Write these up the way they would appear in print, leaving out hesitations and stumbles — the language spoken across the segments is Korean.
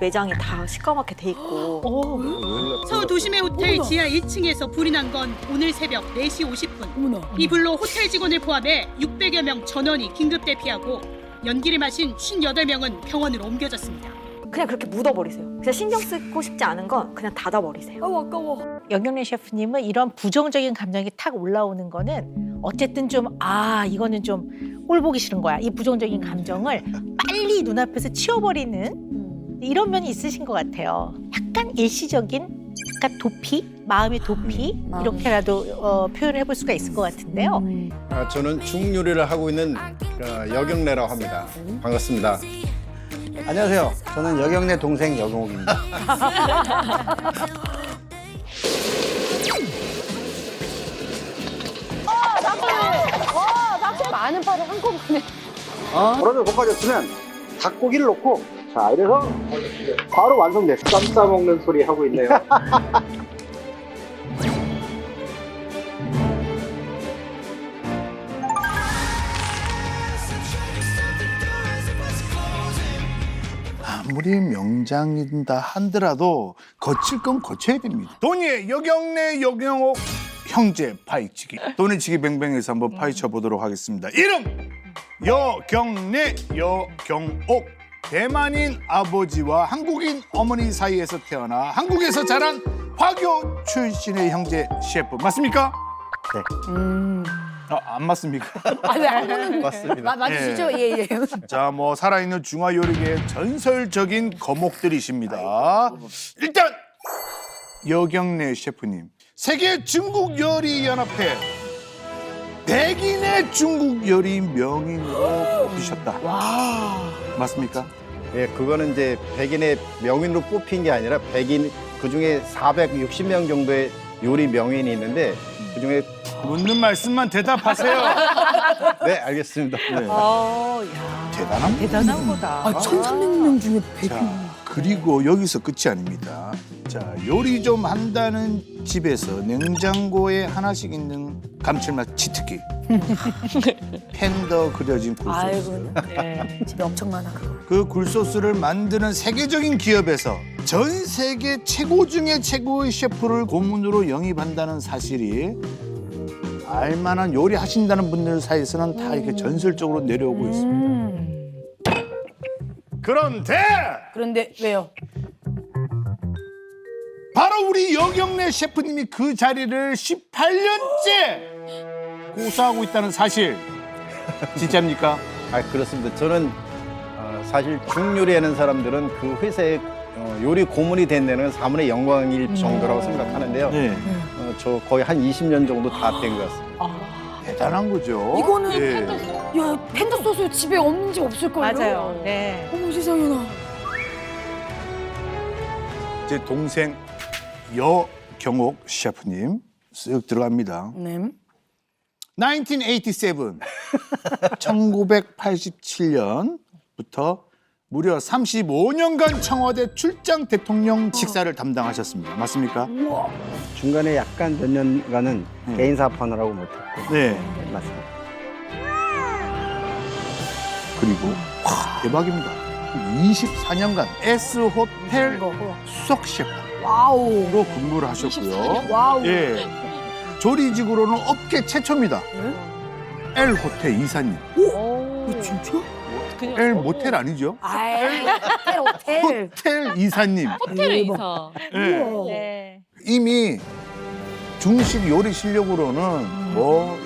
매장이 다 시커멓게 돼 있고. 서울 도심의 호텔 지하 1층에서 불이 난 건 오늘 새벽 4시 50분. 이 불로 호텔 직원을 포함해 600여 명 전원이 긴급 대피하고 연기를 마신 58명은 병원으로 옮겨졌습니다. 그냥 그렇게 묻어버리세요. 그냥 신경 쓰고 싶지 않은 건 그냥 닫아버리세요. 아까워. 영경래 셰프님은 이런 부정적인 감정이 탁 올라오는 거는 어쨌든 좀 이거는 좀 꼴 보기 싫은 거야. 이 부정적인 감정을 빨리 눈앞에서 치워버리는 이런 면이 있으신 것 같아요. 약간 일시적인 약간 도피, 마음의 도피 이렇게라도 표현을 해볼 수가 있을 것 같은데요. 저는 중국 요리를 하고 있는 여경래라고 합니다. 반갑습니다. 안녕하세요. 저는 여경래 동생 여경옥입니다. 많은 파를 한꺼번에. 버섯을 볶아줬으면 닭고기를 넣고 자 이래서 바로 완성됐어요. 쌈 싸먹는 소리 하고 있네요. 아무리 명장이다 한더라도 거칠 건 거쳐야 됩니다. 돈이의 여경래 여경옥 형제 파이치기. 돈이치기 뱅뱅에서 한번 파헤쳐 보도록 하겠습니다. 이름 여경래 여경옥. 대만인 아버지와 한국인 어머니 사이에서 태어나 한국에서 자란 화교 출신의 형제 셰프 맞습니까? 네. 안 맞습니까? 맞습니다. 맞으시죠? 예. 자, 뭐 살아있는 중화 요리계의 전설적인 거목들이십니다. 일단 여경래 셰프님, 세계 중국 요리 연합회 백인의 중국 요리 명인으로 뽑히셨다. 맞습니까? 예, 그거는 이제 백인의 명인으로 뽑힌 게 아니라 백인 그중에 460명 정도의 요리 명인이 있는데 그중에 묻는 말씀만 대답하세요. 네, 알겠습니다. 네. 대단한 거다. 1,300명 중에 100명. 자, 그리고 여기서 끝이 아닙니다. 자, 요리 좀 한다는 집에서 냉장고에 하나씩 있는 감칠맛 치트키. 팬더 그려진 굴소스. 집에 엄청 많아 그거. 그 굴소스를 만드는 세계적인 기업에서 전 세계 최고 중에 최고의 셰프를 고문으로 영입한다는 사실이 알만한 요리 하신다는 분들 사이에서는 다 이렇게 전설적으로 내려오고 있습니다. 그런데 왜요? 바로 우리 여경래 셰프님이 그 자리를 18년째 고수하고 있다는 사실 진짜입니까? 그렇습니다. 저는 사실 중국 요리하는 사람들은 그 회사에 요리 고문이 된 데는 사문의 영광일 정도라고 생각하는데요. 네. 저 거의 한 20년 정도 다 된 것 같습니다. 대단한 거죠. 이거는 예. 야 팬더 소스 집에 없는 집 없을걸요? 맞아요. 네. 어머 세상에나. 제 동생 여경옥 셰프님 쓱 들어갑니다. 네. 1987, 1987년부터 무려 35년간 청와대 출장 대통령 직사를 담당하셨습니다. 맞습니까? 중간에 약간 몇 년간은 개인 사업하느라고 못했고. 네. 네, 맞습니다. 그리고 대박입니다. 24년간 S호텔 수석 셰프로 와우. 근무를 하셨고요. 와우. 예. 조리직으로는 업계 최초입니다. L 호텔 이사님. 진짜? L 모텔 아니죠? 아이, 호텔. 호텔 이사님. 호텔의 이사. 예. 네. 이미 중식 요리 실력으로는 더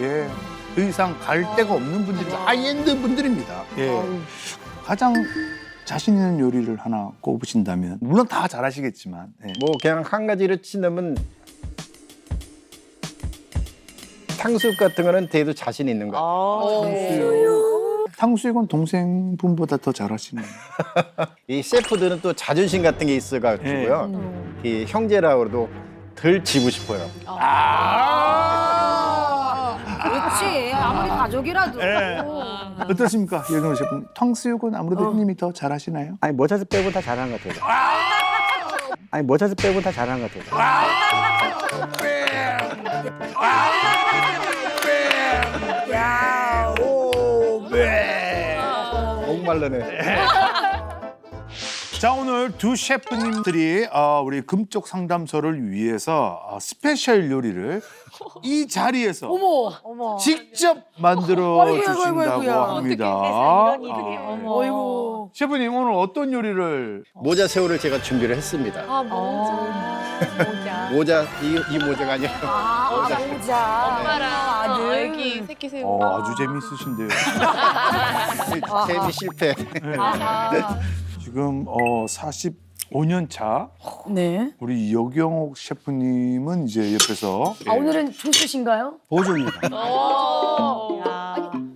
이상 갈 데가 없는 분들이 하이엔드 분들입니다. 예. 가장 자신 있는 요리를 하나 꼽으신다면 물론 다 잘하시겠지만 뭐 그냥 한 가지를 치면 탕수육 같은 거는 되게 자신 있는 것 같아요. 탕수육은 동생분보다 더 잘하시네요. 이 셰프들은 또 자존심 같은 게 있어가지고요. 이 형제라고 해도 덜 지고 싶어요. 그렇지. 아무리 가족이라도. 어떻습니까, 여경래 셰프님? 탕수육은 아무래도 형님이 더 잘하시나요? 아니 모차스 빼고 다 잘하는 것 같아요. 아니 모차스 빼고 다 잘하는 것 같아요. 목말르네. 자, 오늘 두 셰프님들이 우리 금쪽 상담소를 위해서 스페셜 요리를 이 자리에서 어머. 직접 만들어 아이고, 주신다고 아이고야. 합니다. 이런 일이 어머. 어이구. 셰프님 오늘 어떤 요리를? 모자 새우를 제가 준비를 했습니다. 모자. 모자 이 모자가 아니라 모자. 엄마랑 아들. 애기 새끼 새우. 아주 재미있으신데요. 재미 실패. 지금 45년 차 네. 우리 여경옥 셰프님은 이제 옆에서 아, 오늘은 조수신가요? 보조입니다.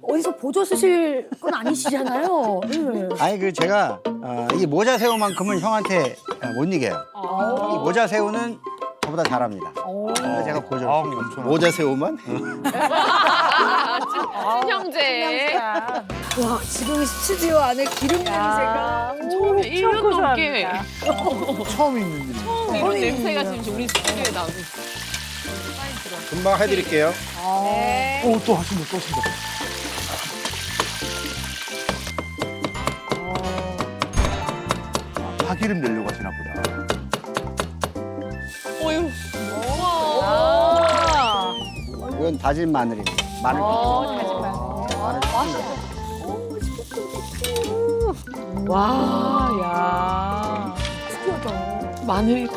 어디서 보조 쓰실 건 아니시잖아요. 네. 아니 그 제가 이 모자 새우만큼은 형한테 못 이겨요. 이 모자 새우는 저보다 잘합니다. 그래서 제가 보조를 쓴 거죠. 겸손하다. 모자 새우만? 친형제. 와, 지금 스튜디오 안에 기름 냄새가. 처음에 1년 넘게 처음 있는 일이. 이런 냄새가 지금 우리 스튜디오에 나고 있어. 금방 해드릴게요. 또 하신다, 또 하신다. 파기름 내려고 하시나 보다. 어휴. 이건 다진 마늘입니다. 마늘. 와, 야. 마늘이 다.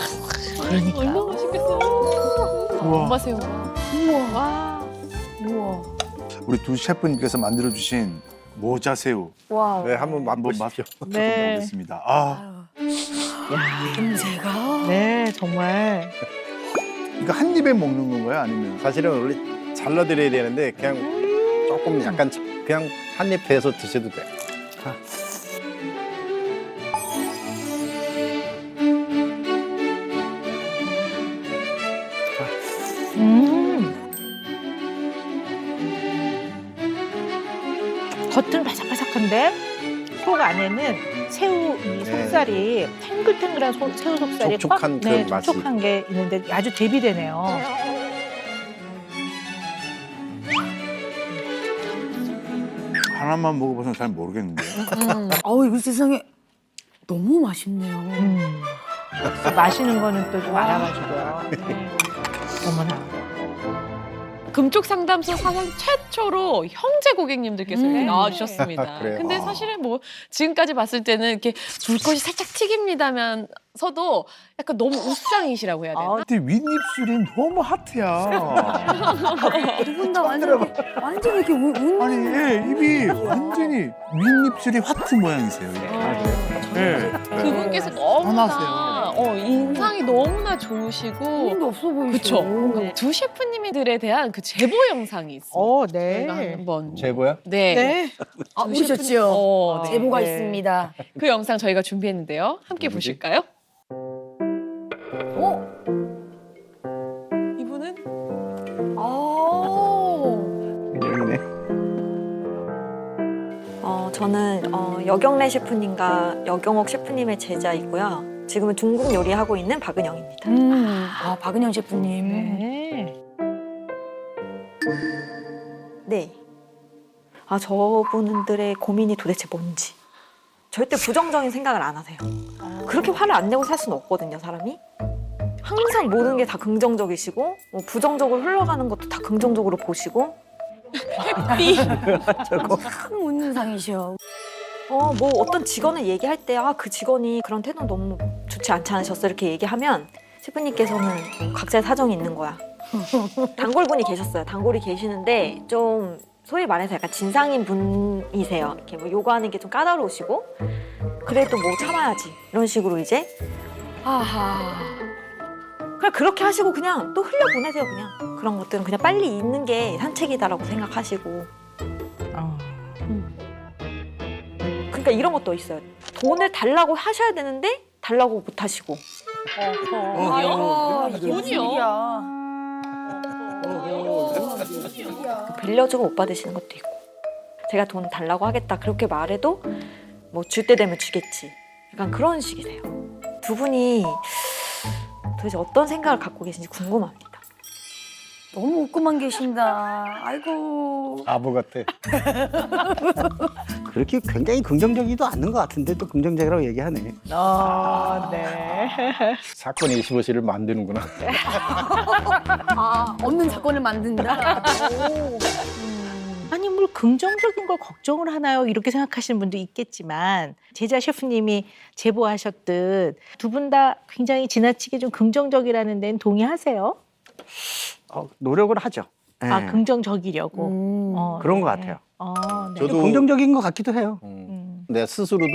그러니까. 얼마나 맛있겠어요. 우와. 엄마 새우. 우와. 우리 두 셰프님께서 만들어주신 모자새우 와. 네, 한번 맛보시죠. 네. 먹겠습니다. 아, 냄새가. 네, 정말. 그러니까 한 입에 먹는 건가요? 아니면? 사실은 원래 잘라드려야 되는데 그냥 조금 약간 그냥 한 입 베서 드셔도 돼요. 겉은 바삭바삭한데 속 안에는 새우 이 속살이 탱글탱글한 새우 속살이 촉촉한 꽉, 그 네, 맛이. 촉촉한 게 있는데 아주 대비되네요. 하나만 먹어봐서 잘 모르겠는데. 아우, 이거 세상에 너무 맛있네요. 역시 마시는 거는 또 좀 알아가지고요. 어머나. 금쪽 상담소 사상 최초로 형제 고객님들께서 이렇게 나와주셨습니다. 그래요? 근데 사실은 뭐 지금까지 봤을 때는 이렇게 불꽃이 살짝 튀깁니다면서도 약간 너무 웃상이시라고 해야 되나? 근데 윗입술이 너무 하트야. 두 분 다 완전 이렇게 웃는. 아니, 예, 입이 완전히 윗입술이 하트 모양이세요. 이렇게. 예. 그분께서 너무나 화나세요. 인상이 너무나 좋으시고 힘도 없어 보이시죠? 그렇죠. 두 셰프님들에 대한 그 제보 영상이 있어요. 네. 저희가 한번 제보야? 네. 네. 아, 보셨죠? 네. 제보가 네. 있습니다. 그 영상 저희가 준비했는데요. 함께 누구지? 보실까요? 이분은 여기네. 저는 여경래 셰프님과 여경옥 셰프님의 제자이고요. 지금은 중국 요리하고 있는 박은영입니다. 아, 박은영 셰프님. 네. 네. 아, 저분들의 고민이 도대체 뭔지. 절대 부정적인 생각을 안 하세요. 그렇게 화를 안 내고 살 수는 없거든요, 사람이. 항상 모든 게 다 긍정적이시고 뭐 부정적으로 흘러가는 것도 다 긍정적으로 보시고 참 웃는 상이셔. 뭐 어떤 직원을 얘기할 때 그 직원이 그런 태도는 너무 좋지 않지 않으셨어 이렇게 얘기하면 셰프님께서는 각자의 사정이 있는 거야. 단골분이 계셨어요. 단골이 계시는데 좀 소위 말해서 약간 진상인 분이세요. 이렇게 뭐 요구하는 게 좀 까다로우시고 그래도 뭐 참아야지 이런 식으로 이제 아하. 그냥 그렇게 하시고 그냥 또 흘려보내세요. 그냥 그런 것들은 그냥 빨리 있는 게 산책이다라고 생각하시고 그러니까 이런 것도 있어요. 돈을 달라고 하셔야 되는데 달라고 못 하시고 아, 이게 무슨 돈이요? 일이야. 빌려주고 못 받으시는 것도 있고 제가 돈 달라고 하겠다 그렇게 말해도 뭐 줄 때 되면 주겠지 약간 그런 식이세요. 두 분이 도대체 어떤 생각을 갖고 계신지 궁금합니다. 너무 웃고만 계신다. 아이고. 바보 같아. 그렇게 굉장히 긍정적이지도 않는 것 같은데 또 긍정적이라고 얘기하네. 네. 사건 25시를 만드는구나. 아, 없는 사건을 만든다. 아니 뭘 긍정적인 걸 걱정을 하나요? 이렇게 생각하시는 분도 있겠지만 제자 셰프님이 제보하셨듯 두 분 다 굉장히 지나치게 좀 긍정적이라는 데는 동의하세요? 노력을 하죠. 네. 아 긍정적이려고. 그런 것 네. 같아요. 네. 저도 긍정적인 것 같기도 해요. 내 스스로도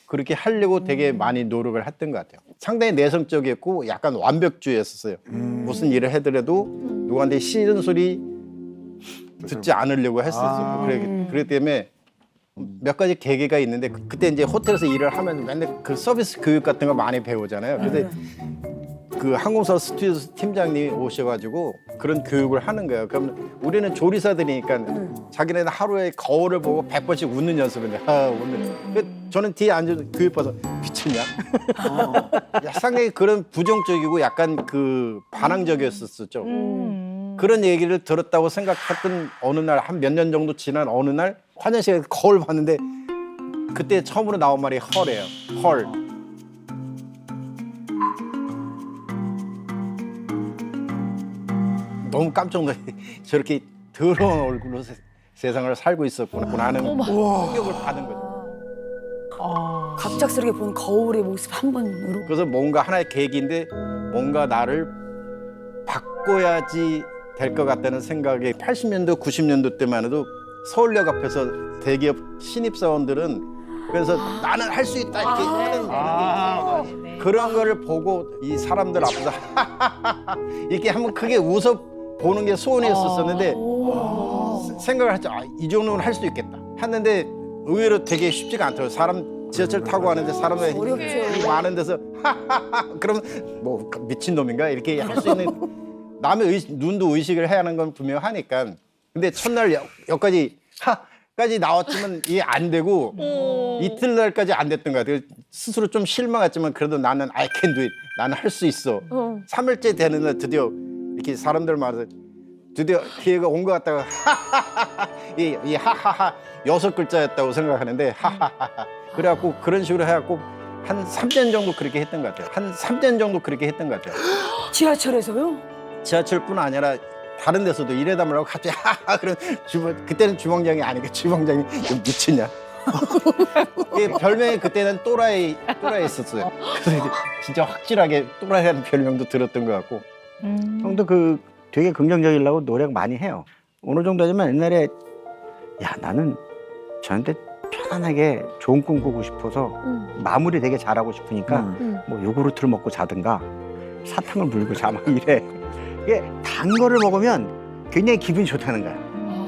그렇게 하려고 되게 많이 노력을 했던 것 같아요. 상당히 내성적이었고 약간 완벽주의였었어요. 무슨 일을 하더라도 누구한테 싫은 소리 듣지 않으려고 했었어요. 그렇기 때문에 몇 가지 계기가 있는데 그때 이제 호텔에서 일을 하면 맨날 그 서비스 교육 같은 거 많이 배우잖아요. 그래서 그 항공사 스튜디오스 팀장님이 오셔가지고 그런 교육을 하는 거예요. 그럼 우리는 조리사들이니까 자기네는 하루에 거울을 보고 100번씩 웃는 연습을 해. 웃는. 저는 뒤에 앉아서 교육받아서 미쳤냐? 상당히 그런 부정적이고 약간 그 반항적이었었죠. 그런 얘기를 들었다고 생각했던 어느 날 한 몇 년 정도 지난 어느 날 화장실에 거울 봤는데 그때 처음으로 나온 말이 헐이에요. 헐. 너무 깜짝 놀래. 저렇게 더러운 얼굴로 세상을 살고 있었구나 하는 충격을 받은 거죠. 갑작스럽게 본 거울의 모습 한 번으로. 그래서 뭔가 하나의 계기인데 뭔가 나를 바꿔야지 될 것 같다는 생각에 80년도, 90년도 때만 해도 서울역 앞에서 대기업 신입사원들은 그래서 나는 할 수 있다 이렇게 하는 그런 거를 보고 이 사람들 앞에서 이렇게 한번 크게 웃어 보는 게 소원이었었는데 생각을 했죠. 이 정도는 할 수 있겠다 했는데 의외로 되게 쉽지가 않더라고요. 사람 지하철 타고 가는데 사람들이 어렵죠. 많은 데서 그럼 뭐 미친 놈인가 이렇게 할 수 있는 남의 눈도 의식을 해야 하는 건 분명하니까. 근데 첫날 여기까지 까지 나왔지만 이게 안 되고 이틀날까지 안 됐던 것 같아요. 스스로 좀 실망했지만 그래도 나는 I can do it. 나는 할 수 있어. 3일째 되는 날 드디어 이렇게 사람들 말해서 드디어 기회가 온 것 같다고 이 하하하 6글자였다고 생각하는데 하하하 그래갖고 그런 식으로 해갖고 한 3년 정도 그렇게 했던 것 같아요. 한 3년 정도 그렇게 했던 것 같아요. 지하철에서요? 지하철뿐 아니라 다른 데서도 이래다 말라고 갑자기 하하 그런 그때는 주방장이 아니고 주방장이 좀 미쳤냐. 별명이 그때는 또라이였었어요. 그래서 이제 진짜 확실하게 또라이라는 별명도 들었던 것 같고. 형도 그 되게 긍정적이려고 노력 많이 해요. 어느 정도 하지만 옛날에 야 나는 저한테 편안하게 좋은 꿈 꾸고 싶어서 마무리 되게 잘하고 싶으니까 뭐 요구르트를 먹고 자든가 사탕을 물고 자 막 이래. 이게 단 거를 먹으면 굉장히 기분이 좋다는 거야.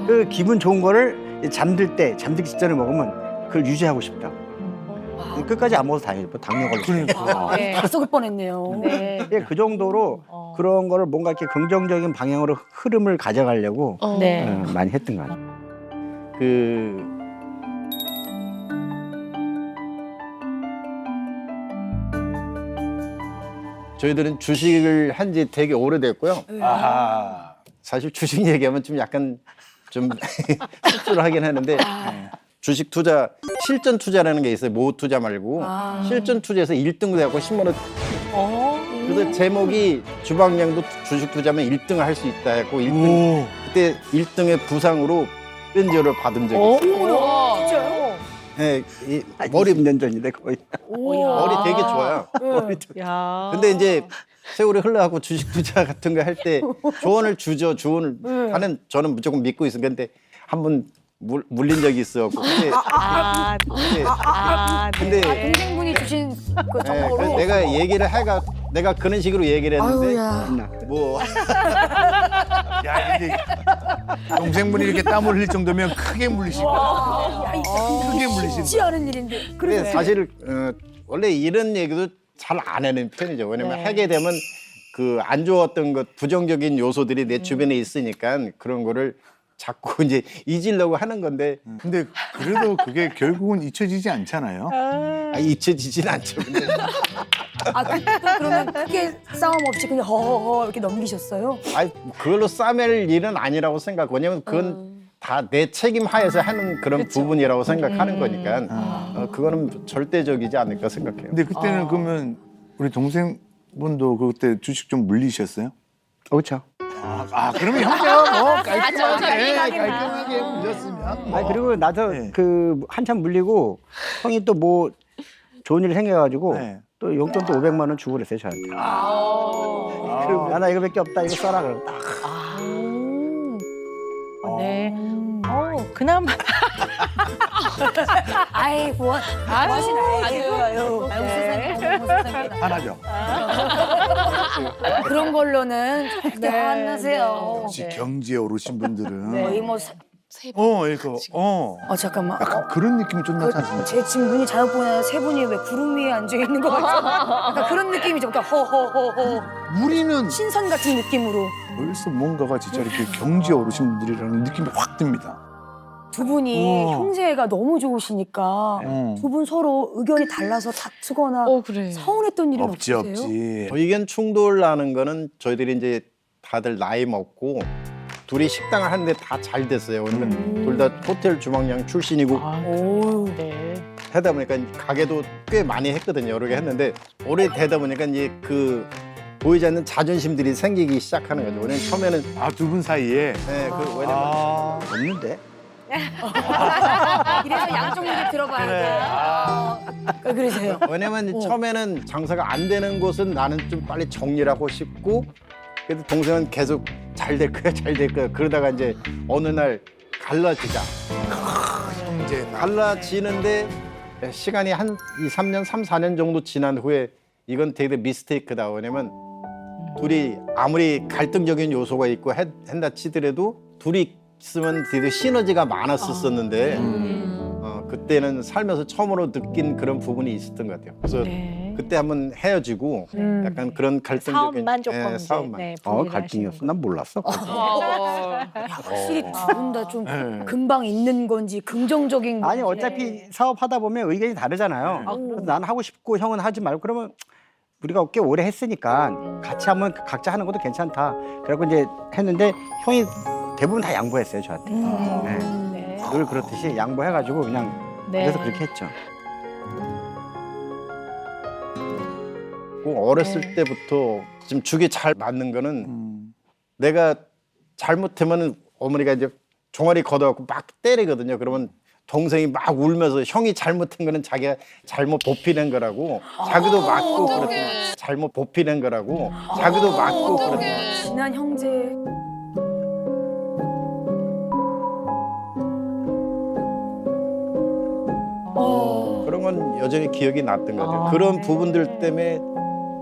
그 기분 좋은 거를 잠들 때 잠들기 직전에 먹으면 그걸 유지하고 싶다. 끝까지 안 먹어서 다행이죠. 당뇨 걸렸으니까. 네. 다 썩을 뻔했네요. 네. 그 정도로 그런 거를 뭔가 이렇게 긍정적인 방향으로 흐름을 가져가려고 네. 많이 했던 거 같아요. 그 저희들은 주식을 한 지 되게 오래됐고요. 사실 주식 얘기하면 좀 약간 좀 씁쓸하긴 하는데 주식 투자 실전 투자라는 게 있어요. 모호 투자 말고 실전 투자에서 1등 돼갖고 10만 원. 그래서 제목이 주방장도 주식 투자하면 1등을 할 수 있다 했고 1등 그때 1등의 부상으로 렌저를 받은 적이 있어요. 진짜요? 네, 이 머리 10년 전인데 거의. 머리 되게 좋아요. 야. 근데 이제 세월이 흘러가고 주식 투자 같은 거 할 때 조언을 주죠. 조언을 하는 저는 무조건 믿고 있어요. 근데 한번 물린 적이 있어갖고. 근데 동생분이 주신 그 네, 정보로. 그래서 내가 얘기를 해가 내가 그런 식으로 얘기를 했는데 아유야. 뭐 야 이게 동생분이 이렇게 땀 흘릴 정도면 크게 물리시고 야, 크게 물리신다. 쉽지 않은 일인데. 근데 사실 원래 이런 얘기도 잘 안 하는 편이죠. 왜냐면 하게 되면 그 안 좋았던 것 부정적인 요소들이 내 주변에 있으니까 그런 거를 자꾸 이제 잊으려고 하는 건데 근데 그래도 그게 결국은 잊혀지지 않잖아요. 잊혀지진 않죠. 근데 아 그때도 그러면 크게 싸움 없이 그냥 허허허 이렇게 넘기셨어요? 그걸로 싸맬 일은 아니라고 생각. 왜냐면 그건 다 내 책임 하에서 하는 그런 부분이라고 생각하는 거니까 그거는 절대적이지 않을까 생각해요. 근데 그때는 그러면 우리 동생분도 그때 주식 좀 물리셨어요? 그렇죠. 그러면 형제가 뭐 깔끔하게. 깔끔하게 물렸으면. 그리고 나도 네. 그 한참 물리고 형이 또 뭐 좋은 일 생겨가지고 네. 또 용돈 또 500만 원 주고 그랬어요 저한테. 그리고 나 이거밖에 없다 이거 써라 그러고 딱. 네. 그나마 아이 뭐 하시나요? 하나죠. 그런 걸로는 절대 안 나세요. 역시 경지에 오르신 분들은 거의 뭐 이거 잠깐만. 약간 그런 느낌이 좀 나지 않습니까? 제 지금 눈이 잘못 보면 세 분이 왜 구름 위에 앉아 있는 것 같잖아. 약간 그런 느낌이죠. 그러니까 허허허허 우리는 신선 같은 느낌으로 벌써 뭔가가 진짜 이렇게 경지에 오르신 분들이라는 느낌이 확 듭니다. 두 분이 우와. 형제가 너무 좋으시니까 두 분 서로 의견이 달라서 다투거나 그래. 서운했던 일은 없지 없으세요? 없지. 의견 충돌 나는 거는 저희들이 이제 다들 나이 먹고 둘이 식당을 하는데 다 잘 됐어요. 왜냐면 둘 다 호텔 주방장 출신이고 오. 네. 하다 보니까 가게도 꽤 많이 했거든요. 여러 개 했는데 오래되다 보니까 이제 그 보이지 않는 자존심들이 생기기 시작하는 거죠. 왜냐면 처음에는 두 분 사이에 왜냐면 없는데. 이래서 양쪽 얘기 들어봐야 돼. 그러세요. 왜냐면 처음에는 장사가 안 되는 곳은 나는 좀 빨리 정리를 하고 싶고 그래도 동생은 계속 잘 될 거야 잘 될 거야 그러다가 이제 어느 날 갈라지자 형제 갈라지는데 시간이 한 2, 3년, 3, 4년 정도 지난 후에 이건 되게 미스테이크다. 왜냐면 둘이 아무리 갈등적인 요소가 있고 한다 치더라도 둘이 있으면 되게 시너지가 많았었는데 그때는 살면서 처음으로 느낀 그런 부분이 있었던 것 같아요. 그래서 그때 한번 헤어지고 약간 그런 갈등적인 싸움만 조금 이제, 싸움만. 네, 분리를 갈등이었어. 하시는 난 몰랐어. 확실히 두 분 다 좀 금방 있는 건지 긍정적인 건지. 아니 어차피 사업하다 보면 의견이 다르잖아요. 그래서 나는 하고 싶고 형은 하지 말고 그러면 우리가 꽤 오래 했으니까 같이 한번 각자 하는 것도 괜찮다. 그래갖고 이제 했는데 형이 대부분 다 양보했어요 저한테. 네. 늘 그렇듯이 양보해가지고 그냥 네. 그래서 그렇게 했죠. 꼭 어렸을 때부터 지금 죽이 잘 맞는 거는 내가 잘못하면 어머니가 이제 종아리 걷어갖고 막 때리거든요. 그러면 동생이 막 울면서 형이 잘못한 거는 자기가 잘못 보피는 거라고 자기도 맞고 그렇대. 잘못 보피는 거라고 자기도 맞고 그렇대. 친한 형제. 그런 건 여전히 기억이 났던 것 같아요. 그런 부분들 때문에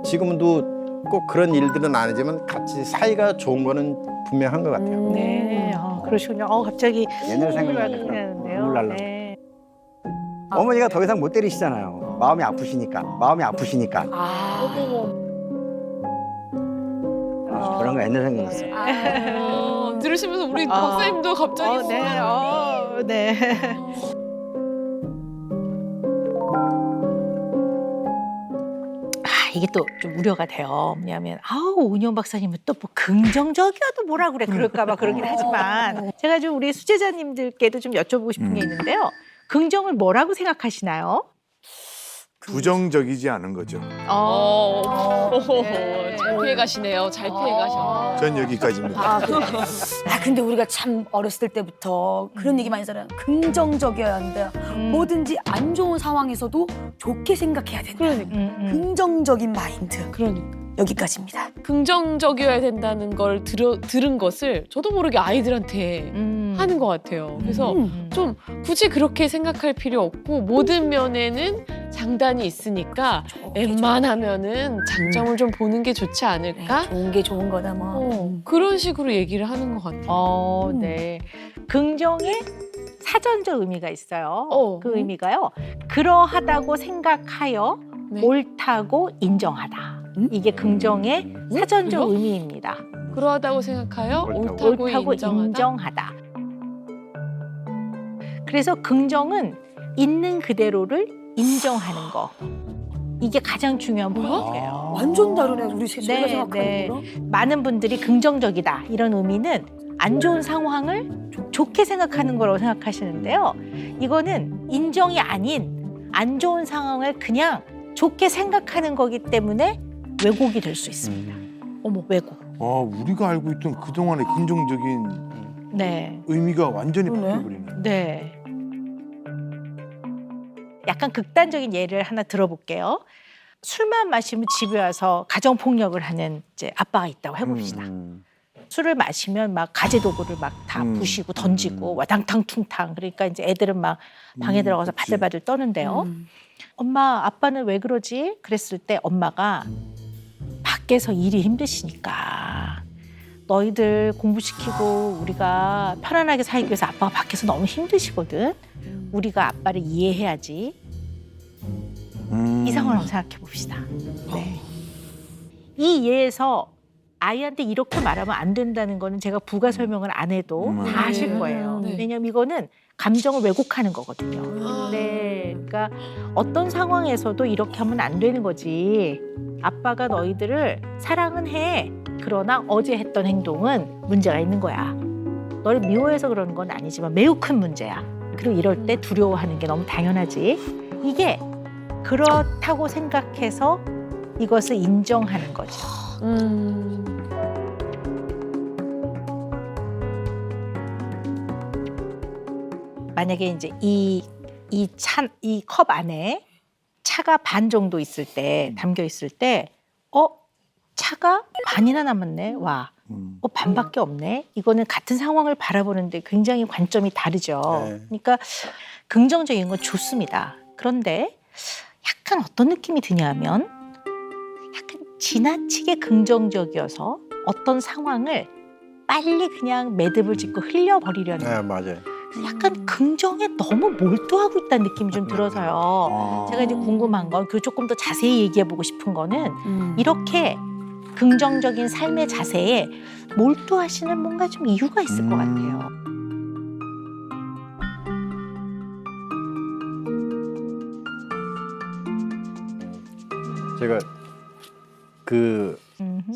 지금도 꼭 그런 일들은 아니지만 같이 사이가 좋은 거는 분명한 것 같아요. 네. 그러시군요. 갑자기 옛날 생각이 나는데요. 눈물 날라. 네. 어머니가 더 이상 못 때리시잖아요. 마음이 아프시니까. 그런 거 옛날 생각났어요. 들으시면서 우리 박사님도 갑자기 네. 네. 이게 또 좀 우려가 돼요. 왜냐하면 오은영 박사님은 또 뭐 긍정적이어도 뭐라 그래 그럴까봐 그러긴 하지만 제가 좀 우리 수제자님들께도 좀 여쭤보고 싶은 게 있는데요. 긍정을 뭐라고 생각하시나요? 부정적이지 않은 거죠. 잘 피해가시네요. 잘 피해가셔. 전 여기까지입니다. 근데 우리가 참 어렸을 때부터 그런 얘기 많이 하잖아요. 긍정적이어야 한다. 뭐든지 안 좋은 상황에서도 좋게 생각해야 된다. 긍정적인 마인드. 그러니까. 여기까지입니다. 긍정적이어야 된다는 걸 들은 것을 저도 모르게 아이들한테 하는 것 같아요. 그래서 좀 굳이 그렇게 생각할 필요 없고 모든 면에는 장단이 있으니까 웬만하면은 장점을 좀 보는 게 좋지 않을까? 좋은 게 좋은 거다 뭐. 그런 식으로 얘기를 하는 것 같아요. 네. 긍정의 사전적 의미가 있어요. 그 네. 의미가요. 그러하다고 생각하여 네. 옳다고 인정하다. 이게 긍정의 사전적 의미입니다. 그러하다고 생각하여 옳다고 옳다고 옳다고 인정하다. 인정하다. 그래서 긍정은 있는 그대로를 인정하는 거. 이게 가장 중요한 포인트예요. 완전 다르네 우리 저희가 네, 생각하는 네. 거랑. 많은 분들이 긍정적이다 이런 의미는 안 좋은 상황을 좋게 생각하는 거라고 생각하시는데요. 이거는 인정이 아닌 안 좋은 상황을 그냥 좋게 생각하는 거기 때문에 왜곡이 될 수 있습니다. 어머, 왜곡. 우리가 알고 있던 그동안의 긍정적인 네. 의미가 완전히 그러네. 바뀌어버리네. 네. 약간 극단적인 예를 하나 들어볼게요. 술만 마시면 집에 와서 가정폭력을 하는 이제 아빠가 있다고 해봅시다. 술을 마시면 막 가재도구를 막 다 부시고 던지고 와당탕 퉁탕. 그러니까 이제 애들은 막 방에 들어가서 그치. 바들바들 떠는데요. 엄마, 아빠는 왜 그러지? 그랬을 때 엄마가 밖에서 일이 힘드시니까 너희들 공부시키고 우리가 편안하게 살기 위해서 아빠가 밖에서 너무 힘드시거든. 우리가 아빠를 이해해야지. 이 상황을 한번 생각해 봅시다. 네. 이 예에서 아이한테 이렇게 말하면 안 된다는 거는 제가 부가 설명을 안 해도 다 아실 거예요. 네. 왜냐면 이거는 감정을 왜곡하는 거거든요. 아. 네, 그러니까 어떤 상황에서도 이렇게 하면 안 되는 거지. 아빠가 너희들을 사랑은 해. 그러나 어제 했던 행동은 문제가 있는 거야. 너를 미워해서 그러는 건 아니지만 매우 큰 문제야. 그리고 이럴 때 두려워하는 게 너무 당연하지. 이게 그렇다고 생각해서 이것을 인정하는 거죠. 만약에 이제 이 컵 안에 차가 반 정도 있을 때 담겨 있을 때, 차가 반이나 남았네. 와, 반밖에 없네. 이거는 같은 상황을 바라보는데 굉장히 관점이 다르죠. 네. 그러니까 긍정적인 건 좋습니다. 그런데 약간 어떤 느낌이 드냐면 약간 지나치게 긍정적이어서 어떤 상황을 빨리 그냥 매듭을 짓고 흘려버리려는 네, 맞아요. 약간 긍정에 너무 몰두하고 있다는 느낌이 좀 들어서요. 제가 이제 궁금한 건 그 조금 더 자세히 얘기해보고 싶은 거는 이렇게 긍정적인 삶의 자세에 몰두하시는 뭔가 좀 이유가 있을 것 같아요. 제가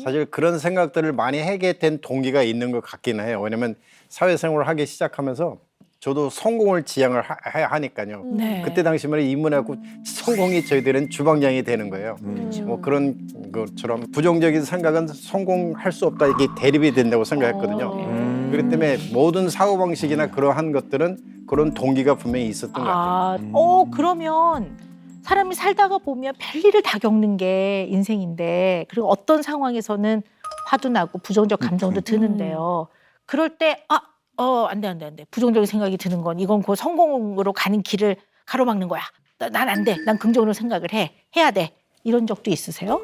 사실 그런 생각들을 많이 하게 된 동기가 있는 것 같기는 해요. 왜냐면 사회생활을 하기 시작하면서 저도 성공을 지향을 하니까요. 네. 그때 당시만 이문하고 성공이 저희들은 주방장이 되는 거예요. 뭐 그런 것처럼 부정적인 생각은 성공할 수 없다, 이게 대립이 된다고 생각했거든요. 그렇기 때문에 모든 사고방식이나 그러한 것들은 그런 동기가 분명히 있었던 것 같아요. 그러면 사람이 살다가 보면 별일을 다 겪는 게 인생인데, 그리고 어떤 상황에서는 화도 나고 부정적 감정도 드는데요. 그럴 때 안 돼. 부정적인 생각이 드는 건 이건 그 성공으로 가는 길을 가로막는 거야. 난 안 돼. 난 긍정으로 생각을 해야 돼. 이런 적도 있으세요?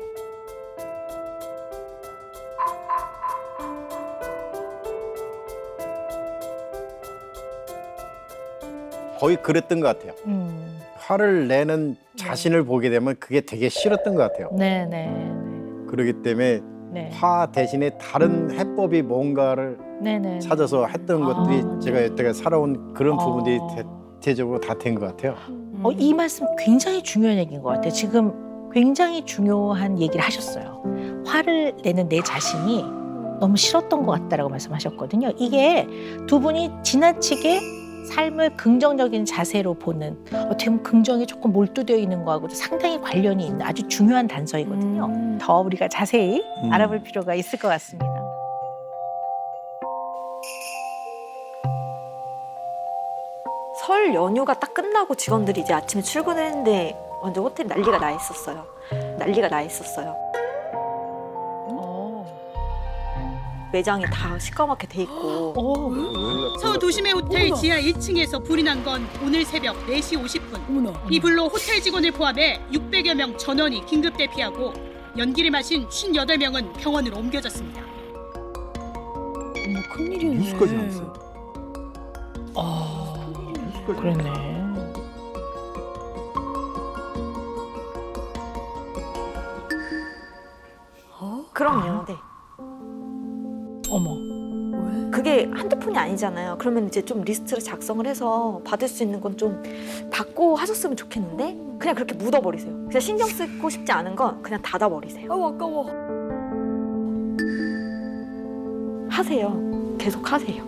거의 그랬던 것 같아요. 화를 내는 자신을 보게 되면 그게 되게 싫었던 것 같아요. 네네. 그렇기 때문에 네. 화 대신에 다른 해법이 뭔가를 네네. 찾아서 했던 것들이 제가 여태까지 살아온 그런 부분들이 어. 대체적으로 다 된 것 같아요. 이 말씀 굉장히 중요한 얘기인 것 같아요. 지금 굉장히 중요한 얘기를 하셨어요. 화를 내는 내 자신이 너무 싫었던 것 같다라고 말씀하셨거든요. 이게 두 분이 지나치게 삶을 긍정적인 자세로 보는, 어떻게 보면 긍정이 조금 몰두되어 있는 거하고도 상당히 관련이 있는 아주 중요한 단서이거든요. 더 우리가 자세히 알아볼 필요가 있을 것 같습니다. 설 연휴가 딱 끝나고 직원들이 이제 아침에 출근했는데 완전 호텔 난리가 나 있었어요. 매장이 다 시꺼멓게 돼 있고. 서울 도심의 호텔 지하 1층에서 불이 난 건 오늘 새벽 4시 50분. 이 불로 호텔 직원을 포함해 600여 명 전원이 긴급 대피하고 연기를 마신 58명은 병원으로 옮겨졌습니다. 어머, 큰일이네. 뉴스까지 나왔어요. 그랬네. 그럼요. 네. 어머. 왜? 그게 한두 푼이 아니잖아요. 그러면 이제 좀 리스트를 작성을 해서 받을 수 있는 건 좀 받고 하셨으면 좋겠는데 그냥 그렇게 묻어버리세요. 그냥 신경 쓰고 싶지 않은 건 그냥 닫아버리세요. 아우 아까워. 하세요. 계속 하세요.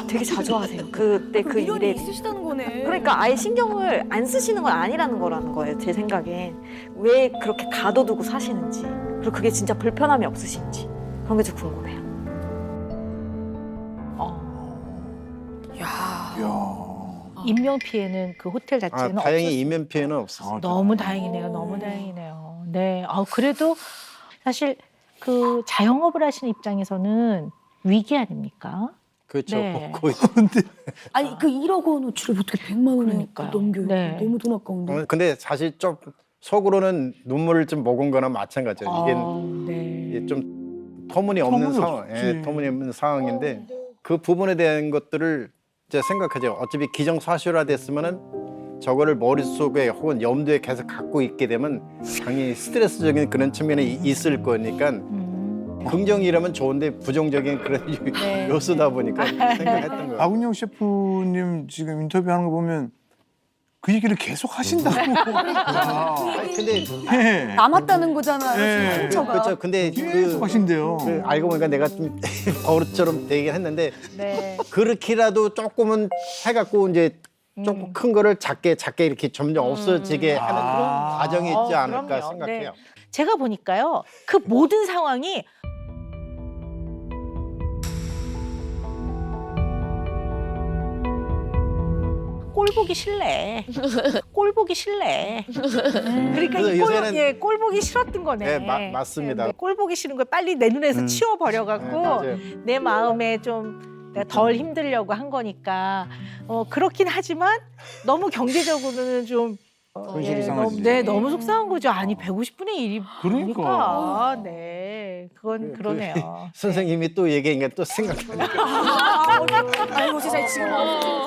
되게 자주 하세요. 그때 그 미련이 일에. 있으시다는 거네. 그러니까 아예 신경을 안 쓰시는 건 아니라는 거라는 거예요. 제 생각엔. 왜 그렇게 가둬두고 사시는지. 그리고 그게 진짜 불편함이 없으신지. 그런 게 좀 궁금해요. 야. 야. 인명 피해는 그 호텔 아, 자체는 다행히 이면 피해는 없었어요. 너무 다행이네요. 너무 다행이네요. 네. 그래도 사실 그 자영업을 하시는 입장에서는 위기 아닙니까? 그렇죠. 네. 거의. 아니 그 1억 원 어치를 어떻게 100만 원에 그러니까요. 넘겨요? 네. 너무 돈 아까운데. 근데 사실 좀 속으로는 눈물을 좀 머금 거나 마찬가지예요. 이게 네. 좀 터무니없는 상황, 예, 터무니없는 상황인데 그 부분에 대한 것들을 이제 생각하죠. 어차피 기정사실화 됐으면은 저거를 머릿속에 혹은 염두에 계속 갖고 있게 되면 당연히 스트레스적인 그런 측면이 있을 거니까 긍정이라면 좋은데 부정적인 그런 네. 요소다 보니까 생각했던 거예요. 박은영 셰프님 지금 인터뷰하는 거 보면 그 얘기를 계속 하신다고. 아니, 근데 예. 남았다는 거잖아요. 네. 지금 상처가. 그렇죠. 근데 계속 하신대요. 알고 보니까 내가 좀 버릇처럼 되긴 했는데 네. 그렇게라도 조금은 해갖고 이제 조금 큰 거를 작게 이렇게 점점 없어지게 하는 그런 과정이 있지 않을까 그럼요. 생각해요. 네. 제가 보니까요. 그 모든 상황이 꼴 보기 싫래. 꼴 보기 싫래. 그러니까 그래서 이 요새는- 꼴 보기 싫었던 거네. 네, 맞습니다. 네, 꼴 보기 싫은 걸 빨리 내 눈에서 치워버려갖고 맞아요. 내 마음에 좀 내가 덜 힘들려고 한 거니까 그렇긴 하지만 너무 경제적으로는 좀 현실이 상하지. 너무 속상한 거죠. 아니 150분의 1이 그러니까. 네, 그건 그러네요. 선생님이 또 얘기하니까 또 생각나니까. 아이고 세상에 지금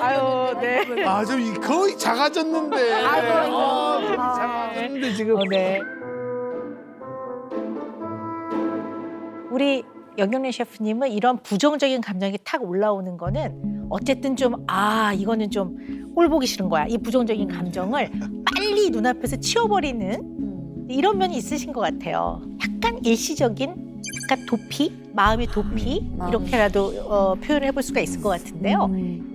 아유, 네. 아, 좀 거의 작아졌는데. 아이고. 작아졌는데 지금. 네. 우리 영경래 셰프님은 이런 부정적인 감정이 탁 올라오는 거는 어쨌든 좀 이거는 좀 꼴 보기 싫은 거야. 이 부정적인 감정을 빨리 눈앞에서 치워버리는 이런 면이 있으신 것 같아요. 약간 일시적인 약간 도피, 마음의 도피 이렇게라도 표현을 해볼 수가 있을 것 같은데요.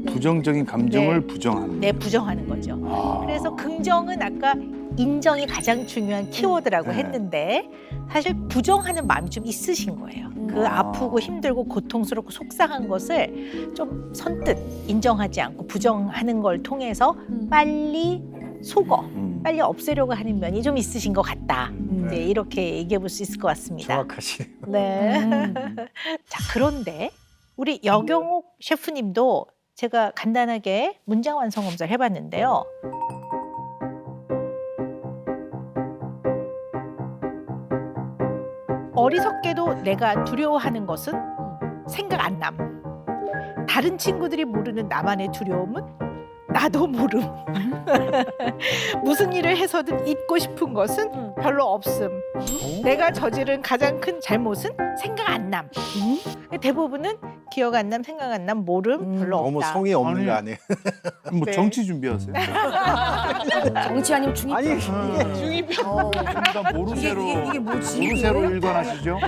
부정적인 감정을 부정하는. 네, 부정하는 거죠. 아. 그래서 긍정은 아까 인정이 가장 중요한 키워드라고 네. 했는데 사실 부정하는 마음이 좀 있으신 거예요. 그 아프고 힘들고 고통스럽고 속상한 것을 좀 선뜻 인정하지 않고 부정하는 걸 통해서 빨리 속어, 빨리 없애려고 하는 면이 좀 있으신 것 같다. 네, 이렇게 얘기해 볼 수 있을 것 같습니다. 정확하시네요. 네. 자, 그런데 우리 여경옥 셰프님도 제가 간단하게 문장 완성 검사를 해봤는데요. 어리석게도 내가 두려워하는 것은 생각 안 남. 다른 친구들이 모르는 나만의 두려움은 나도 모름. 무슨 일을 해서든 잊고 싶은 것은 별로 없음. 내가 저지른 가장 큰 잘못은 생각 안 남. 대부분은 기억 안 남, 생각 안 남, 모름 별로 너무 없다. 성의 없는 아니. 거 아니에요? 뭐 네. 정치 준비하세요. 정치 아니면 중립. 아니 일단 모르쇠로 이게 뭐지? 모르쇠로 일관하시죠?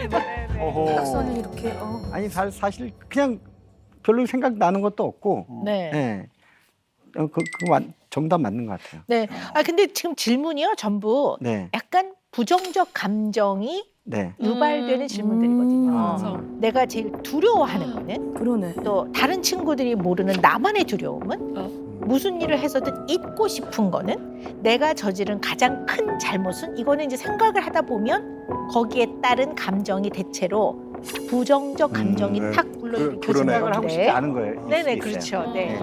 어허. 딱선을 이렇게. 아니 사실 그냥 별로 생각 나는 것도 없고. 네. 네. 정답 맞는 것 같아요. 네. 근데 지금 질문이요 전부 네, 약간 부정적 감정이 네. 유발되는 질문들이거든요. 맞아. 내가 제일 두려워하는 거는 그러네. 또 다른 친구들이 모르는 나만의 두려움은 무슨 일을 해서든 잊고 싶은 거는 내가 저지른 가장 큰 잘못은 이거는 이제 생각을 하다 보면 거기에 따른 감정이 대체로 부정적 감정이 네. 탁 불러일으켜지는 그러네요. 하고 싶지 않은 거예요. 네네 있을 수 있어요. 그렇죠. 네. 네.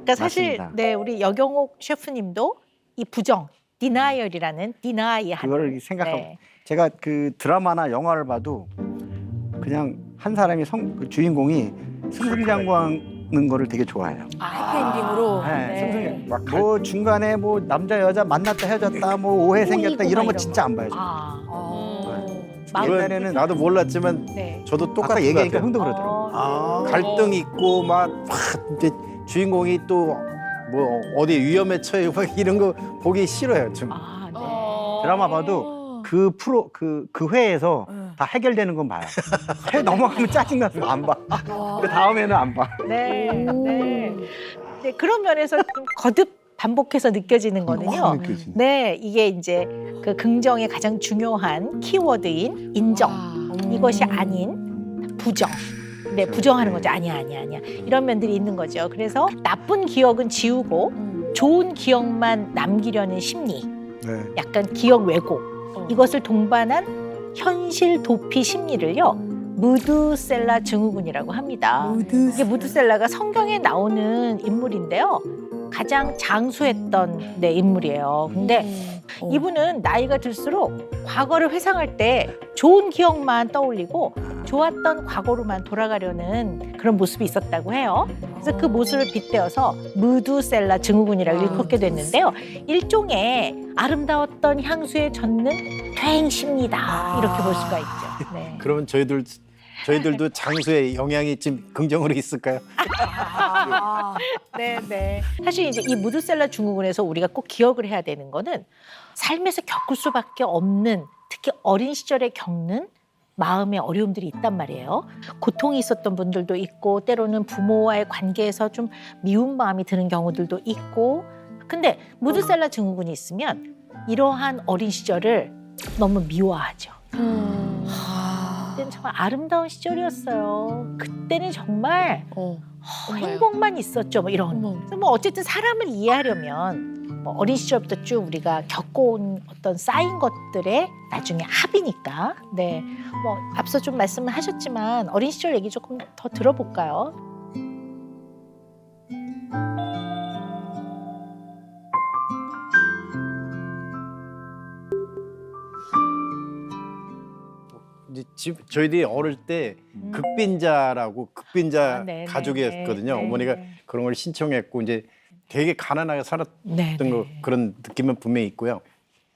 그러니까 사실 맞습니다. 네 우리 여경옥 셰프님도 이 부정 디나이얼이라는 디나이하는 그거를 생각하고 네. 제가 그 드라마나 영화를 봐도 그냥 한 사람이 그 주인공이 승승장구하는 거를 되게 좋아해요. 해피엔딩으로. 네. 뭐 중간에 뭐 남자 여자 만났다 헤어졌다 뭐 오해 생겼다 이런 거 진짜 안 봐요. 아. 옛날에는 나도 몰랐지만 네. 저도 아까 똑같은 것 얘기하니까 같아요. 흥도 그러더라고. 갈등 있고 막 이제 주인공이 또 뭐 어디 위험에 처해 막 이런 거 보기 싫어요. 좀. 아, 네. 드라마 봐도 그 회에서 다 해결되는 건 봐요. 회 넘어가면 짜증나서 안 봐. 그 다음에는 안 봐. 네. 네. 네, 그런 면에서 좀 거듭 반복해서 느껴지는 거는요. 느껴지네. 네, 이게 이제 그 긍정의 가장 중요한 키워드인 인정. 이것이 아닌 부정. 네, 부정하는 거죠. 아니야. 이런 면들이 있는 거죠. 그래서 나쁜 기억은 지우고 좋은 기억만 남기려는 심리. 네. 약간 기억 왜곡. 이것을 동반한 현실 도피 심리를요. 무드셀라 증후군이라고 합니다. 이게 무드셀라가 성경에 나오는 인물인데요. 가장 장수했던 인물이에요. 근데 이분은 나이가 들수록 과거를 회상할 때 좋은 기억만 떠올리고 좋았던 과거로만 돌아가려는 그런 모습이 있었다고 해요. 그래서 그 모습을 빗대어서 무드셀라 증후군이라고 일컫게 됐는데요. 일종의 아름다웠던 향수에 젖는 퇴행심리다. 이렇게 볼 수가 있죠. 네. 그러면 저희들도 장수의 영향이 좀 긍정으로 있을까요? 네. 사실 이제 이 무드셀라 증후군에서 우리가 꼭 기억을 해야 되는 거는 삶에서 겪을 수밖에 없는 특히 어린 시절에 겪는 마음의 어려움들이 있단 말이에요. 고통이 있었던 분들도 있고 때로는 부모와의 관계에서 좀 미운 마음이 드는 경우들도 있고 근데 무드셀라 증후군이 있으면 이러한 어린 시절을 너무 미워하죠. 그때는 정말 아름다운 시절이었어요. 그때는 정말 행복만 있었죠. 뭐 이런. 그래서 뭐 어쨌든 사람을 이해하려면 뭐 어린 시절부터 쭉 우리가 겪어온 어떤 쌓인 것들의 나중에 합이니까. 네. 뭐 앞서 좀 말씀을 하셨지만 어린 시절 얘기 조금 더 들어볼까요? 이제 저희들이 어릴 때 극빈자라고 극빈자 네, 가족이었거든요. 네. 어머니가 그런 걸 신청했고 이제 되게 가난하게 살았던 네. 거 그런 느낌은 분명히 있고요.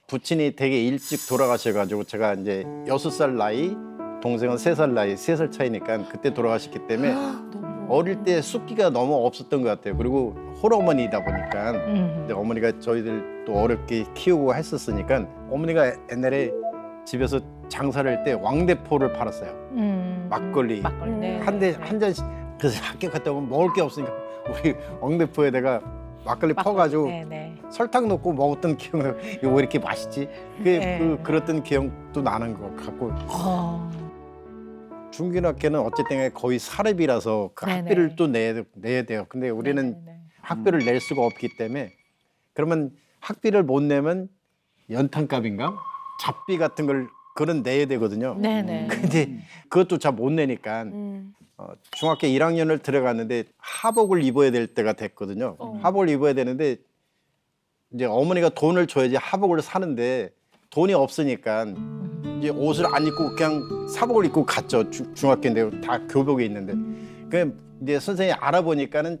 부친이 되게 일찍 돌아가셔가지고 제가 이제 6살 나이, 동생은 3살 나이, 3살 차이니까 그때 돌아가셨기 때문에 어릴 때 숫기가 너무 없었던 것 같아요. 그리고 홀어머니다 보니까 근데 어머니가 저희들 또 어렵게 키우고 했었으니까 어머니가 옛날에 집에서 장사를 할 때 왕대포를 팔았어요. 막걸리 네. 한 잔씩. 그래서 학교 갔다 오면 먹을 게 없으니까 우리 왕대포에다가 막걸리 퍼가지고 네. 설탕 넣고 먹었던 기억나. 이거 왜 이렇게 맛있지? 네. 그랬던 기억도 나는 것 같고. 중고등학교는 어쨌든 거의 사립이라서 그 네네. 학비를 또 내야 돼요. 근데 우리는 학비를 낼 수가 없기 때문에 그러면 학비를 못 내면 연탄값인가? 잡비 같은 걸 그런 내야 되거든요. 네네. 근데 그것도 잘 못 내니까 중학교 1학년을 들어갔는데 하복을 입어야 될 때가 됐거든요. 하복을 입어야 되는데 이제 어머니가 돈을 줘야지 하복을 사는데 돈이 없으니까 이제 옷을 안 입고 그냥 사복을 입고 갔죠. 중학교인데 다 교복이 있는데. 그 이제 선생님이 알아보니까는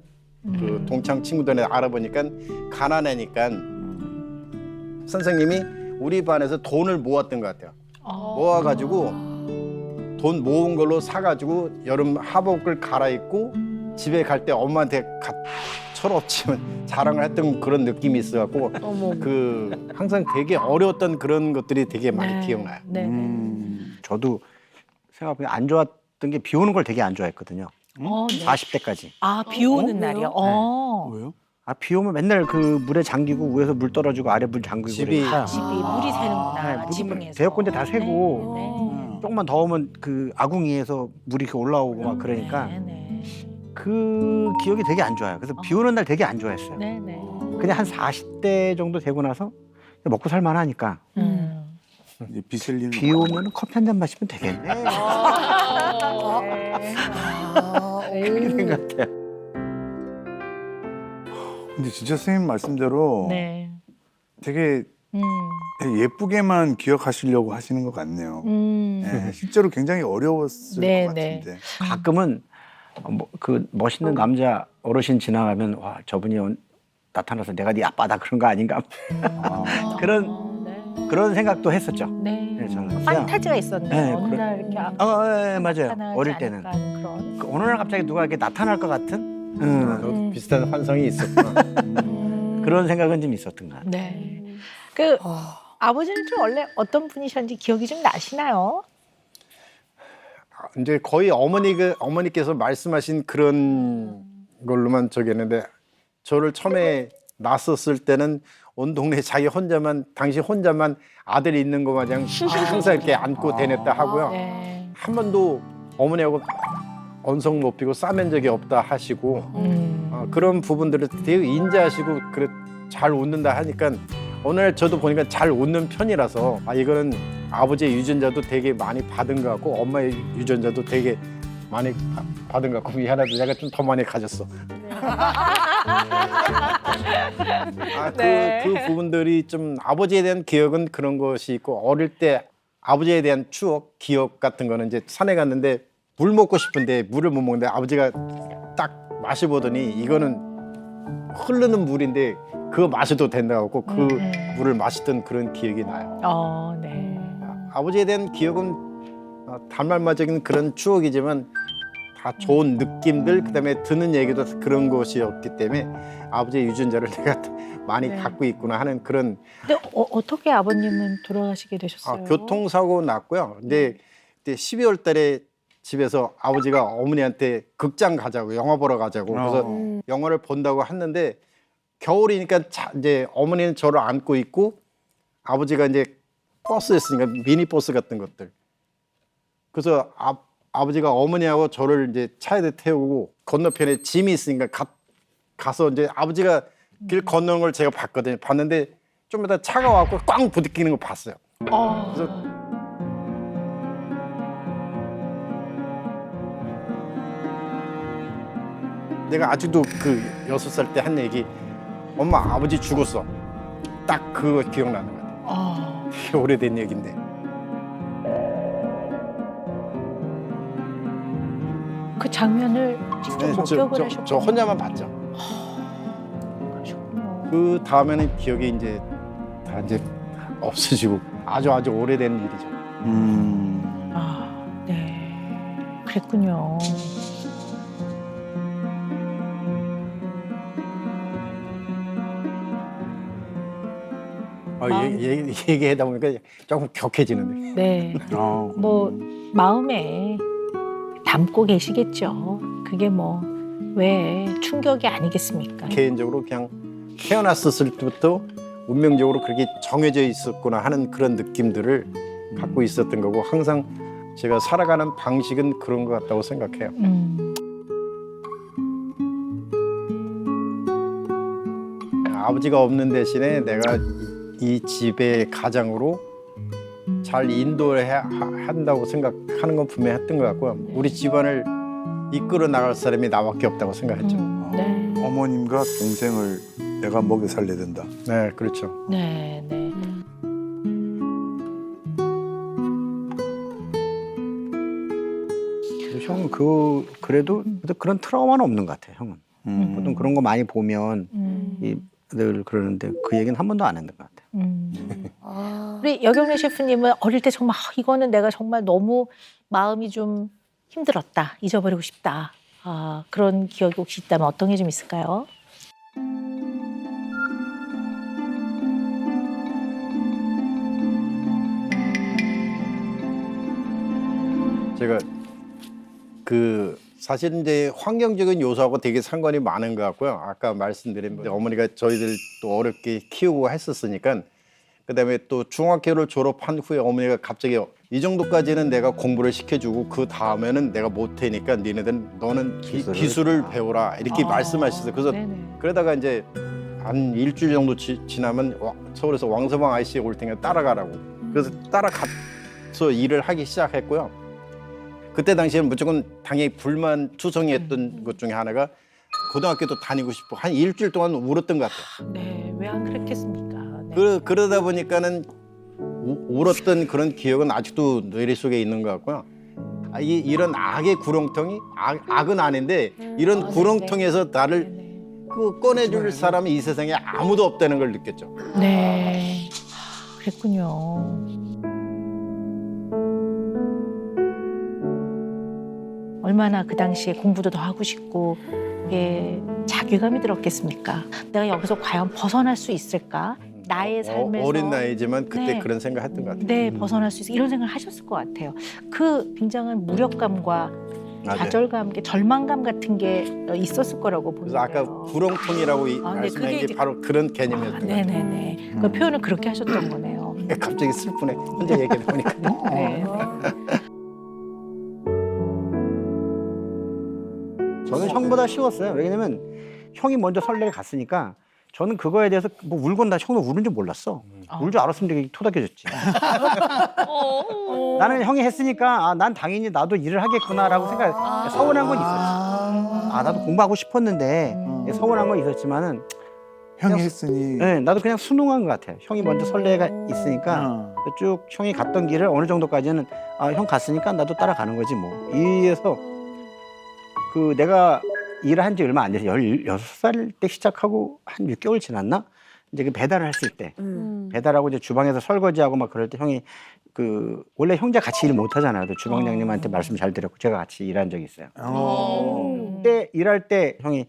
그 동창 친구들이 알아보니까 가난하니까 선생님이 우리 반에서 돈을 모았던 것 같아요. 모아가지고 돈 모은 걸로 사가지고 여름 하복을 갈아입고 집에 갈 때 엄마한테 철없지만 자랑을 했던 그런 느낌이 있어갖고 그 항상 되게 어려웠던 그런 것들이 되게 많이 기억나요. 네. 저도 생각해보면 안 좋았던 게 비 오는 걸 되게 안 좋아했거든요. 네. 40대까지. 아, 비 오는 날이요? 왜요? 비 오면 맨날 그 물에 잠기고 위에서 물 떨어지고 아래 물 잠기고 집이- 그러니까. 집이 물이 새는구나. 물이 지붕에서. 대역군데 다 새고 조금만 더우면 그 아궁이에서 물이 이렇게 올라오고 막 그러니까 네네. 그 기억이 되게 안 좋아요. 그래서 비 오는 날 되게 안 좋아했어요. 네네. 그냥 한 40대 정도 되고 나서 먹고 살만하니까 이제 비셀리는 비 오면 커피 한 잔 마시면 되겠네. 그렇게 생각해요. 근데 진짜 선생님 말씀대로 네. 되게 예쁘게만 기억하시려고 하시는 것 같네요. 네, 실제로 굉장히 어려웠을 네, 것 네. 같은데. 가끔은 그 멋있는 남자 어르신 지나가면 와 저분이 나타나서 내가 네 아빠다 그런 거 아닌가 아, 그런 생각도 했었죠. 네. 네, 저는. 있었어요. 판타지가 있었네요. 네, 어느 그래. 날 이렇게 맞아요. 나타나지 어릴 때는. 않을까 하는 그런. 어느 날 갑자기 누가 이렇게 나타날 것 같은 너도 비슷한 환상이 있었구나. 그런 생각은 좀 있었던 것 같아요. 네. 그 아버지는 좀 원래 어떤 분이셨는지 기억이 좀 나시나요? 이제 거의 어머니께서 말씀하신 그런 걸로만 저기 했는데 저를 처음에 낳았었을 때는 온 동네 자기 혼자만 당시 혼자만 아들이 있는 거 마냥 항상 이렇게 안고 다녔다 하고요. 네. 한 번도 어머니하고 언성 높이고 싸맨 적이 없다 하시고 그런 부분들을 되게 인지하시고 그래 잘 웃는다 하니까 어느 날 저도 보니까 잘 웃는 편이라서 이거는 아버지의 유전자도 되게 많이 받은 것 같고 엄마의 유전자도 되게 많이 받은 것 같고 미안하다 내가 좀 더 많이 가졌어. 그 부분들이 좀 아버지에 대한 기억은 그런 것이 있고 어릴 때 아버지에 대한 추억, 기억 같은 거는 이제 산에 갔는데 물 먹고 싶은데 물을 못 먹는데 아버지가 딱 마셔보더니 이거는 흐르는 물인데 그거 마셔도 된다고 그 물을 마시던 그런 기억이 나요. 네. 아버지에 대한 기억은 단말마적인 그런 추억이지만 다 좋은 느낌들 그다음에 듣는 얘기도 그런 것이었기 때문에 아버지의 유전자를 내가 많이 갖고 있구나 하는 그런. 근데 어떻게 아버님은 돌아가시게 되셨어요? 교통사고 났고요. 근데 그때 12월 달에 집에서 아버지가 어머니한테 극장 가자고 영화 보러 가자고 그래서 영화를 본다고 했는데 겨울이니까 이제 어머니는 저를 안고 있고 아버지가 이제 버스였으니까 미니버스 같은 것들. 그래서 아버지가 어머니하고 저를 이제 차에 태우고 건너편에 짐이 있으니까 가서 이제 아버지가 길 건너는 걸 제가 봤거든요. 봤는데 좀 이따 차가 와서 꽝 부딪히는 거 봤어요. 그래서 내가 아직도 그 6살 때 한 얘기 엄마 아버지 죽었어. 딱 그거 기억나는 것 같아요. 되게 오래된 얘기인데. 그 장면을 직접 목격을 하셨군요. 저 혼자만 봤죠. 그러셨군요. 그 다음에는 기억이 이제 다 이제 없어지고 아주 오래된 일이죠. 네. 그랬군요. 얘기하다 보니까 조금 격해지는데. 네. 뭐 마음에 담고 계시겠죠. 그게 뭐 왜 충격이 아니겠습니까? 개인적으로 그냥 태어났을 때부터 운명적으로 그렇게 정해져 있었구나 하는 그런 느낌들을 갖고 있었던 거고 항상 제가 살아가는 방식은 그런 것 같다고 생각해요. 아버지가 없는 대신에 내가 이 집의 가장으로 잘 인도해야 한다고 생각하는 건 분명히 했던 것 같고요. 우리 집안을 이끌어 나갈 사람이 나밖에 없다고 생각했죠. 네. 어머님과 동생을 내가 먹여 살려야 된다. 네, 그렇죠. 네, 네. 형은 그래도 그런 트라우마는 없는 것 같아요. 형은 보통 그런 거 많이 보면 늘 그러는데 그 얘기는 한 번도 안 했는 것 같아요. 우리 여경래 셰프님은 어릴 때 정말 이거는 내가 정말 너무 마음이 좀 힘들었다, 잊어버리고 싶다. 그런 기억이 혹시 있다면 어떤 게 좀 있을까요? 제가 사실 이제 환경적인 요소하고 되게 상관이 많은 것 같고요. 아까 말씀드린 어머니가 저희들 또 어렵게 키우고 했었으니까 그다음에 또 중학교를 졸업한 후에 어머니가 갑자기 이 정도까지는 내가 공부를 시켜주고 그 다음에는 내가 못하니까 너는 기술을 배워라 이렇게 말씀하셨어요. 그래서 그러다가 이제 한 일주일 정도 지나면 서울에서 왕서방 아저씨 올 테니까 따라가라고. 그래서 따라가서 일을 하기 시작했고요. 그때 당시에는 무조건 당연히 불만투성이했던 것 중에 하나가 고등학교도 다니고 싶고 한 일주일 동안 울었던 것 같아요. 네, 왜 안 그랬겠습니까? 네. 그러다 보니까는 울었던 그런 기억은 아직도 뇌리 속에 있는 것 같고요. 이런 악의 구렁텅이 악은 아닌데 이런 구렁텅이에서 나를 꺼내줄 사람이 이 세상에 아무도 없다는 걸 느꼈죠. 네, 그랬군요. 얼마나 그 당시에 공부도 더 하고 싶고 이게 자괴감이 들었겠습니까? 내가 여기서 과연 벗어날 수 있을까? 나의 삶에서 어린 나이지만 그때 네. 그런 생각 했던 것 같아요. 네, 벗어날 수 있어 이런 생각을 하셨을 것 같아요. 그 굉장한 무력감과 좌절감, 절망감 같은 게 있었을 거라고 그래서 보는데요. 아까 부렁통이라고 아, 네, 말씀한 그게 게 이제 바로 그런 개념이었던 것 같아요. 네네네. 그 표현을 그렇게 하셨던 거네요. 갑자기 슬프네. 혼자 얘기해 보니까. 네. 저는 형보다 쉬웠어요. 왜냐면 형이 먼저 설레를 갔으니까 저는 그거에 대해서 뭐 울건 나 형도 우는 줄 몰랐어. 울 줄 알았으면 되게 토닥여줬지. 나는 형이 했으니까 아, 난 당연히 나도 일을 하겠구나라고 생각. 서운한 건 있었지. 아 나도 공부하고 싶었는데 서운한 건 있었지만은 형이 했으니. 네, 나도 그냥 순응한 것 같아요. 형이 먼저 설레가 있으니까 쭉 형이 갔던 길을 어느 정도까지는 아, 형 갔으니까 나도 따라가는 거지 뭐. 이래서 그 내가 일을 한 지 얼마 안 돼서 16살 때 시작하고 한 6개월 지났나? 이제 그 배달을 했을 때 배달하고 이제 주방에서 설거지하고 막 그럴 때 형이 그 원래 형제 같이 일 못 하잖아요. 또 주방장님한테 말씀 잘 드렸고 제가 같이 일한 적이 있어요. 그때 일할 때 형이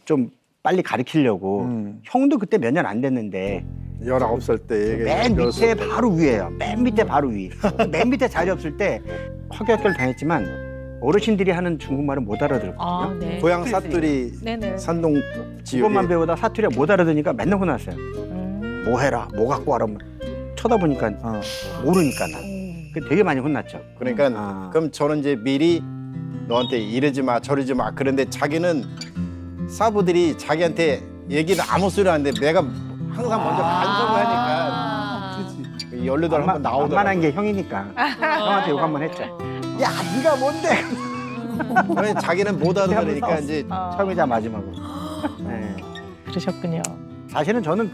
좀 빨리 가르치려고 형도 그때 몇 년 안 됐는데 19살 때 맨 밑에 바로 위에요. 맨 밑에 바로 위. 맨 밑에 자리 없을 때 허격을 당했지만 어르신들이 하는 중국말은 못 알아들었거든요. 아, 네. 고향 사투리 네네. 산동 지역에 그것만 배우다 사투리가 못 알아들으니까 맨날 혼났어요. 뭐 해라, 뭐 갖고 와라. 쳐다보니까 모르니까 나. 그 되게 많이 혼났죠. 그러니까 그럼 저는 이제 미리 너한테 이러지 마 저러지 마 그런데 자기는 사부들이 자기한테 얘기를 아무 소리 안 하는데 내가 항상 먼저 간섭을 하니까 연루들 한번 나오더라고. 만만한 게 형이니까 형한테 욕 한번 했죠. 야, 네가 뭔데? 그래, 자기는 못 알아들으니까 이제 처음이자 마지막으로. 네. 그러셨군요. 사실은 저는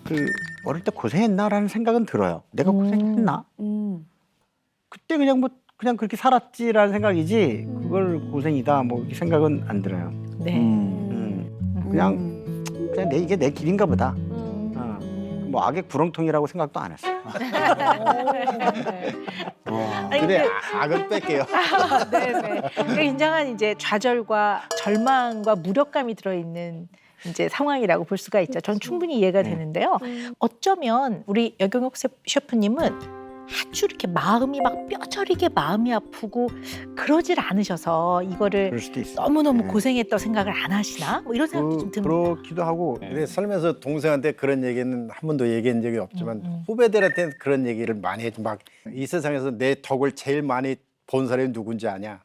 그 어릴 때 고생했나라는 생각은 들어요. 내가 고생했나? 그때 그냥 뭐 그냥 그렇게 살았지라는 생각이지 그걸 고생이다 뭐 이 생각은 안 들어요. 네. 그냥 이게 내 길인가 보다. 뭐 악의 구렁텅이라고 생각도 안 했어요. 아니, 그래 악은 뺄게요. 네네. 굉장한 이제 좌절과 절망과 무력감이 들어있는 이제 상황이라고 볼 수가 있죠. 전 충분히 이해가 되는데요. 어쩌면 우리 여경옥 셰프님은 아주 이렇게 마음이 막 뼈저리게 마음이 아프고 그러질 않으셔서 이거를 그럴 수도 있어. 너무너무 고생했다고 생각을 안 하시나? 뭐 이런 생각도 좀 듭니다. 그렇기도 하고. 그래 살면서 동생한테 그런 얘기는 한 번도 얘기한 적이 없지만 후배들한테는 그런 얘기를 많이 했지. 막 이 세상에서 내 덕을 제일 많이 본 사람이 누군지 아냐?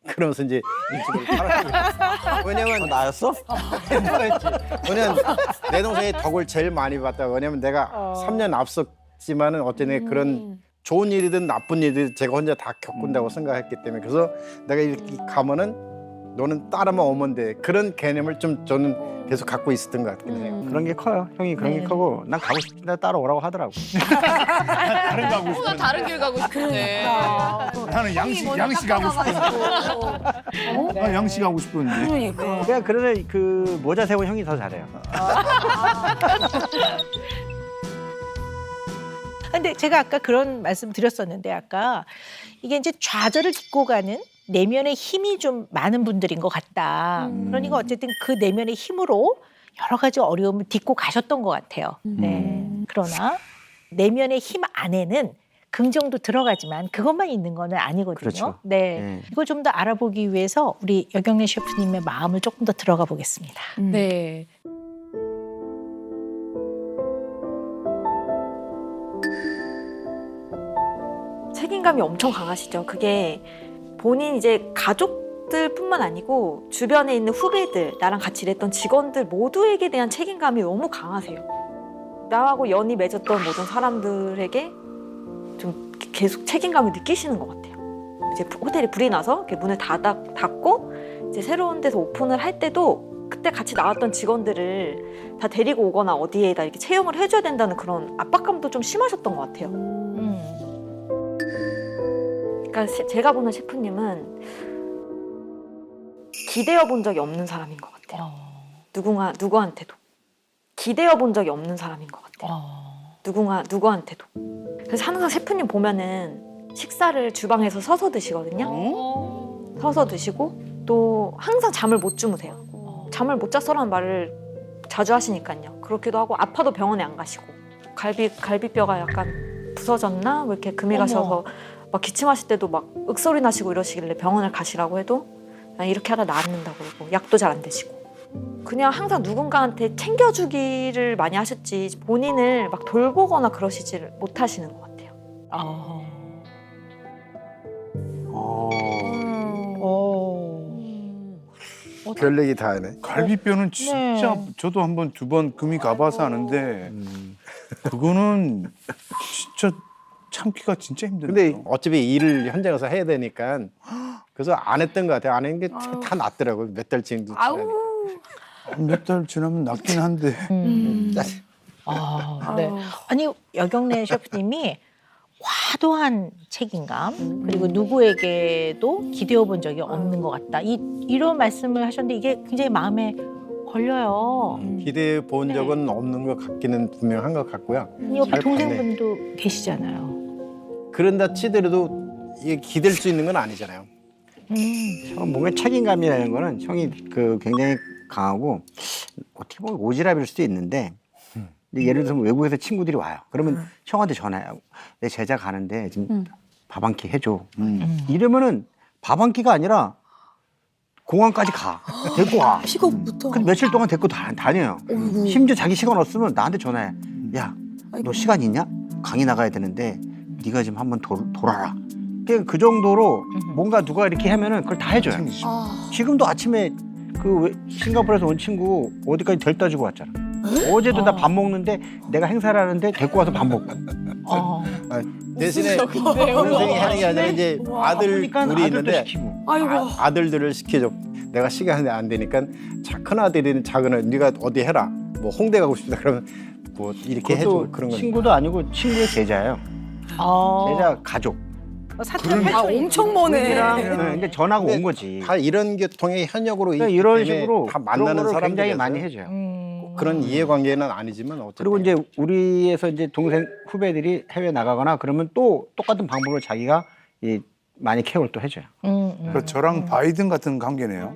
그러면서 이제 인식을 살았어요. 왜냐면 나였어? 왜냐면 내 동생이 덕을 제일 많이 봤다. 왜냐면 내가 3년 앞섰지만은 어쨌든 그런 좋은 일이든 나쁜 일이든 제가 혼자 다 겪는다고 생각했기 때문에 그래서 내가 이렇게 가면은 너는 따르면 오면 돼. 그런 개념을 좀 저는 계속 갖고 있었던 것 같긴 해요. 그런 게 커요. 형이 그런 게 크고 난 가고 싶은데 따라오라고 하더라고. 다른 거 하고 나 싶어. 다른 길 가고 싶은데. 나는 양식 하고 싶었는데. 양식 하고 싶었는데. 그냥 그래서 그 모자 세운 형이 더 잘해요. 근데 제가 아까 그런 말씀 드렸었는데 아까 이게 이제 좌절을 딛고 가는 내면의 힘이 좀 많은 분들인 것 같다. 그러니까 어쨌든 그 내면의 힘으로 여러 가지 어려움을 딛고 가셨던 것 같아요. 네. 그러나 내면의 힘 안에는 긍정도 들어가지만 그것만 있는 건 아니거든요. 그렇죠. 네. 네. 이걸 좀 더 알아보기 위해서 우리 여경래 셰프님의 마음을 조금 더 들어가 보겠습니다. 네. 책임감이 엄청 강하시죠. 그게 본인 이제 가족들뿐만 아니고 주변에 있는 후배들, 나랑 같이 일했던 직원들 모두에게 대한 책임감이 너무 강하세요. 나하고 연이 맺었던 모든 사람들에게 좀 계속 책임감을 느끼시는 것 같아요. 이제 호텔이 불이 나서 이렇게 문을 닫고 이제 새로운 데서 오픈을 할 때도 그때 같이 나왔던 직원들을 다 데리고 오거나 어디에다 이렇게 채용을 해줘야 된다는 그런 압박감도 좀 심하셨던 것 같아요. 그러니까 제가 보는 셰프님은 기대어 본 적이 없는 사람인 것 같아요. 누구한테도 기대어 본 적이 없는 사람인 것 같아요. 누구한테도. 그래서 항상 셰프님 보면은 식사를 주방에서 서서 드시거든요. 서서 드시고 또 항상 잠을 못 주무세요. 잠을 못 잤어라는 말을 자주 하시니까요. 그렇기도 하고 아파도 병원에 안 가시고 갈비뼈가 약간 부서졌나 뭐 이렇게 금이 가셔서 막 기침하실 때도 막 윽소리 나시고 이러시길래 병원을 가시라고 해도 그냥 이렇게 하다 나았는다 그러고 약도 잘 안 드시고 그냥 항상 누군가한테 챙겨주기를 많이 하셨지 본인을 막 돌보거나 그러시지를 못하시는 것 같아요. 별 얘기 다 하네. 갈비뼈는 진짜 저도 한 번, 두 번 금이 가봐서 아는데 그거는 진짜 참기가 진짜 힘들어요. 근데 어차피 일을 현장에서 해야 되니까 그래서 안 했던 것 같아요. 안 했는 게 다 낫더라고요. 몇 달 지나도. 몇 달 지나면 낫긴 한데. 네. 아니 여경래 셰프님이 과도한 책임감 그리고 누구에게도 기대어 본 적이 없는 것 같다. 이런 말씀을 하셨는데 이게 굉장히 마음에 걸려요. 기대해 본 적은 없는 것 같기는 분명한 것 같고요. 옆에 잘 동생분도 계시잖아요. 그런다 치더라도 이게 기댈 수 있는 건 아니잖아요. 뭔가 책임감이라는 거는 형이 굉장히 강하고 어떻게 보면 오지랖일 수도 있는데 근데 예를 들어서 외국에서 친구들이 와요. 그러면 형한테 전화해요. 내 제자 가는데 지금 밥 한 끼 해줘. 이러면은 밥 한 끼가 아니라 공항까지 가. 데리고 와. 픽업부터. 근데 며칠 동안 데리고 다녀요. 심지어 자기 시간 없으면 나한테 전화해. 야, 너 시간 있냐? 강의 나가야 되는데 네가 지금 한번 돌아라. 그냥 그 정도로 뭔가 누가 이렇게 하면은 그걸 다 해줘요. 지금도 아침에 싱가포르에서 온 친구 어디까지 데려다 주고 왔잖아. 어제도 나 밥 먹는데 내가 행사를 하는데 데리고 와서 밥 먹고. 대신에 동생이 하는 게 아니라 이제 아들 그러니까 둘이 아들도 있는데 시키고. 아들들을 시켜줘. 내가 시간이 안 되니까 큰 아들이는 작은 아들 네가 어디 해라. 뭐 홍대 가고 싶다 그러면 뭐 이렇게 해줘 그것도 그런 거. 친구도 아니고 친구의 제자예요. 제자 가족. 사촌 엄청 머네. 근데 전화가 온 거지. 다 이런 계통의 현역으로 그러니까 있기 이런 때문에 식으로 다 만나는 그런 거를 사람들이 굉장히 많이 해줘요. 그런 이해관계는 아니지만 어쨌든 그리고 이제 우리에서 이제 동생 후배들이 해외 나가거나 그러면 또 똑같은 방법으로 자기가 많이 케어를 또 해줘요. 그러니까 저랑 바이든 같은 관계네요.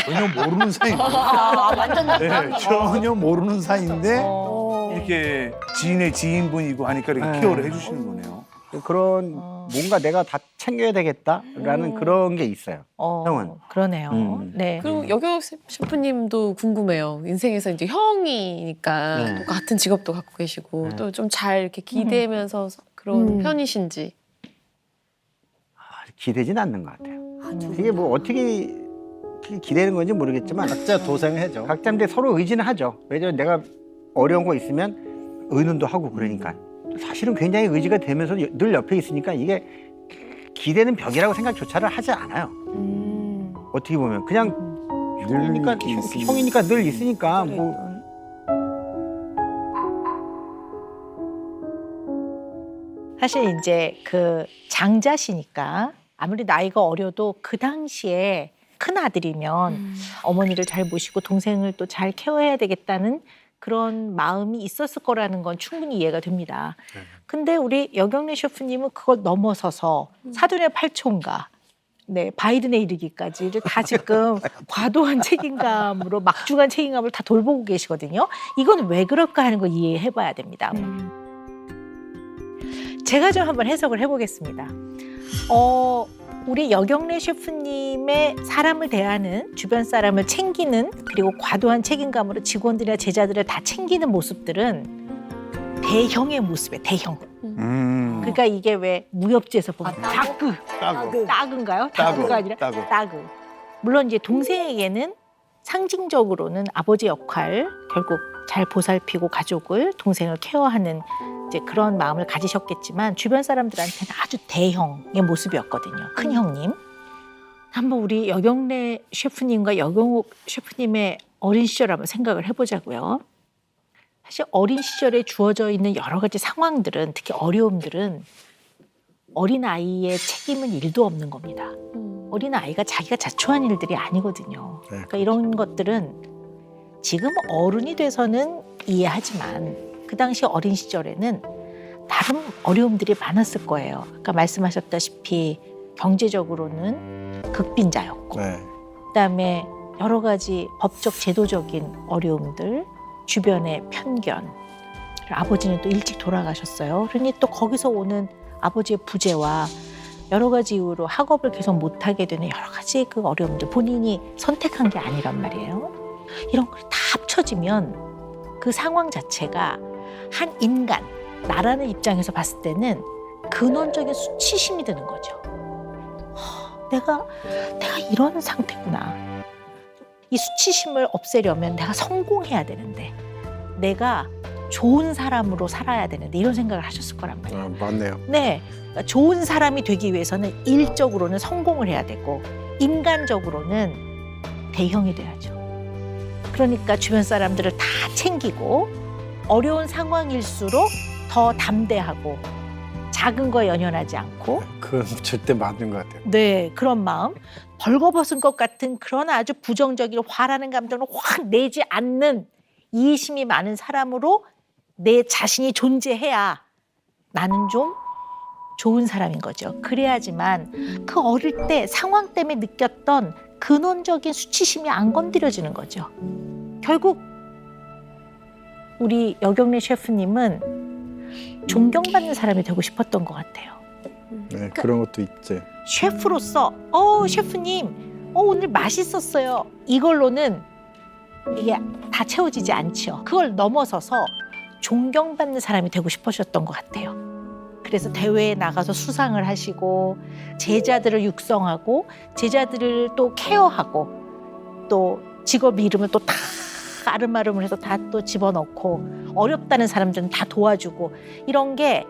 전혀 모르는 사이인데. 완전 네, 전혀 모르는 사이인데 이렇게 지인의 지인분이고 하니까 이렇게 케어를 해주시는 거네요. 그런 뭔가 내가 다 챙겨야 되겠다라는 그런 게 있어요. 형은. 그러네요. 네. 그리고 여경 셰프님도 궁금해요. 인생에서 이제 형이니까 네. 또 같은 직업도 갖고 계시고 또 좀 잘 이렇게 기대면서 그런 편이신지. 기대진 않는 것 같아요. 이게 뭐 어떻게 기대는 건지 모르겠지만 각자 도생해죠. 각자 이제 서로 의지는 하죠. 왜냐면 내가 어려운 거 있으면 의논도 하고 그러니까. 사실은 굉장히 의지가 되면서 늘 옆에 있으니까 이게 기대는 벽이라고 생각조차를 하지 않아요. 어떻게 보면 그냥 형이니까 형이니까 늘 있으니까 뭐. 사실 이제 그 장자시니까 아무리 나이가 어려도 그 당시에 큰 아들이면 어머니를 잘 모시고 동생을 또 잘 케어해야 되겠다는 그런 마음이 있었을 거라는 건 충분히 이해가 됩니다. 근데 우리 여경래 셰프님은 그걸 넘어서서 사돈의 팔촌가, 네, 바이든에 이르기까지를 다 지금 과도한 책임감으로 막중한 책임감을 다 돌보고 계시거든요. 이건 왜 그럴까 하는 걸 이해해봐야 됩니다. 제가 좀 한번 해석을 해보겠습니다. 우리 여경래 셰프님의 사람을 대하는 주변 사람을 챙기는 그리고 과도한 책임감으로 직원들이나 제자들을 다 챙기는 모습들은 대형의 모습이에요. 대형. 그러니까 이게 왜 무협지에서 보면 따그인가요? 따그가 아니라 따그. 물론 이제 동생에게는 상징적으로는 아버지 역할 결국 잘 보살피고 가족을 동생을 케어하는 이제 그런 마음을 가지셨겠지만 주변 사람들한테는 아주 대형의 모습이었거든요. 큰 형님. 한번 우리 여경래 셰프님과 여경옥 셰프님의 어린 시절 한번 생각을 해보자고요. 사실 어린 시절에 주어져 있는 여러 가지 상황들은 특히 어려움들은 어린아이의 책임은 일도 없는 겁니다. 어린아이가 자기가 자초한 일들이 아니거든요. 그러니까 이런 것들은 지금 어른이 돼서는 이해하지만 그 당시 어린 시절에는 다른 어려움들이 많았을 거예요. 아까 말씀하셨다시피 경제적으로는 극빈자였고 네. 그다음에 여러 가지 법적 제도적인 어려움들, 주변의 편견. 그리고 아버지는 또 일찍 돌아가셨어요. 그러니 또 거기서 오는 아버지의 부재와 여러 가지 이유로 학업을 계속 못하게 되는 여러 가지 그 어려움들, 본인이 선택한 게 아니란 말이에요. 이런 걸 다 합쳐지면 그 상황 자체가 한 인간, 나라는 입장에서 봤을 때는 근원적인 수치심이 드는 거죠. 내가 이런 상태구나. 이 수치심을 없애려면 내가 성공해야 되는데, 내가 좋은 사람으로 살아야 되는데, 이런 생각을 하셨을 거란 말이에요. 맞네요. 네, 그러니까 좋은 사람이 되기 위해서는 일적으로는 성공을 해야 되고 인간적으로는 대형이 돼야죠. 그러니까 주변 사람들을 다 챙기고 어려운 상황일수록 더 담대하고 작은 거에 연연하지 않고 그건 절대 맞는 것 같아요. 네, 그런 마음, 벌거벗은 것 같은 그런 아주 부정적인 화라는 감정을 확 내지 않는 이해심이 많은 사람으로 내 자신이 존재해야 나는 좀 좋은 사람인 거죠. 그래야지만 그 어릴 때 상황 때문에 느꼈던 근원적인 수치심이 안 건드려지는 거죠. 결국 우리 여경래 셰프님은 존경받는 사람이 되고 싶었던 것 같아요. 네, 그런 것도 있지. 셰프로서 셰프님 오늘 맛있었어요. 이걸로는 이게 다 채워지지 않죠. 그걸 넘어서서 존경받는 사람이 되고 싶으셨던 것 같아요. 그래서 대회에 나가서 수상을 하시고 제자들을 육성하고 제자들을 또 케어하고 또 직업 이름을 또 다 아름아름을 해서 다 또 집어넣고 어렵다는 사람들은 다 도와주고 이런 게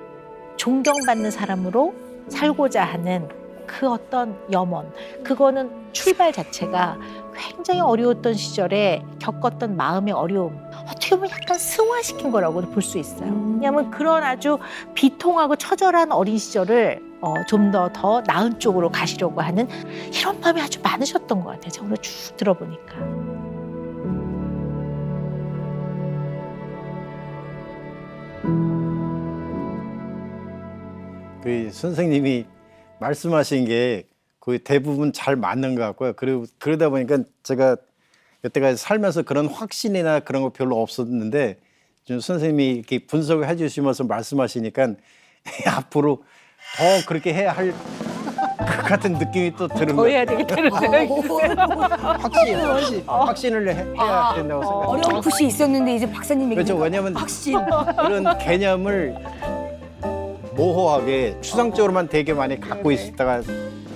존경받는 사람으로 살고자 하는 그 어떤 염원, 그거는 출발 자체가 굉장히 어려웠던 시절에 겪었던 마음의 어려움, 어떻게 보면 약간 승화시킨 거라고 볼 수 있어요. 왜냐하면 그런 아주 비통하고 처절한 어린 시절을 좀 더 나은 쪽으로 가시려고 하는 이런 마음이 아주 많으셨던 것 같아요. 제가 오늘 쭉 들어보니까. 그 선생님이 말씀하신 게 거의 대부분 잘 맞는 것 같고요. 그리고 그러다 보니까 제가 여태까지 살면서 그런 확신이나 그런 거 별로 없었는데 좀 선생님이 이렇게 분석을 해주시면서 말씀하시니까 앞으로 더 그렇게 해야 할 것 같은 느낌이 또 드는 더 거예요. 해야 되겠다는 생각이 확신을 해야 된다고 생각해요. 어려운 푸시 있었는데 이제 박사님 얘기 그렇죠. 왜냐하면 확신. 그런 개념을 모호하게 추상적으로만 되게 많이 갖고 있다가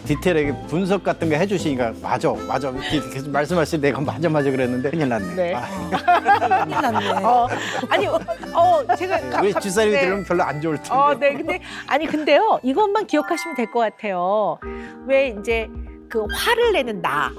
디테일하게 분석 같은 거 해주시니까 맞아 이렇게 계속 말씀하실 때 내가 맞아 그랬는데 큰일 났네. 네. 큰일 났네. 아니, 제가 우리 집사람이 네. 들으면 별로 안 좋을 텐데. 네, 근데요, 이것만 기억하시면 될 것 같아요. 왜 이제 그 화를 내는 나,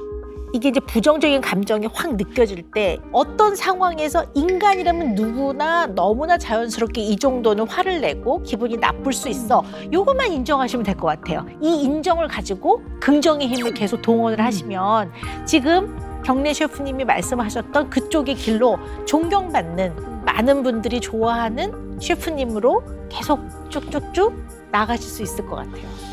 이게 이제 부정적인 감정이 확 느껴질 때 어떤 상황에서 인간이라면 누구나 너무나 자연스럽게 이 정도는 화를 내고 기분이 나쁠 수 있어. 요것만 인정하시면 될 것 같아요. 이 인정을 가지고 긍정의 힘을 계속 동원을 하시면 지금 경래 셰프님이 말씀하셨던 그쪽의 길로 존경받는 많은 분들이 좋아하는 셰프님으로 계속 쭉쭉쭉 나가실 수 있을 것 같아요.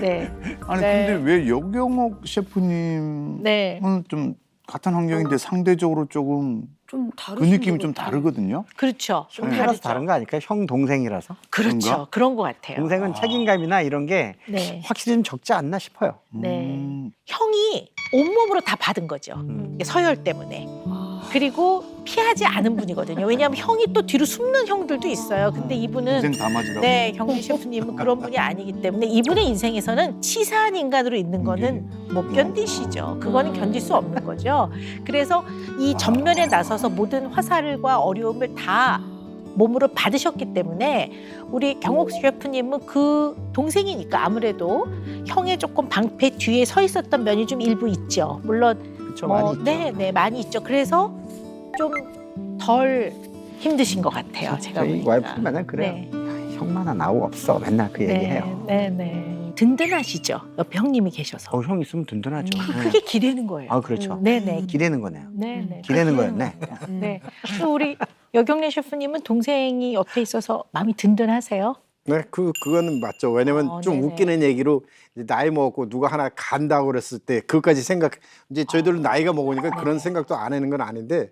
네. 아니 네. 근데 왜 여경옥 셰프님은 네. 좀 같은 환경인데 상대적으로 조금 좀 그 다르신 느낌이 것 좀 같아요. 다르거든요. 그렇죠. 좀 형이라서 다르죠. 다른 거 아닐까요? 형 동생이라서. 그렇죠. 그런가? 그런 것 같아요. 동생은 책임감이나 이런 게 네. 확실히 좀 적지 않나 싶어요. 네. 형이 온몸으로 다 받은 거죠. 이게 서열 때문에. 그리고 피하지 않은 분이거든요. 왜냐하면 형이 또 뒤로 숨는 형들도 있어요. 근데 이분은 인생 다 맞으라고. 네, 경리 셰프님은 그런 분이 아니기 때문에 이분의 인생에서는 치사한 인간으로 있는 거는 못 견디시죠. 그거는 견딜 수 없는 거죠. 그래서 이 전면에 나서서 모든 화살과 어려움을 다 몸으로 받으셨기 때문에 우리 경옥 셰프님은 그 동생이니까 아무래도 형의 조금 방패 뒤에 서 있었던 면이 좀 일부 있죠. 물론 그렇죠, 많이 있죠. 네, 많이 있죠. 그래서 좀 덜 힘드신 것 같아요. 제가 저희 보니까. 와이프는 맨날 그래요. 네. 야, 형만한 아우 없어. 맨날 그 얘기해요. 네. 든든하시죠. 옆에 형님이 계셔서. 형 있으면 든든하죠. 네. 그게 기대는 거예요. 아 그렇죠. 네네. 기대는 거네요. 네네. 기대는 거였네. 네. 또 우리 여경래 셰프님은 동생이 옆에 있어서 마음이 든든하세요? 네, 그거는 맞죠. 왜냐면 좀 네네. 웃기는 얘기로 이제 나이 먹었고 누가 하나 간다고 그랬을 때 그것까지 생각 이제 저희들은 나이가 먹으니까 그런 생각도 안 하는 건 아닌데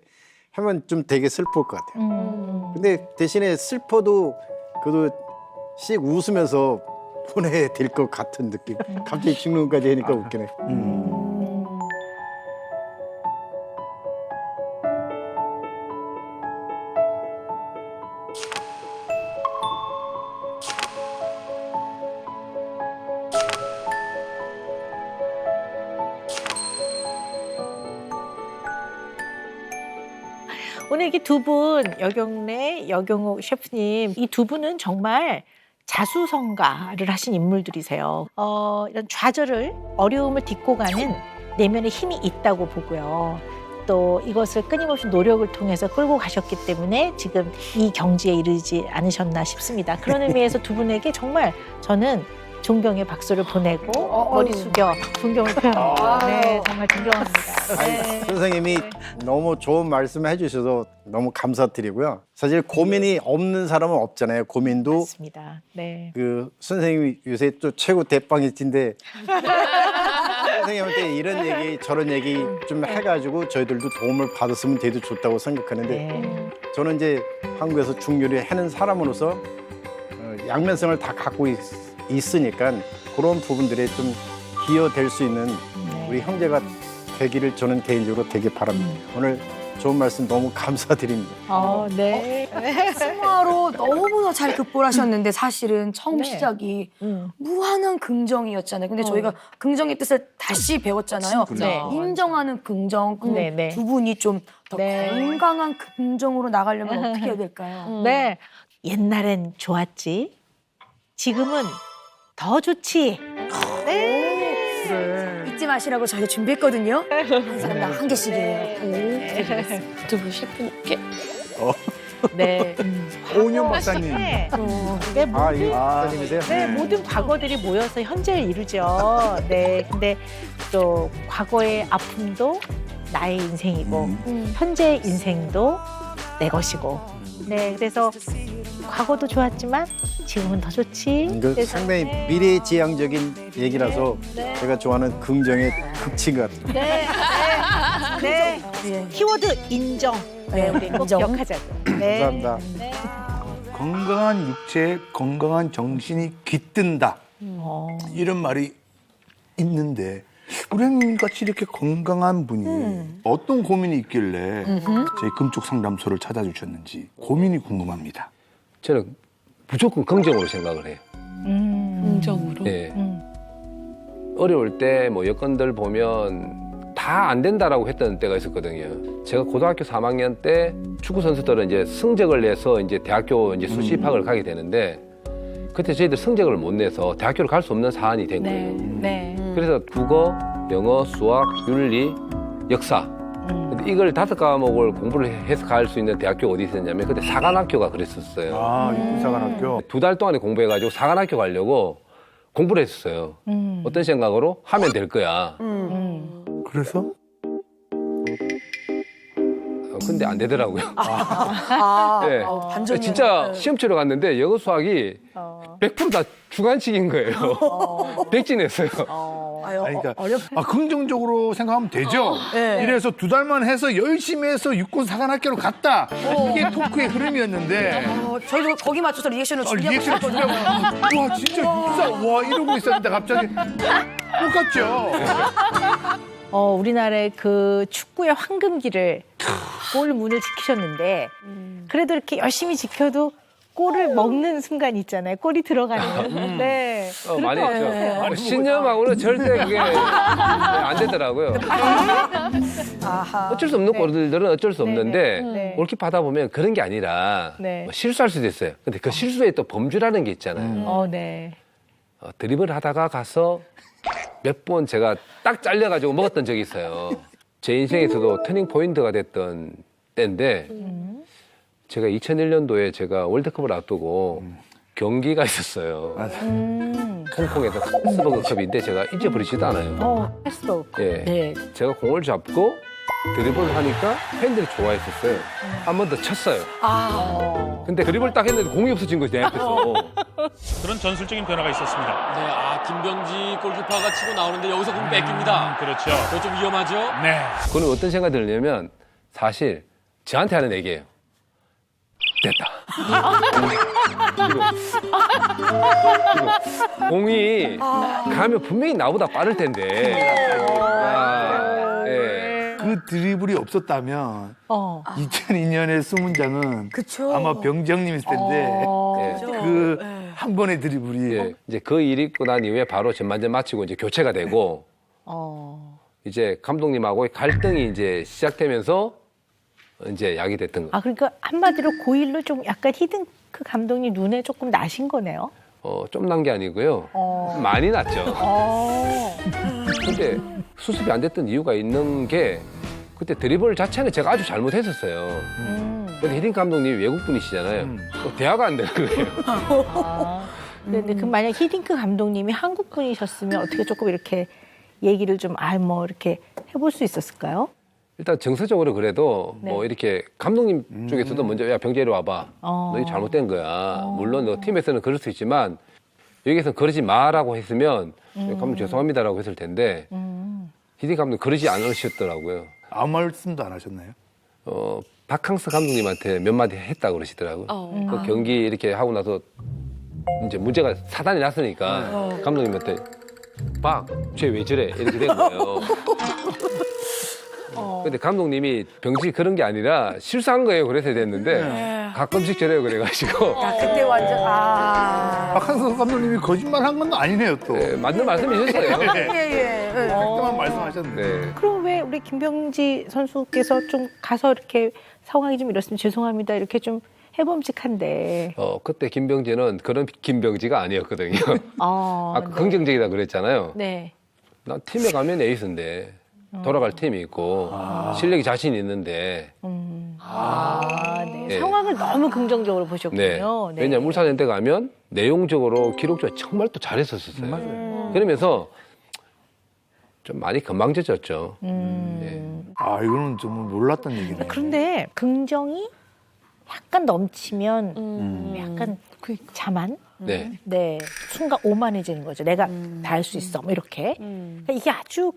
하면 좀 되게 슬플 것 같아요. 근데 대신에 슬퍼도 그래도 씩 웃으면서 보내야 될 것 같은 느낌. 갑자기 죽는 것까지 하니까 웃기네. 오늘 이렇게 두 분, 여경래, 여경옥 셰프님, 이 두 분은 정말 자수성가를 하신 인물들이세요. 이런 좌절을, 어려움을 딛고 가는 내면의 힘이 있다고 보고요. 또 이것을 끊임없이 노력을 통해서 끌고 가셨기 때문에 지금 이 경지에 이르지 않으셨나 싶습니다. 그런 의미에서 두 분에게 정말 저는 존경의 박수를 보내고 머리 숙여 존경을 표합니다. 네, 정말 존경합니다. 네. 선생님이 너무 좋은 말씀 해주셔서 너무 감사드리고요. 사실 고민이 없는 사람은 없잖아요. 고민도 맞습니다. 네. 그 선생님이 요새 또 최고 대빵일진데 선생님한테 이런 얘기 저런 얘기 좀 해가지고 저희들도 도움을 받았으면 되게 좋다고 생각하는데 네. 저는 이제 한국에서 중요리 하는 사람으로서 양면성을 다 갖고 있으니까 그런 부분들에 좀 기여될 수 있는 우리 형제가 되기를 저는 개인적으로 되게 바랍니다. 오늘 좋은 말씀 너무 감사드립니다. 네. 승화로 너무나 잘 극복하셨는데 사실은 처음 네. 시작이 무한한 긍정이었잖아요. 근데 저희가 긍정의 뜻을 다시 배웠잖아요. 네. 인정하는 긍정. 그럼 네, 네. 두 분이 좀 더 네. 건강한 긍정으로 나가려면 어떻게 해야 될까요? 네. 옛날엔 좋았지. 지금은 더 좋지. 네. 잊지 마시라고 저희가 준비했거든요. 한 사람당 한 개씩이에요. 두분 셰프님께 네. 오은영 박사님. 네. 이게 모든 박사님이세요? 네, 모든 과거들이 모여서 현재를 이루죠. 네, 근데 또 과거의 아픔도 나의 인생이고 현재의 인생도 내 것이고. 네, 그래서 과거도 좋았지만 지금은 더 좋지. 그 그래서 상당히 네. 미래지향적인 얘기라서 네. 제가 좋아하는 긍정의 극치인 것 같아요. 네, 네. 키워드 인정. 네, 우리 꼭 인정. 기억하자고. 네. 감사합니다. 네. 건강한 육체에 건강한 정신이 깃든다. 이런 말이 있는데 우리 같이 이렇게 건강한 분이 어떤 고민이 있길래 저희 금쪽 상담소를 찾아주셨는지 고민이 궁금합니다. 저는 무조건 긍정으로 생각을 해요. 긍정으로. 예. 어려울 때 뭐 여건들 보면 다 안 된다라고 했던 때가 있었거든요. 제가 고등학교 3학년 때 축구 선수들은 이제 성적을 내서 이제 대학교 이제 수시 입학을 가게 되는데 그때 저희들 성적을 못 내서 대학교를 갈 수 없는 사안이 된 거예요. 네. 그래서 국어, 영어, 수학, 윤리, 역사 근데 이걸 5과목을 공부를 해서 갈 수 있는 대학교 어디 있었냐면 그때 사관학교가 그랬었어요. 아, 육군사관학교. 2달 동안에 공부해가지고 사관학교 가려고 공부를 했었어요. 어떤 생각으로? 하면 될 거야. 그래서? 근데 안 되더라고요. 네. 반전이요. 진짜 시험 치러 갔는데 영어 수학이 100%다 주관식인 거예요. 백진했어요. 아니, 그러니까 긍정적으로 생각하면 되죠. 이래서 2달만 해서 열심히 해서 육군사관학교로 갔다. 이게 토크의 흐름이었는데 저희도 거기 맞춰서 리액션을 리액션 준비하고 준비하고 와 진짜 육사 와 이러고 있었는데 갑자기 똑같죠. 우리나라의 그 축구의 황금기를 골문을 지키셨는데 그래도 이렇게 열심히 지켜도 골을 먹는 순간이 있잖아요. 골이 들어가는. 네. 많이 했죠. 신념하고는 절대 그게 안 되더라고요. 어쩔 수 없는 골들은 어쩔 수 없는데 네. 골키퍼 하다 보면 그런 게 아니라 네. 뭐 실수할 수도 있어요. 근데 그 실수에 또 범주라는 게 있잖아요. 네. 드리블 하다가 가서 몇 번 제가 딱 잘려가지고 먹었던 적이 있어요. 제 인생에서도 터닝 포인트가 됐던 때인데 제가 2001년도에 제가 월드컵을 앞두고 경기가 있었어요. 홍콩에서 패스버그컵인데 제가 잊어버리지도 않아요. 패스버그. 예, 네. 제가 공을 잡고 드리블을 하니까 팬들이 좋아했었어요. 한 번 더 쳤어요. 근데 드리블 딱 했는데 공이 없어진 거지, 내 앞에서. 그런 전술적인 변화가 있었습니다. 네, 김병지 골키퍼가 치고 나오는데 여기서 공 뺏깁니다. 그렇죠. 그거 좀 위험하죠? 네. 그는 어떤 생각이 들냐면 사실 저한테 하는 얘기예요. 됐다. 그리고 공이 가면 분명히 나보다 빠를 텐데. 예. 그 드리블이 없었다면 2002년의 수문장은 아마 병정님 있을 텐데 그 한 번의 드리블이 예. 이제 그 일이 있고 난 이후에 바로 전반전 마치고 이제 교체가 되고 이제 감독님하고 갈등이 이제 시작되면서 이제 약이 됐던 거예요. 아, 그러니까 한마디로 고1로 좀 약간 히딩크 감독님 눈에 조금 나신 거네요. 좀 난 게 아니고요. 많이 났죠. 근데 수습이 안 됐던 이유가 있는 게 그때 드리블 자체는 제가 아주 잘못했었어요. 근데 히딩크 감독님이 외국분이시잖아요. 대화가 안 되는 거예요. 근데 그 만약 히딩크 감독님이 한국 분이셨으면 어떻게 조금 이렇게 얘기를 좀 이렇게 해볼 수 있었을까요? 일단 정서적으로 그래도 네. 뭐 이렇게 감독님 쪽에서도 먼저 야 병재 이리 와봐. 너 이거 잘못된 거야. 물론 너 팀에서는 그럴 수 있지만 여기서는 그러지 마라고 했으면 감독 죄송합니다라고 했을 텐데 히딩크 감독 그러지 않으셨더라고요. 아무 말씀도 안 하셨나요? 박항서 감독님한테 몇 마디 했다 그러시더라고요. 그 경기 이렇게 하고 나서 이제 문제가 사단이 났으니까 감독님한테 쟤 왜 저래 이렇게 된 거예요. 근데 감독님이 병지 그런 게 아니라 실수한 거예요. 그래서 됐는데 가끔씩 저래요. 그래가지고 그때 완전 박항서 감독님이 거짓말한 건 아니네요 또. 네, 맞는 말씀이셨어요. 그때만 말씀하셨는데. 네. 그럼 왜 우리 김병지 선수께서 좀 가서 이렇게 상황이 좀 이렇으면 죄송합니다 이렇게 좀 해봄직한데. 그때 김병지는 그런 김병지가 아니었거든요. 아까 네. 긍정적이다 그랬잖아요. 네. 난 팀에 가면 에이스인데 돌아갈 팀이 있고 실력이 자신이 있는데 네. 네. 상황을 너무 긍정적으로 보셨군요. 네. 네. 왜냐면 울산현대 가면 내용적으로 기록적으로 정말 또 잘했었어요. 그러면서 좀 많이 건방져졌죠. 네. 아 이거는 정말 몰랐던 얘기네요. 그런데 긍정이 약간 넘치면 약간 자만? 네. 네. 순간 오만해지는 거죠. 내가 다 할 수 있어. 뭐 이렇게. 그러니까 이게 아주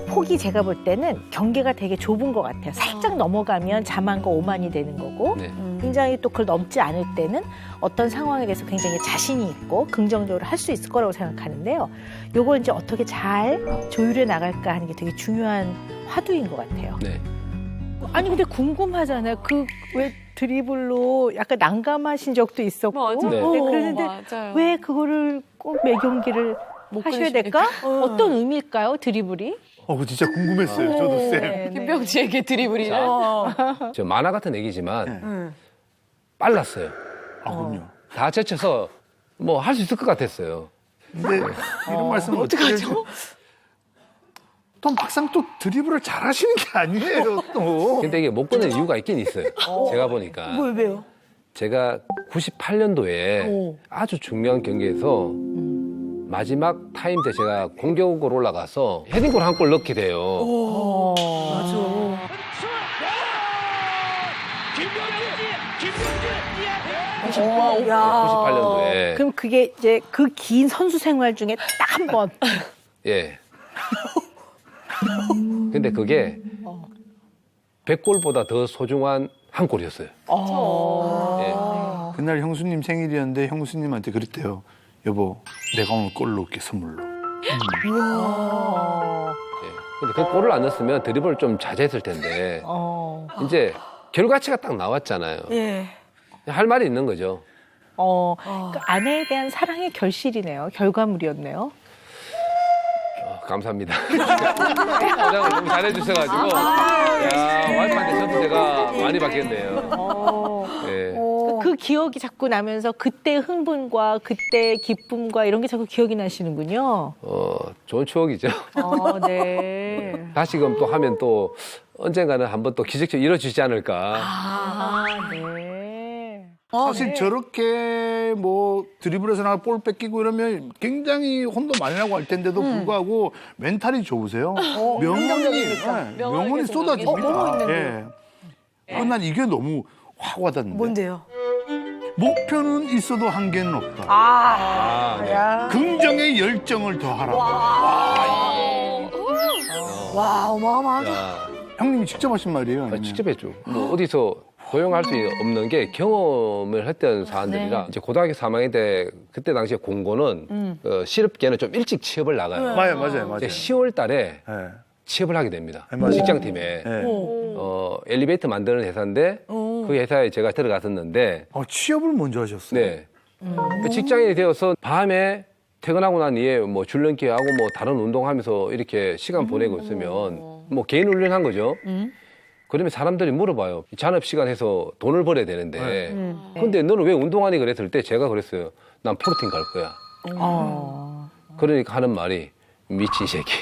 폭이 제가 볼 때는 경계가 되게 좁은 것 같아요. 살짝 넘어가면 자만과 오만이 되는 거고 네. 굉장히 또 그걸 넘지 않을 때는 어떤 상황에 대해서 굉장히 자신이 있고 긍정적으로 할 수 있을 거라고 생각하는데요. 요걸 이제 어떻게 잘 조율해 나갈까 하는 게 되게 중요한 화두인 것 같아요. 네. 아니 근데 궁금하잖아요. 그 왜 드리블로 약간 난감하신 적도 있었고 맞아요. 네. 그러는데 맞아요. 왜 그거를 꼭 매 경기를 하셔야 될까? 어떤 의미일까요, 드리블이? 그거 진짜 궁금했어요. 저도 쌤. 네. 김병지에게 드리블이. 저 만화 같은 얘기지만 빨랐어요. 그럼요. 다 제쳐서 뭐 할 수 있을 것 같았어요. 근데 이런 말씀은 어떡하죠? 또 막상 또 드리블을 잘하시는 게 아니에요 또. 근데 이게 못 보는 이유가 있긴 있어요. 제가 보니까. 왜요? 제가 98년도에 아주 중요한 경기에서 마지막 타임 때 제가 공격으로 올라가서 헤딩골 한 골 넣게 돼요. 맞아. 98년도에. 그럼 그게 이제 그 긴 선수 생활 중에 딱 한 번. 예. 근데 그게 100골보다 더 소중한 한 골이었어요. 예. 그날 형수님 생일이었는데 형수님한테 그랬대요. 여보, 내가 오늘 골 넣을게 선물로. 예. 근데 그 골을 안 넣었으면 드리블을 좀 자제했을 텐데 이제 결과치가 딱 나왔잖아요. 예. 할 말이 있는 거죠. 그 아내에 대한 사랑의 결실이네요. 결과물이었네요. 감사합니다. 화장을 너무 잘해주셔가지고 야, 와이프한테 저도 제가 많이 받겠네요. 예. 그 기억이 자꾸 나면서 그때 흥분과 그때 기쁨과 이런 게 자꾸 기억이 나시는군요. 좋은 추억이죠. 네. 다시금 또 하면 또 언젠가는 한번 또 기적처럼 이뤄지지 않을까. 네. 사실 저렇게 뭐 드리블해서 나가 볼 뺏기고 이러면 굉장히 혼도 많이 나고 할 텐데도 불구하고 멘탈이 좋으세요. 명언이 쏟아집니다. 난 이게 너무 확 와닿는데. 뭔데요? 목표는 있어도 한계는 없다. 네. 긍정의 열정을 더하라. 와, 어마어마하다. 야, 형님이 직접 하신 말이에요. 아니면? 직접 했죠. 뭐 어디서 도용할 수 없는 게 경험을 했던 사람들이라 이제 고등학교 3학년 때 그때 당시에 공고는 실업계는 좀 일찍 취업을 나가요. 맞아요. 이제 10월 달에 네. 취업을 하게 됩니다. 맞아요. 직장팀에. 네. 엘리베이터 만드는 회사인데 그 회사에 제가 들어갔었는데 취업을 먼저 하셨어요. 네. 그 직장인이 되어서 밤에 퇴근하고 난 이후에 뭐 줄넘기 하고 뭐 다른 운동하면서 이렇게 시간 보내고 있으면 뭐 개인 훈련한 거죠. 그러면 사람들이 물어봐요. 잔업 시간 해서 돈을 벌어야 되는데. 근데 너는 왜 운동하니 그랬을 때 제가 그랬어요. 난 프로틴 갈 거야. 그러니까 하는 말이 미친 새끼.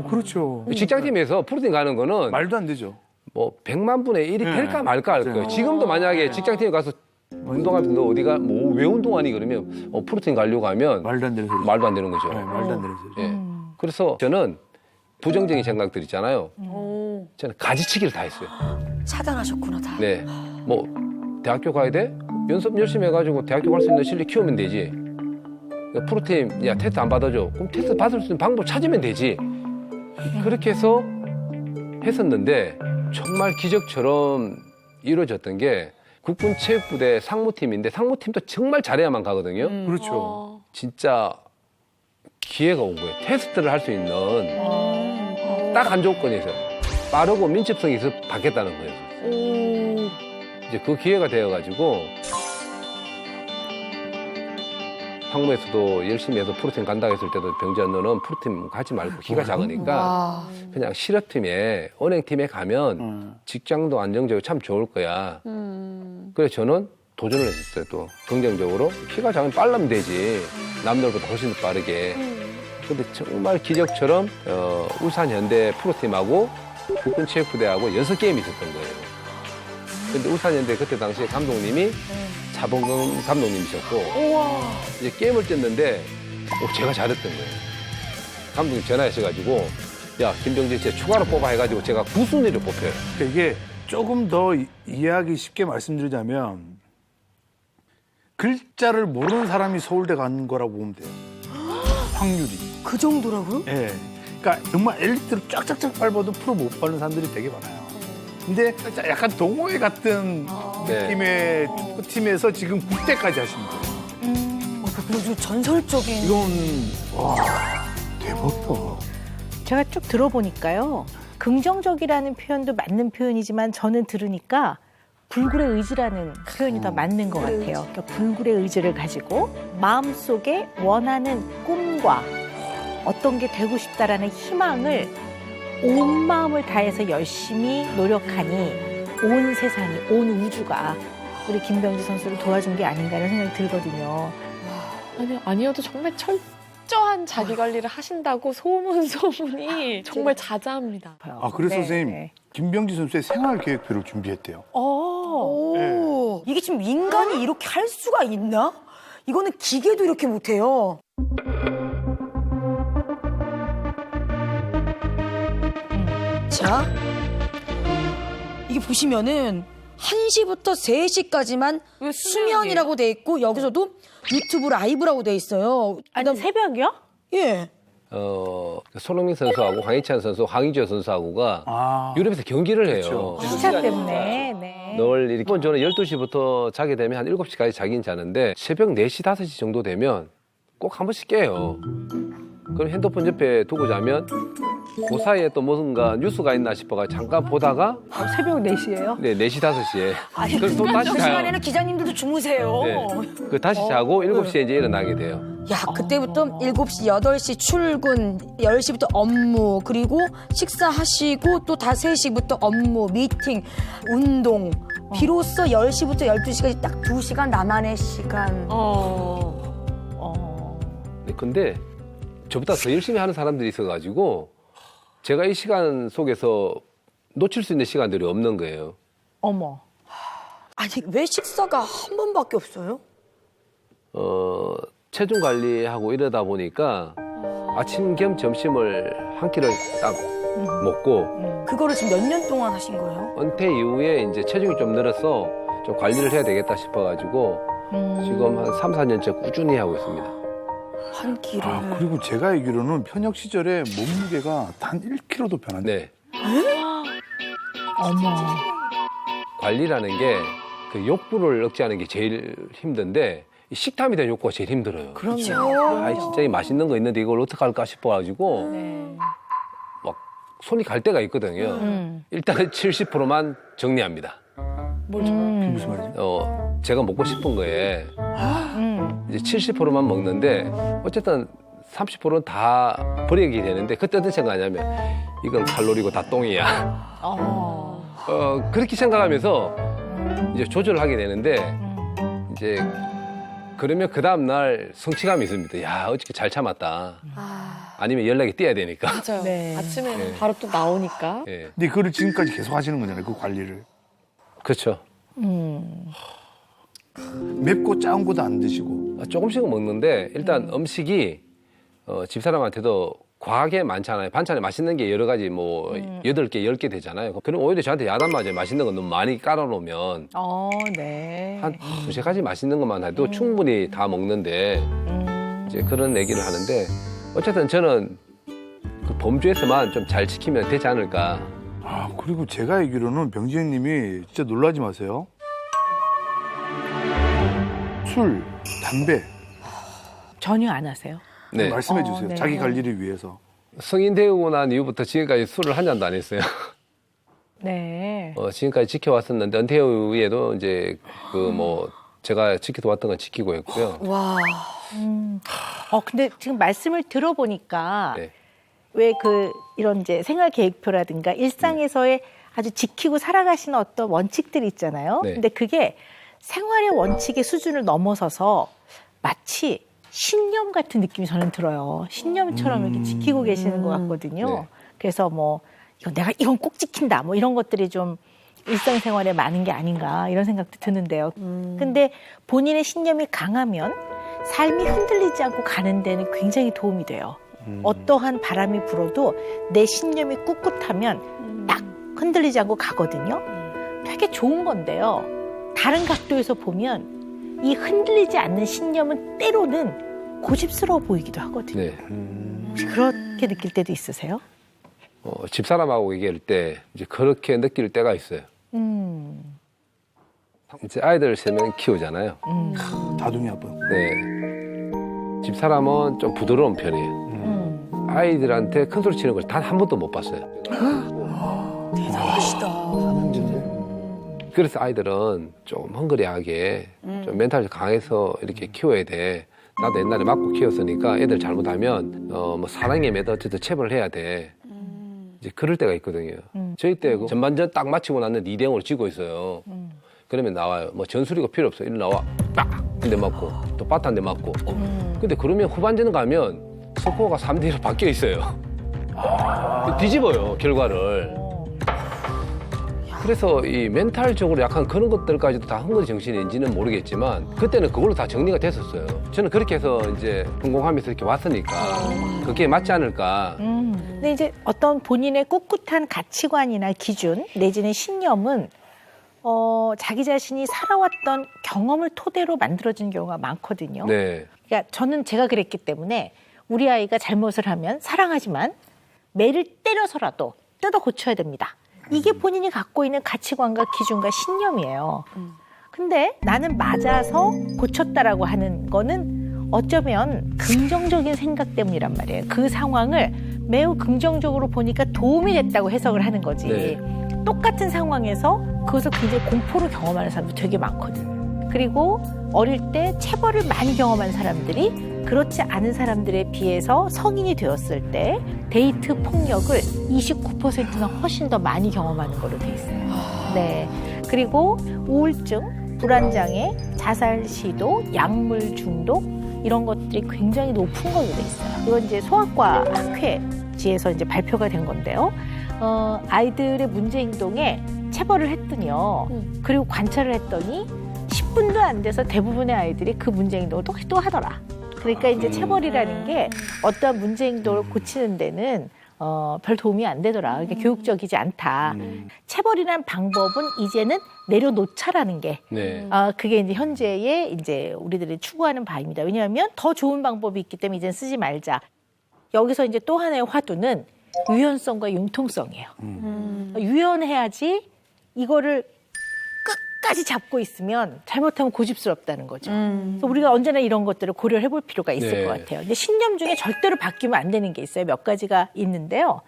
그렇죠. 직장팀에서 프로틴 가는 거는 말도 안 되죠. 뭐 100만 분의 1이 될까 말까 할 거예요. 지금도 만약에 직장팀에 가서 운동하면서 너 어디가 뭐 왜 운동하니 그러면 프로틴 가려고 하면 말도 안 되는 소리. 말도 안 되는 거죠. 말도 안 되는 소리. 예. 그래서 저는 부정적인 생각들 있잖아요. 저는 가지치기를 다 했어요. 차단하셨구나, 다. 네. 뭐 대학교 가야 돼? 연습 열심히 해가지고 대학교 갈 수 있는 실력 키우면 되지. 프로틴 야 테스트 안 받아줘. 그럼 테스트 받을 수 있는 방법 찾으면 되지. 그렇게 해서 했었는데 정말 기적처럼 이루어졌던 게 국군체육부대 상무팀인데 상무팀도 정말 잘해야만 가거든요. 그렇죠. 진짜 기회가 온 거예요. 테스트를 할 수 있는 딱 한 조건이 있어요. 빠르고 민첩성이 있어 받겠다는 거예요. 이제 그 기회가 되어가지고 상무에서도 열심히 해서 프로팀 간다고 했을 때도 병자 너는 프로팀 가지 말고 키가 작으니까 그냥 실업팀에 은행팀에 가면 직장도 안정적이고 참 좋을 거야. 그래서 저는 도전을 했었어요. 또 긍정적으로 키가 작으면 빨라면 되지. 남들보다 훨씬 더 빠르게. 근데 정말 기적처럼 울산현대 프로팀하고 국군체육부대하고 연습 게임이 있었던 거예요. 근데 울산현대 그때 당시에 감독님이 차범근 감독님이셨고 이제 게임을 뛰었는데 제가 잘했던 거예요. 감독님 전화하셔가지고 야 김병재 쟤 추가로 뽑아 해가지고 제가 9순위를 뽑혀요. 그러니까 이게 조금 더 이해하기 쉽게 말씀드리자면 글자를 모르는 사람이 서울대 간 거라고 보면 돼요. 확률이. 그 정도라고요? 예. 그러니까 정말 엘리트로 쫙쫙쫙 밟아도 프로 못 밟는 사람들이 되게 많아요. 근데 약간 동호회 같은 느낌의 축구팀에서 지금 국대까지 하신 거예요. 아주 전설적인. 이건 와 대박이다. 제가 쭉 들어보니까요. 긍정적이라는 표현도 맞는 표현이지만 저는 들으니까 불굴의 의지라는 표현이 더 맞는 것 같아요. 그러니까 불굴의 의지를 가지고 마음속에 원하는 꿈과 어떤 게 되고 싶다라는 희망을 온 마음을 다해서 열심히 노력하니 온 세상이, 온 우주가 우리 김병지 선수를 도와준 게 아닌가라는 생각이 들거든요. 아니어도 정말 철저한 자기 관리를 하신다고 소문이 정말 자자합니다. 그래서 네, 선생님 네. 김병지 선수의 생활 계획표를 준비했대요. 오. 이게 지금 인간이 이렇게 할 수가 있나? 이거는 기계도 이렇게 못해요. 자, 이게 보시면은 1시부터 3시까지만 수면이라고 돼 있고 여기서도 유튜브 라이브라고 돼 있어요. 아니 새벽이요? 예. 손흥민 선수하고 황희찬 선수, 황의조 선수하고가 유럽에서 경기를 해요. 시차 때문에. 네. 늘 이렇게 저는 12시부터 자게 되면 한 7시까지 자긴 자는데 새벽 4시, 5시 정도 되면 꼭 한 번씩 깨요. 그럼 핸드폰 옆에 두고 자면 그 사이에 또 뭔가 뉴스가 있나 싶어가 잠깐 보다가 새벽 4시예요? 네, 4시, 5시에 아니, 그래서 또 다시 그 자요. 시간에는 기자님들도 주무세요. 네. 그 다시 자고 7시에 이제 일어나게 돼요. 야, 그때부터 7시, 8시 출근, 10시부터 업무, 그리고 식사하시고 또 다 3시부터 업무, 미팅, 운동. 비로소 10시부터 12시까지 딱 2시간 나만의 시간. 네, 근데 저보다 더 열심히 하는 사람들이 있어가지고 제가 이 시간 속에서 놓칠 수 있는 시간들이 없는 거예요. 어머. 아니 왜 식사가 한 번밖에 없어요? 체중 관리하고 이러다 보니까 아침 겸 점심을 한 끼를 딱 먹고 그거를 지금 몇 년 동안 하신 거예요? 은퇴 이후에 이제 체중이 좀 늘어서 좀 관리를 해야 되겠다 싶어가지고 지금 한 3, 4년째 꾸준히 하고 있습니다. 한 끼를. 아, 그리고 제가 알기로는 현역 시절에 몸무게가 단 1kg도 변한. 네. 어머. 관리라는 게 그 욕구를 억제하는 게 제일 힘든데 이 식탐에 대한 욕구가 제일 힘들어요. 그럼요. 아, 진짜 이 맛있는 거 있는데 이걸 어떻게 할까 싶어가지고 막 손이 갈 때가 있거든요. 일단은 70%만 정리합니다. 그게 무슨 말이죠? 제가 먹고 싶은 거에 이제 70%만 먹는데 어쨌든 30%는 다 버리게 되는데 그때 어떤 생각하냐면 이건 칼로리고 다 똥이야. 그렇게 생각하면서 이제 조절을 하게 되는데 이제 그러면 그 다음 날 성취감이 있습니다. 야, 어떻게 잘 참았다. 아니면 연락이 뛰어야 되니까. 맞아요. 네. 아침에 네. 바로 또 나오니까. 예. 근데 그걸 지금까지 계속 하시는 거잖아요. 그 관리를. 그렇죠. 맵고 짜은 것도 안 드시고. 조금씩은 먹는데 일단 음식이 집사람한테도 과하게 많잖아요. 반찬에 맛있는 게 여러 가지 뭐 8개, 10개 되잖아요. 그럼 오히려 저한테 야단 맞아요. 맛있는 거 너무 많이 깔아놓으면 네. 한 두세 가지 맛있는 것만 해도 충분히 다 먹는데 이제 그런 얘기를 하는데 어쨌든 저는 그 범주에서만 좀 잘 지키면 되지 않을까. 아, 그리고 제가 알기로는 병진이 님이 진짜 놀라지 마세요. 술, 담배 전혀 안 하세요? 네. 말씀해 주세요. 네. 자기 관리를 위해서. 성인 되고 난 이후부터 지금까지 술을 한 잔도 안 했어요. 네. 지금까지 지켜왔었는데 은퇴 후에도 이제 그 뭐 제가 지켜왔던 건 지키고 했고요. 와. 근데 지금 말씀을 들어보니까 네. 왜 이런 이제 생활 계획표라든가 일상에서의 아주 지키고 살아가시는 어떤 원칙들이 있잖아요. 네. 근데 그게 생활의 원칙의 수준을 넘어서서 마치 신념 같은 느낌이 저는 들어요. 신념처럼 이렇게 지키고 계시는 것 같거든요. 네. 그래서 뭐 이건 꼭 지킨다. 뭐 이런 것들이 좀 일상생활에 많은 게 아닌가 이런 생각도 드는데요. 근데 본인의 신념이 강하면 삶이 흔들리지 않고 가는 데는 굉장히 도움이 돼요. 어떠한 바람이 불어도 내 신념이 꿋꿋하면 딱 흔들리지 않고 가거든요. 되게 좋은 건데요. 다른 각도에서 보면 이 흔들리지 않는 신념은 때로는 고집스러워 보이기도 하거든요. 네. 혹시 그렇게 느낄 때도 있으세요? 집사람하고 얘기할 때 이제 그렇게 느낄 때가 있어요. 이제 아이들 3명 키우잖아요. 다둥이 아빠. 네. 집사람은 좀 부드러운 편이에요. 아이들한테 큰 소리 치는 걸 단 한 번도 못 봤어요. 대단하시다. 그래서 아이들은 좀 헝그리하게 좀 멘탈이 강해서 이렇게 키워야 돼. 나도 옛날에 맞고 키웠으니까 애들 잘못하면 뭐 사랑에 매도 어쨌든 체벌을 해야 돼. 이제 그럴 때가 있거든요. 저희 때 그 전반전 딱 마치고 났는데 2대0으로 지고 있어요. 그러면 나와요. 뭐 전술이고 필요 없어. 이리 나와. 딱! 한 대 맞고 또 바트 한 대 맞고. 근데 그러면 후반전 가면 스코어가 3대1로 바뀌어 있어요. 뒤집어요, 결과를. 그래서 이 멘탈적으로 약간 그런 것들까지도 다 헝그리 정신인지는 모르겠지만 그때는 그걸로 다 정리가 됐었어요. 저는 그렇게 해서 이제 성공하면서 이렇게 왔으니까 그게 맞지 않을까. 근데 이제 어떤 본인의 꿋꿋한 가치관이나 기준 내지는 신념은 자기 자신이 살아왔던 경험을 토대로 만들어진 경우가 많거든요. 네. 그러니까 저는 제가 그랬기 때문에 우리 아이가 잘못을 하면 사랑하지만 매를 때려서라도 뜯어 고쳐야 됩니다. 이게 본인이 갖고 있는 가치관과 기준과 신념이에요. 근데 나는 맞아서 고쳤다라고 하는 거는 어쩌면 긍정적인 생각 때문이란 말이에요. 그 상황을 매우 긍정적으로 보니까 도움이 됐다고 해석을 하는 거지. 네. 똑같은 상황에서 그것을 굉장히 공포로 경험하는 사람도 되게 많거든. 그리고 어릴 때 체벌을 많이 경험한 사람들이 그렇지 않은 사람들에 비해서 성인이 되었을 때 데이트 폭력을 29%나 훨씬 더 많이 경험하는 걸로 돼 있어요. 네. 그리고 우울증, 불안장애, 자살 시도, 약물 중독 이런 것들이 굉장히 높은 걸로 돼 있어요. 이건 이제 소아과 학회지에서 이제 발표가 된 건데요. 아이들의 문제 행동에 체벌을 했더니요. 그리고 관찰을 했더니 10분도 안 돼서 대부분의 아이들이 그 문제 행동을 또 하더라. 그러니까 이제 체벌이라는 게 어떠한 문제 행동을 고치는 데는 별 도움이 안 되더라. 그러니까 교육적이지 않다. 체벌이라는 방법은 이제는 내려놓자라는 게 네. 그게 이제 현재의 이제 우리들이 추구하는 바입니다. 왜냐하면 더 좋은 방법이 있기 때문에 이제는 쓰지 말자. 여기서 이제 또 하나의 화두는 유연성과 융통성이에요. 유연해야지 이거를 끝까지 잡고 있으면 잘못하면 고집스럽다는 거죠. 그래서 우리가 언제나 이런 것들을 고려해 볼 필요가 있을 네. 것 같아요. 근데 신념 중에 절대로 바뀌면 안 되는 게 있어요. 몇 가지가 있는데요.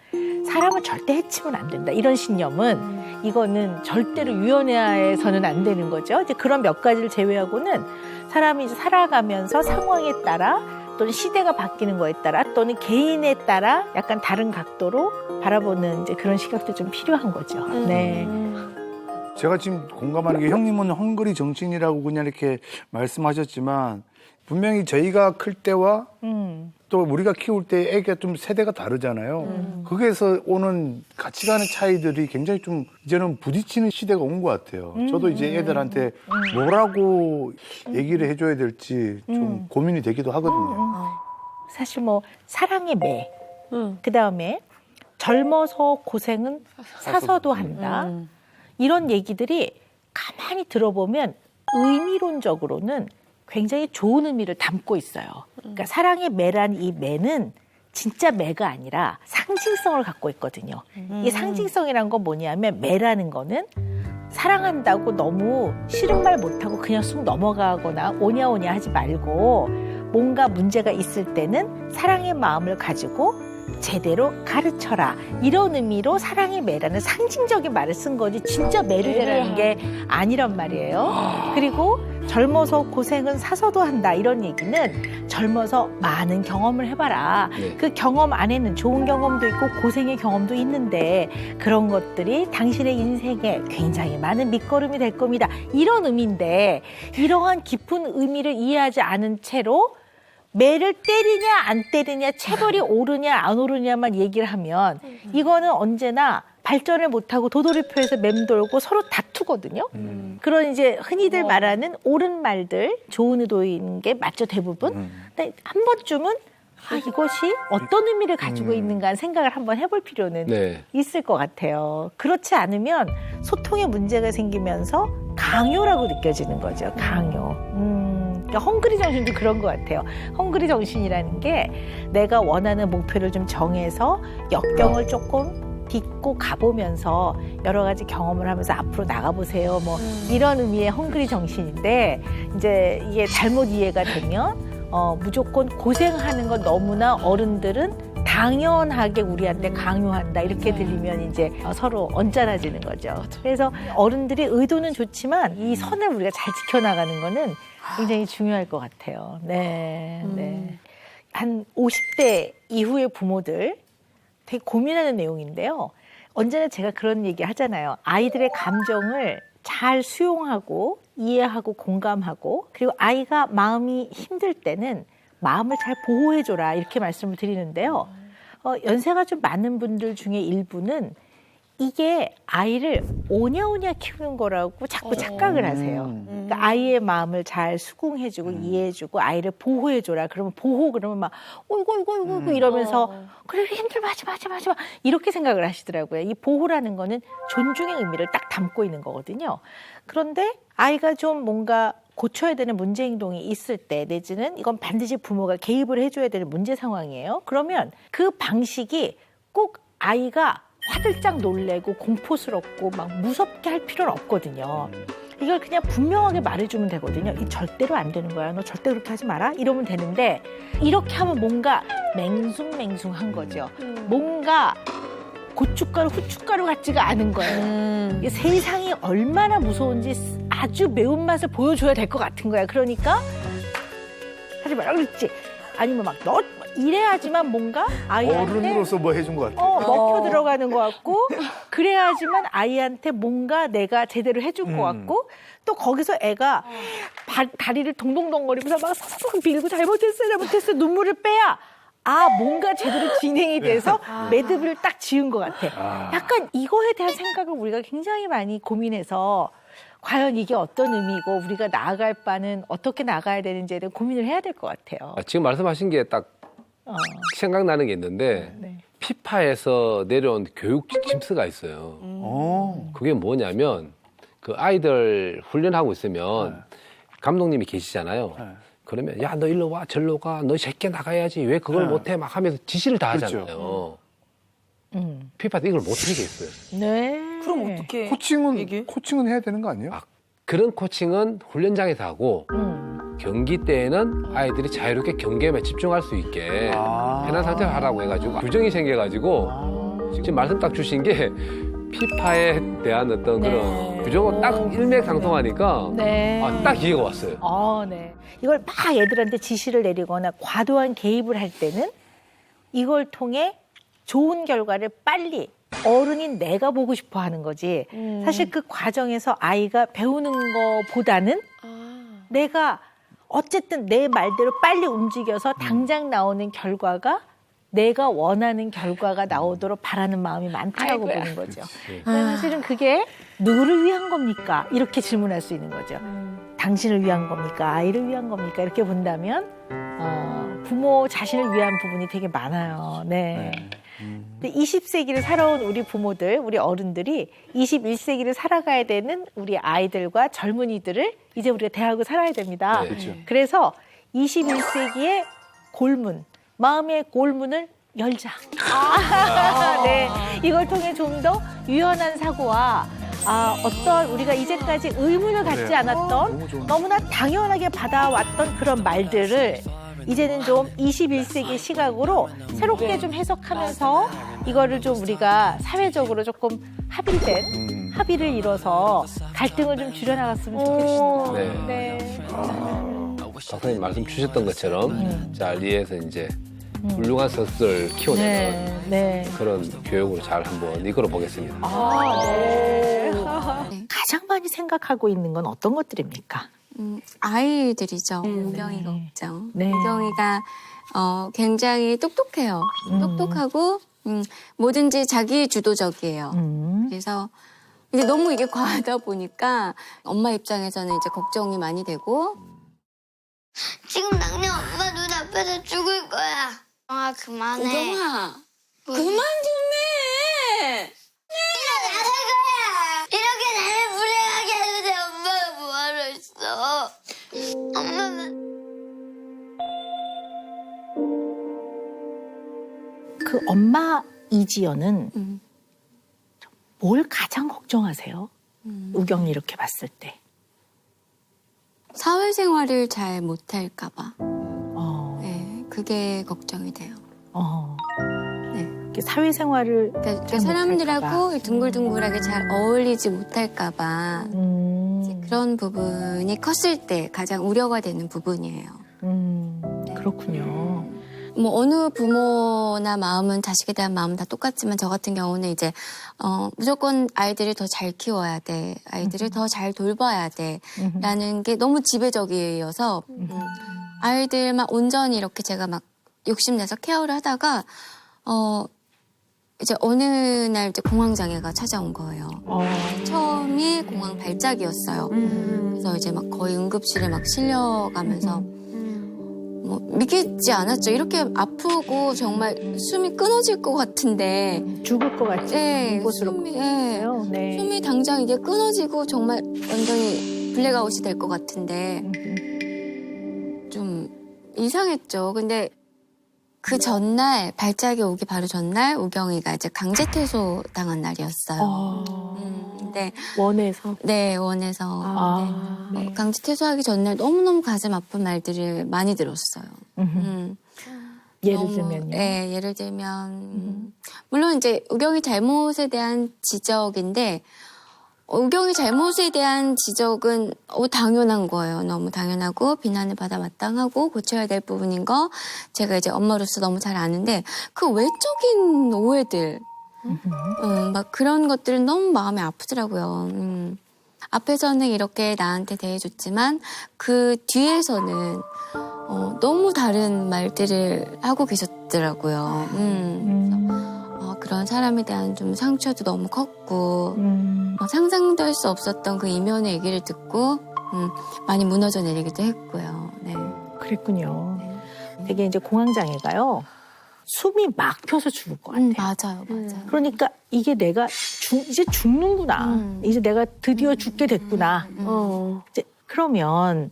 사람을 절대 해치면 안 된다. 이런 신념은 이거는 절대로 유연해서는 안 되는 거죠. 이제 그런 몇 가지를 제외하고는 사람이 이제 살아가면서 상황에 따라 또는 시대가 바뀌는 거에 따라 또는 개인에 따라 약간 다른 각도로 바라보는 이제 그런 시각도 좀 필요한 거죠. 네. 제가 지금 공감하는 게 형님은 헝그리 정신이라고 그냥 이렇게 말씀하셨지만 분명히 저희가 클 때와 또 우리가 키울 때 애가 좀 세대가 다르잖아요. 거기에서 오는 가치관의 차이들이 굉장히 좀 이제는 부딪히는 시대가 온 것 같아요. 저도 이제 애들한테 뭐라고 얘기를 해줘야 될지 좀 고민이 되기도 하거든요. 사실 뭐 사랑의 매, 그 다음에 젊어서 고생은 사서도 한다. 이런 얘기들이 가만히 들어보면 의미론적으로는 굉장히 좋은 의미를 담고 있어요. 그러니까 사랑의 매란 이 매는 진짜 매가 아니라 상징성을 갖고 있거든요. 이 상징성이란 건 뭐냐면 매라는 거는 사랑한다고 너무 싫은 말 못하고 그냥 쑥 넘어가거나 오냐오냐 하지 말고 뭔가 문제가 있을 때는 사랑의 마음을 가지고 제대로 가르쳐라. 이런 의미로 사랑의 매라는 상징적인 말을 쓴 거지 진짜 매를 대라는 게 아니란 말이에요. 그리고 젊어서 고생은 사서도 한다. 이런 얘기는 젊어서 많은 경험을 해봐라. 네. 그 경험 안에는 좋은 경험도 있고 고생의 경험도 있는데 그런 것들이 당신의 인생에 굉장히 많은 밑거름이 될 겁니다. 이런 의미인데 이러한 깊은 의미를 이해하지 않은 채로 매를 때리냐 안 때리냐 체벌이 오르냐 안 오르냐만 얘기를 하면 이거는 언제나 발전을 못하고 도돌이표에서 맴돌고 서로 다투거든요. 그런 이제 흔히들 말하는 옳은 말들 좋은 의도인 게 맞죠 대부분. 근데 한 번쯤은 이것이 어떤 의미를 가지고 있는가 생각을 한번 해볼 필요는 네. 있을 것 같아요. 그렇지 않으면 소통에 문제가 생기면서 강요라고 느껴지는 거죠. 강요. 그러니까 헝그리 정신도 그런 것 같아요. 헝그리 정신이라는 게 내가 원하는 목표를 좀 정해서 역경을 조금 딛고 가보면서 여러 가지 경험을 하면서 앞으로 나가보세요. 뭐 이런 의미의 헝그리 정신인데 이제 이게 잘못 이해가 되면 무조건 고생하는 건 너무나 어른들은 당연하게 우리한테 강요한다 이렇게 들리면 이제 서로 언짢아지는 거죠. 그래서 어른들이 의도는 좋지만 이 선을 우리가 잘 지켜나가는 거는 굉장히 중요할 것 같아요. 네, 네. 한 50대 이후의 부모들 되게 고민하는 내용인데요. 언제나 제가 그런 얘기 하잖아요. 아이들의 감정을 잘 수용하고 이해하고 공감하고 그리고 아이가 마음이 힘들 때는 마음을 잘 보호해줘라 이렇게 말씀을 드리는데요. 연세가 좀 많은 분들 중에 일부는 이게 아이를 오냐오냐 키우는 거라고 자꾸 착각을 하세요. 그러니까 아이의 마음을 잘 수긍해주고 이해해주고 아이를 보호해줘라. 그러면 그러면 막 어이구 이러면서 그래 힘들어 하지 마 이렇게 생각을 하시더라고요. 이 보호라는 거는 존중의 의미를 딱 담고 있는 거거든요. 그런데 아이가 좀 뭔가 고쳐야 되는 문제 행동이 있을 때 내지는 이건 반드시 부모가 개입을 해줘야 되는 문제 상황이에요. 그러면 그 방식이 꼭 아이가 화들짝 놀래고 공포스럽고 막 무섭게 할 필요는 없거든요. 이걸 그냥 분명하게 말해주면 되거든요. 이 절대로 안 되는 거야. 너 절대 그렇게 하지 마라. 이러면 되는데 이렇게 하면 뭔가 맹숭맹숭한 거죠. 뭔가 고춧가루, 후춧가루 같지가 않은 거예요. 세상이 얼마나 무서운지 아주 매운맛을 보여줘야 될 것 같은 거야. 그러니까 하지 마라 그랬지. 아니면 막 너 이래야지만 뭔가 아이한테 어른으로서 뭐 해준 것 같아요. 먹혀 들어가는 것 같고 그래야지만 아이한테 뭔가 내가 제대로 해줄 것 같고 또 거기서 애가 다리를 동동동거리면서 막 쏙쏙 빌고 잘못했어 눈물을 빼야 뭔가 제대로 진행이 돼서 매듭을 딱 지은 것 같아. 약간 이거에 대한 생각을 우리가 굉장히 많이 고민해서 과연 이게 어떤 의미고 우리가 나아갈 바는 어떻게 나가야 되는지에 대해 고민을 해야 될 것 같아요. 지금 말씀하신 게 딱 생각나는 게 있는데 네. 피파에서 내려온 교육 짐스가 있어요. 그게 뭐냐면 그 아이들 훈련하고 있으면 감독님이 계시잖아요. 그러면 야, 너 일로 와, 절로 가, 너 새끼 나가야지, 왜 그걸 못해? 막 하면서 지시를 다 하잖아요. 피파도 이걸 못하게 했어요. 네. 그럼 어떻게? 코칭은 해야 되는 거 아니에요? 그런 코칭은 훈련장에서 하고 경기 때에는 아이들이 자유롭게 경기에만 집중할 수 있게 편한 상태로 하라고 해가지고 규정이 생겨가지고 지금 말씀 딱 주신 게 피파에 대한 어떤 그런 규정은 딱 일맥상통하니까 딱 이해가 왔어요. 네. 이걸 막 애들한테 지시를 내리거나 과도한 개입을 할 때는 이걸 통해 좋은 결과를 빨리 어른인 내가 보고 싶어 하는 거지. 사실 그 과정에서 아이가 배우는 거보다는 내가 어쨌든 내 말대로 빨리 움직여서 당장 나오는 결과가 내가 원하는 결과가 나오도록 바라는 마음이 많다라고 보는 거죠. 사실은 그게 누구를 위한 겁니까? 이렇게 질문할 수 있는 거죠. 당신을 위한 겁니까? 아이를 위한 겁니까? 이렇게 본다면 부모 자신을 위한 부분이 되게 많아요. 네. 근데 20세기를 살아온 우리 부모들, 우리 어른들이 21세기를 살아가야 되는 우리 아이들과 젊은이들을 이제 우리가 대하고 살아야 됩니다. 네, 그렇죠. 그래서 21세기의 골문, 마음의 골문을 열자. 네. 이걸 통해 좀 더 유연한 사고와 어떤 우리가 이제까지 의문을 갖지 않았던 너무나 당연하게 받아왔던 그런 말들을 이제는 좀 21세기 시각으로 새롭게 좀 해석하면서 이거를 좀 우리가 사회적으로 조금 합의를 이뤄서 갈등을 좀 줄여나갔으면 좋겠습니다. 네. 박사님 말씀 주셨던 것처럼 잘 이해해서 이제 훌륭한 선수를 키워내는 그런 교육으로 잘 한번 이끌어 보겠습니다. 가장 많이 생각하고 있는 건 어떤 것들입니까? 아이들이죠. 우경이 걱정. 네. 우경이가 굉장히 똑똑해요. 똑똑하고 뭐든지 자기 주도적이에요. 그래서 이제 너무 이게 과하다 보니까 엄마 입장에서는 이제 걱정이 많이 되고 지금 당장 엄마 눈앞에서 죽을 거야. 그만해. 우경아 그만 좀 해. 일어나는 거야. 이렇게 나를 불행하게 하는데 엄마가 뭐하러 있어. 엄마는 그 엄마 이지연은 뭘 가장 걱정하세요? 우경이 이렇게 봤을 때. 사회생활을 잘 못할까 봐. 네, 그게 걱정이 돼요. 네. 사회생활을 그러니까 사람들하고 둥글둥글하게 잘 어울리지 못할까 봐. 이제 그런 부분이 컸을 때 가장 우려가 되는 부분이에요. 그렇군요. 뭐 어느 부모나 마음은 자식에 대한 마음은 다 똑같지만 저 같은 경우는 이제 무조건 아이들을 더 잘 키워야 돼, 아이들을 더 잘 돌봐야 돼라는 게 너무 지배적이어서 아이들만 온전히 이렇게 제가 막 욕심내서 케어를 하다가 이제 어느 날 이제 공황장애가 찾아온 거예요. 처음이 공황 발작이었어요. 그래서 이제 막 거의 응급실에 막 실려가면서 뭐 믿기지 않았죠. 이렇게 아프고 정말 숨이 끊어질 것 같은데 죽을 것 같지. 네, 숨이 당장 이제 끊어지고 정말 완전히 블랙아웃이 될 것 같은데 좀 이상했죠. 근데 그 전날 발작이 오기 바로 전날 우경이가 이제 강제 퇴소 당한 날이었어요. 근데 원에서? 네, 원에서. 네. 강제 퇴소하기 전날 너무너무 가슴 아픈 말들을 많이 들었어요. 예를 들면요? 네, 예를 들면 물론 이제 우경이 잘못에 대한 지적인데 우경이 잘못에 대한 지적은 당연한 거예요. 너무 당연하고 비난을 받아 마땅하고 고쳐야 될 부분인 거 제가 이제 엄마로서 너무 잘 아는데 그 외적인 오해들 막 그런 것들은 너무 마음이 아프더라고요. 앞에서는 이렇게 나한테 대해줬지만 그 뒤에서는 너무 다른 말들을 하고 계셨더라고요. 그래서, 그런 사람에 대한 좀 상처도 너무 컸고 상상도 할 수 없었던 그 이면의 얘기를 듣고 많이 무너져 내리기도 했고요. 네. 그랬군요. 되게 이제 공황장애가요. 숨이 막혀서 죽을 것 같아요. 맞아요. 그러니까 이게 내가 이제 죽는구나. 이제 내가 드디어 죽게 됐구나. 이제 그러면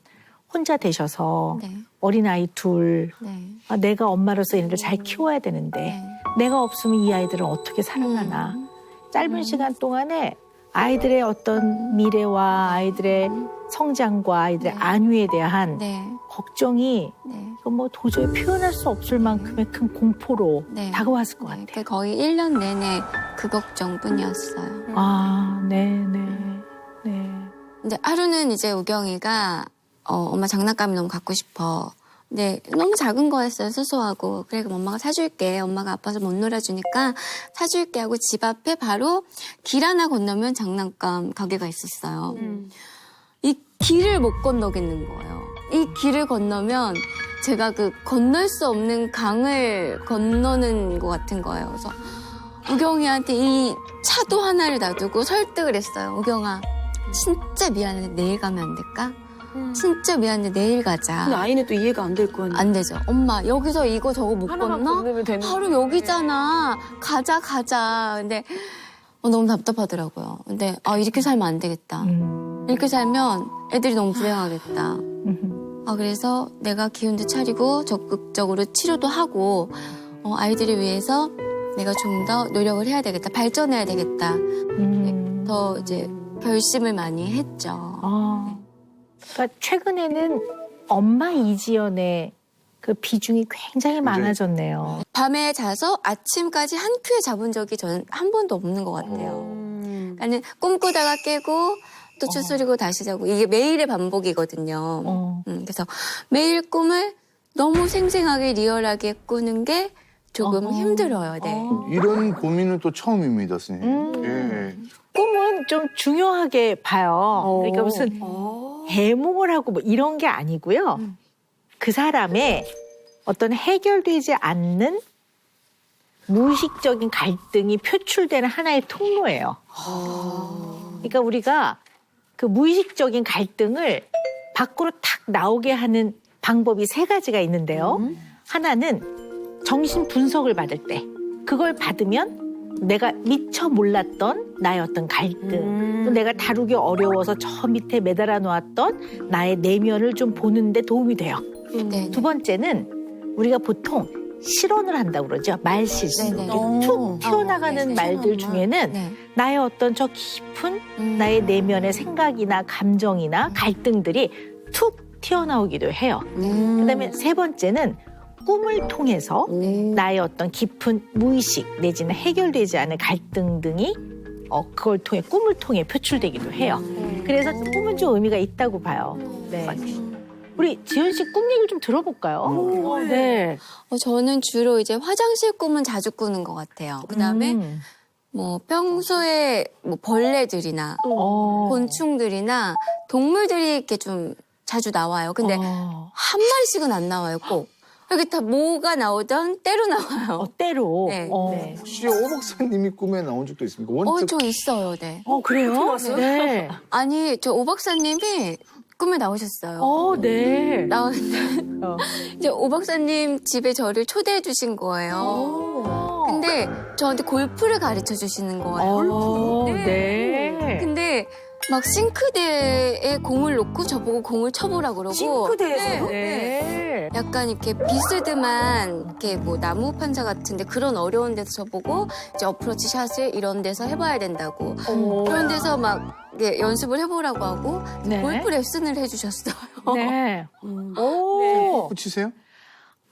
혼자 되셔서 네. 어린아이 둘, 네. 내가 엄마로서 얘네들 잘 키워야 되는데 내가 없으면 이 아이들은 어떻게 살아가나. 짧은 시간 동안에 아이들의 어떤 미래와 아이들의 성장과 아이들의 안위에 대한 걱정이 뭐 도저히 표현할 수 없을 만큼의 큰 공포로 다가왔을 것 같아요. 그러니까 거의 1년 내내 그 걱정뿐이었어요. 아, 네. 근데 하루는 이제 우경이가 엄마 장난감이 너무 갖고 싶어. 근데 너무 작은 거였어요. 소소하고. 그래 그럼 엄마가 사줄게. 엄마가 아파서 못 놀아주니까 사줄게 하고 집 앞에 바로 길 하나 건너면 장난감 가게가 있었어요. 이 길을 못 건너겠는 거예요. 이 길을 건너면 제가 그 건널 수 없는 강을 건너는 것 같은 거예요. 그래서 우경이한테 이 차도 하나를 놔두고 설득을 했어요. 우경아, 진짜 미안해. 내일 가면 안 될까? 진짜 미안해. 내일 가자. 근데 아이는 또 이해가 안 될 거 아니에요. 안 되죠. 엄마, 여기서 이거 저거 못 하나만 건너? 건너면 되는 바로 건데. 여기잖아. 가자. 근데 너무 답답하더라고요. 근데 이렇게 살면 안 되겠다. 이렇게 살면 애들이 너무 불행하겠다. 그래서 내가 기운도 차리고 적극적으로 치료도 하고 아이들을 위해서 내가 좀 더 노력을 해야 되겠다. 발전해야 되겠다. 더 이제 결심을 많이 했죠. 그러니까 최근에는 엄마 이지연의 그 비중이 굉장히 많아졌네요. 밤에 자서 아침까지 한 큐에 잡은 적이 저는 한 번도 없는 것 같아요. 그러니까 꿈꾸다가 깨고 또 추스리고 다시 자고 이게 매일의 반복이거든요. 그래서 매일 꿈을 너무 생생하게 리얼하게 꾸는 게 조금 힘들어요. 네. 이런 고민은 또 처음입니다, 선생님. 예. 꿈은 좀 중요하게 봐요. 그러니까 무슨 해몽을 하고 뭐 이런 게 아니고요. 그 사람의 어떤 해결되지 않는 무의식적인 갈등이 표출되는 하나의 통로예요. 그러니까 우리가 그 무의식적인 갈등을 밖으로 탁 나오게 하는 방법이 3가지가 있는데요. 하나는 정신 분석을 받을 때 그걸 받으면 내가 미처 몰랐던 나의 어떤 갈등, 또 내가 다루기 어려워서 저 밑에 매달아 놓았던 나의 내면을 좀 보는데 도움이 돼요. 두 번째는 우리가 보통 실언을 한다고 그러죠. 말 실수. 툭 튀어나가는 말들 중에는 나의 어떤 저 깊은 나의 내면의 생각이나 감정이나 갈등들이 툭 튀어나오기도 해요. 그다음에 3번째는 꿈을 통해서 나의 어떤 깊은 무의식 내지는 해결되지 않은 갈등 등이 그걸 통해 꿈을 통해 표출되기도 해요. 그래서 꿈은 좀 의미가 있다고 봐요. 네. 우리 지연 씨 꿈 얘기를 좀 들어볼까요? 네. 저는 주로 이제 화장실 꿈은 자주 꾸는 것 같아요. 그다음에 뭐 평소에 뭐 벌레들이나 곤충들이나 동물들이 이렇게 좀 자주 나와요. 근데 한 마리씩은 안 나와요, 꼭. 여기 다 뭐가 나오던 때로 나와요. 때로? 네. 혹시 오 박사님이 꿈에 나온 적도 있습니까? 저 있어요, 네. 그래요? 네. 아니, 저 오 박사님이 꿈에 나오셨어요. 네. 나왔는데 이제 오 박사님 집에 저를 초대해 주신 거예요. 근데 저한테 골프를 가르쳐 주시는 거예요. 네. 근데 막 싱크대에 공을 놓고 저보고 공을 쳐보라 그러고. 싱크대에서요? 네. 약간 이렇게 비스듬한 이렇게 뭐 나무 판자 같은데 그런 어려운 데서 저보고 이제 어프로치 샷을 이런 데서 해봐야 된다고. 그런 데서 막 연습을 해보라고 하고 골프 레슨을 해주셨어요. 네. 골프 치세요?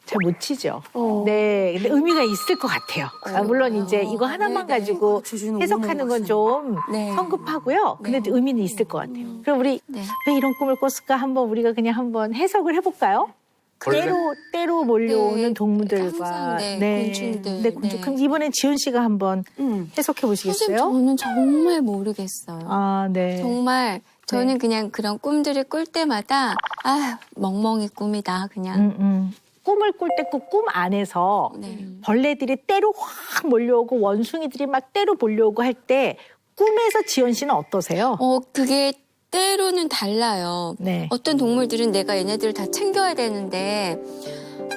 잘 못 치죠. 네. 근데 의미가 있을 것 같아요. 물론 이제 이거 하나만 가지고 해석하는 건 좀 성급하고요. 근데 의미는 있을 것 같아요. 그럼 우리 왜 이런 꿈을 꿨을까 한번 우리가 그냥 한번 해석을 해볼까요? 때로 몰려오는 동물들과 곤충들. 네, 곤충. 그럼 이번엔 지연 씨가 한번 해석해 보시겠어요? 선생님, 저는 정말 모르겠어요. 네. 정말 저는 그냥 그런 꿈들을 꿀 때마다 멍멍이 꿈이다 그냥. 꿈을 꿀 때 그 꿈 안에서 네. 벌레들이 때로 확 몰려오고 원숭이들이 막 때로 몰려오고 할 때 꿈에서 지연 씨는 어떠세요? 그게 때로는 달라요. 네. 어떤 동물들은 내가 얘네들을 다 챙겨야 되는데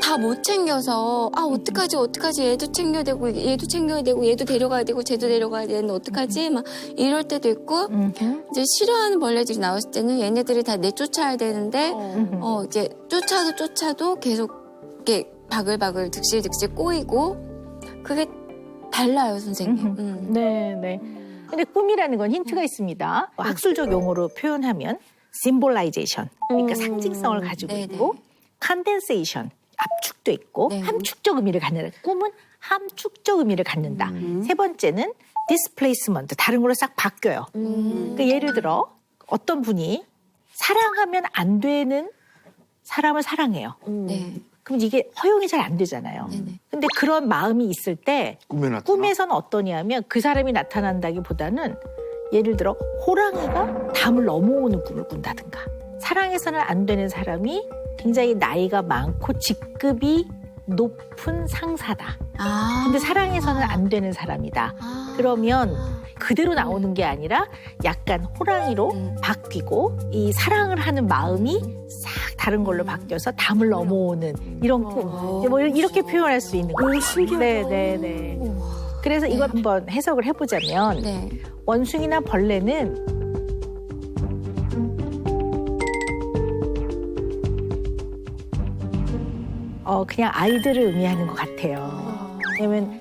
다 못 챙겨서 어떡하지 얘도 챙겨야 되고 얘도 챙겨야 되고 얘도 데려가야 되고 쟤도 데려가야 되는데 어떡하지 막 이럴 때도 있고 이제 싫어하는 벌레들이 나왔을 때는 얘네들이 다 내쫓아야 되는데 이제 쫓아도 계속 이렇게 바글바글 득실득실 꼬이고 그게 달라요 선생님. 네. 근데 꿈이라는 건 힌트가 있습니다. 학술적 용어로 표현하면 symbolization, 그러니까 상징성을 가지고 있고 condensation, 압축도 있고 함축적 의미를 갖는다. 꿈은 함축적 의미를 갖는다. 세 번째는 displacement, 다른 걸로 싹 바뀌어요. 그러니까 예를 들어 어떤 분이 사랑하면 안 되는 사람을 사랑해요. 네. 그럼 이게 허용이 잘 안 되잖아요. 근데 그런 마음이 있을 때 꿈에 나타나? 꿈에서는 어떠냐면 그 사람이 나타난다기보다는 예를 들어 호랑이가 담을 넘어오는 꿈을 꾼다든가 사랑해서는 안 되는 사람이 굉장히 나이가 많고 직급이 높은 상사다. 근데 사랑해서는 안 되는 사람이다. 그러면 그대로 나오는 게 아니라 약간 호랑이로 바뀌고 이 사랑을 하는 마음이 싹 다른 걸로 바뀌어서 담을 넘어오는 이런 꿈. 뭐 이렇게 표현할 수 있는 거예요. 네. 그래서 이걸 한번 해석을 해보자면 원숭이나 벌레는 그냥 아이들을 의미하는 것 같아요. 왜냐면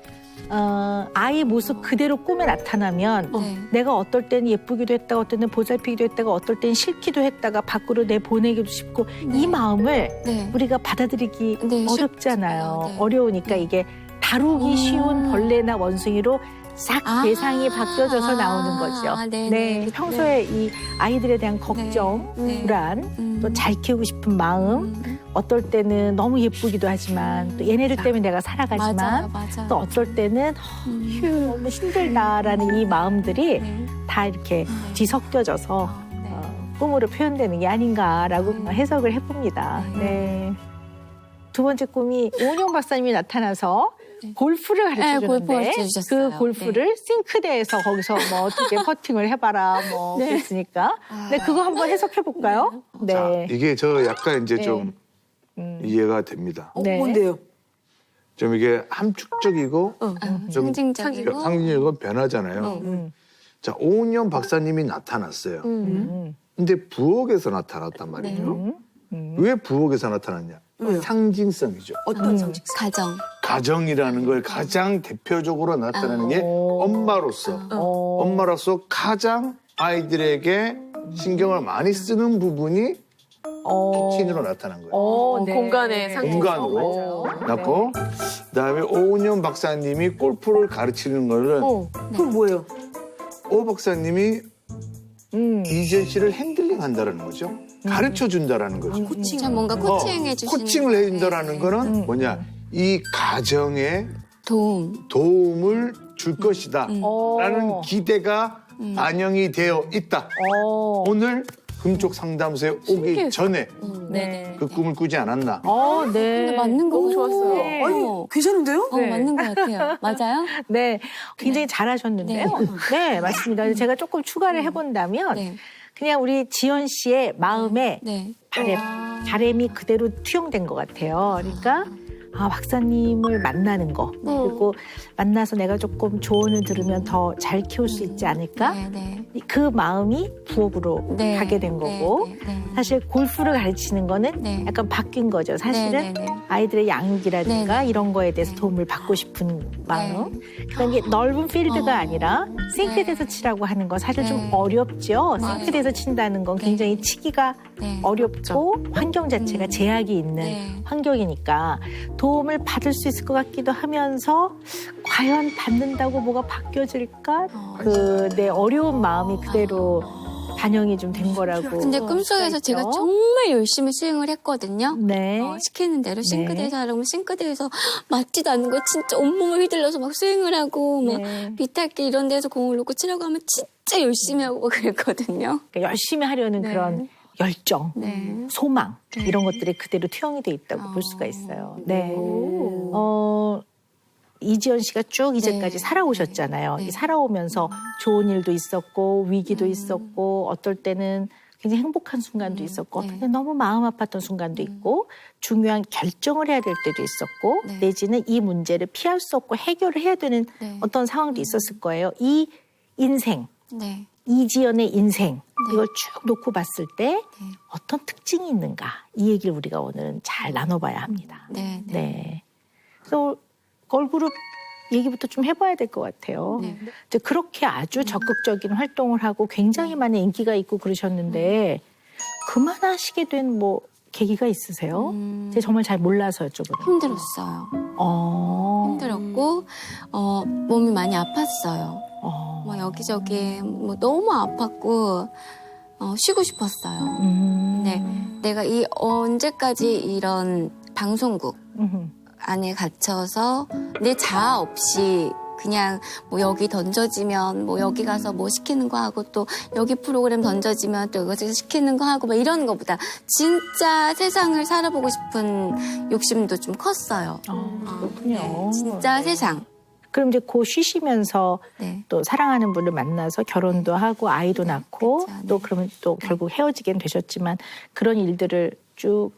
아이 모습 그대로 꿈에 나타나면 내가 어떨 때는 예쁘기도 했다가 어떨 때는 보살피기도 했다가 어떨 때는 싫기도 했다가 밖으로 내보내기도 싶고 이 마음을 우리가 받아들이기 어렵잖아요. 어려우니까 이게 다루기 쉬운 벌레나 원숭이로 싹 대상이 바뀌어져서 나오는 거죠. 평소에 이 아이들에 대한 걱정, 불안, 또 잘 키우고 싶은 마음, 어떨 때는 너무 예쁘기도 하지만 또 얘네들 때문에 내가 살아가지만 맞아. 또 어떨 때는 너무 힘들다라는 이 마음들이 다 이렇게 뒤섞여져서 꿈으로 표현되는 게 아닌가라고 해석을 해봅니다. 네. 두 번째 꿈이 오은영 박사님이 나타나서 골프를 가르쳐 주는데 그 골프를 싱크대에서 거기서 뭐 어떻게 퍼팅을 해봐라 뭐 그랬으니까 네 그거 한번 해석해 볼까요? 네. 자, 이게 저 약간 이제 좀 이해가 됩니다. 뭔데요? 좀 이게 함축적이고 좀 상징적이고 상징적이고 변하잖아요. 자, 오은영 박사님이 나타났어요. 근데 부엌에서 나타났단 말이죠. 왜 부엌에서 나타났냐? 상징성이죠. 어떤 상징? 가정. 가정이라는 걸 가장 대표적으로 나타내는 게 엄마로서 가장 아이들에게 신경을 많이 쓰는 부분이 키친으로 나타난 거예요. 공간의 상징성. 공간으로 났고 그다음에 오은영 박사님이 골프를 가르치는 거는 그건 뭐예요? 오 박사님이 이지연 씨를 핸들링 한다라는 거죠. 가르쳐 준다라는 거죠. 참 뭔가 코칭해 주시는 코칭을 해준다라는 거는 뭐냐? 이 가정에 도움을 줄 것이다 라는 기대가 반영이 되어 있다. 오늘 금쪽 상담소에 오기 전에 그 꿈을 꾸지 않았나? 근데 맞는 거 좋았어요. 아니, 괜찮은데요? 맞는 것 같아요. 맞아요? 네, 굉장히 잘하셨는데요. 네, 맞습니다. 제가 조금 추가를 해본다면 그냥 우리 지연 씨의 마음에 바램이 그대로 투영된 것 같아요. 그러니까 박사님을 만나는 거 그리고 만나서 내가 조금 조언을 들으면 더 잘 키울 수 있지 않을까? 그 마음이 부엌으로 가게 된 거고 사실 골프를 가르치는 거는 약간 바뀐 거죠. 사실은 아이들의 양육이라든가 이런 거에 대해서 도움을 받고 싶은 마음. 그러니까 이게 넓은 필드가 아니라 싱크대에서 치라고 하는 건 사실 좀 어렵죠. 싱크대에서 친다는 건 굉장히 치기가 어렵고 환경 자체가 제약이 있는 환경이니까 도움을 받을 수 있을 것 같기도 하면서 과연 받는다고 뭐가 바뀌어질까? 그 내 어려운 마음이 그대로 반영이 좀 된 거라고. 근데 꿈속에서 제가 정말 열심히 수행을 했거든요. 네. 시키는 대로 싱크대에서 하라고 싱크대에서 맞지도 않는 거 진짜 온몸을 휘둘러서 막 수행을 하고 막 비탈길 이런 데서 공을 놓고 치라고 하면 진짜 열심히 하고 그랬거든요. 그러니까 열심히 하려는 그런 열정, 소망 이런 것들이 그대로 투영이 돼 있다고 볼 수가 있어요. 네. 이지연 씨가 쭉 이제까지 살아오셨잖아요. 이 살아오면서 좋은 일도 있었고 위기도 있었고 어떨 때는 굉장히 행복한 순간도 있었고 어떨 때는 너무 마음 아팠던 순간도 있고 중요한 결정을 해야 될 때도 있었고 내지는 이 문제를 피할 수 없고 해결을 해야 되는 어떤 상황도 있었을 거예요. 이 인생, 이지연의 인생 이걸 쭉 놓고 봤을 때 어떤 특징이 있는가 이 얘기를 우리가 오늘은 잘 나눠봐야 합니다. 네. 그래서 걸그룹 얘기부터 좀 해봐야 될 것 같아요. 이제 그렇게 아주 적극적인 활동을 하고 굉장히 많은 인기가 있고 그러셨는데 그만하시게 된 뭐 계기가 있으세요? 제가 정말 잘 몰라서 여쭤보네요. 힘들었어요. 힘들었고 몸이 많이 아팠어요. 뭐 여기저기 뭐 너무 아팠고 쉬고 싶었어요. 근데 내가 이 언제까지 이런 방송국 안에 갇혀서 내 자아 없이 그냥 뭐 여기 던져지면 뭐 여기 가서 뭐 시키는 거 하고 또 여기 프로그램 던져지면 또 여기서 시키는 거 하고 막 이런 거보다 진짜 세상을 살아보고 싶은 욕심도 좀 컸어요. 그렇군요. 진짜 세상. 그럼 이제 고 쉬시면서 또 사랑하는 분을 만나서 결혼도 하고 아이도 낳고 또 그러면 또 결국 헤어지긴 되셨지만 그런 일들을 쭉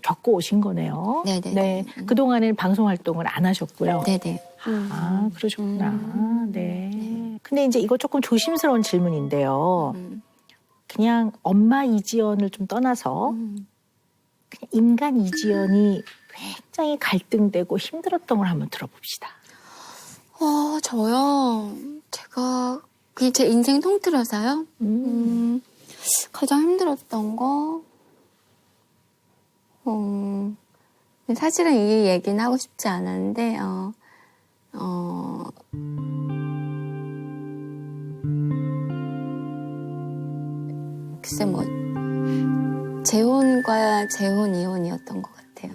겪고 오신 거네요. 네. 그동안에는 방송 활동을 안 하셨고요. 아, 그러셨구나. 네. 근데 이제 이거 조금 조심스러운 질문인데요. 그냥 엄마 이지연을 좀 떠나서 그냥 인간 이지연이 굉장히 갈등되고 힘들었던 걸 한번 들어봅시다. 저요. 제가 그냥 제 인생 통틀어서요. 가장 힘들었던 거. 사실은 이 얘기는 하고 싶지 않았는데, 글쎄 뭐 재혼과 재혼 이혼이었던 것 같아요.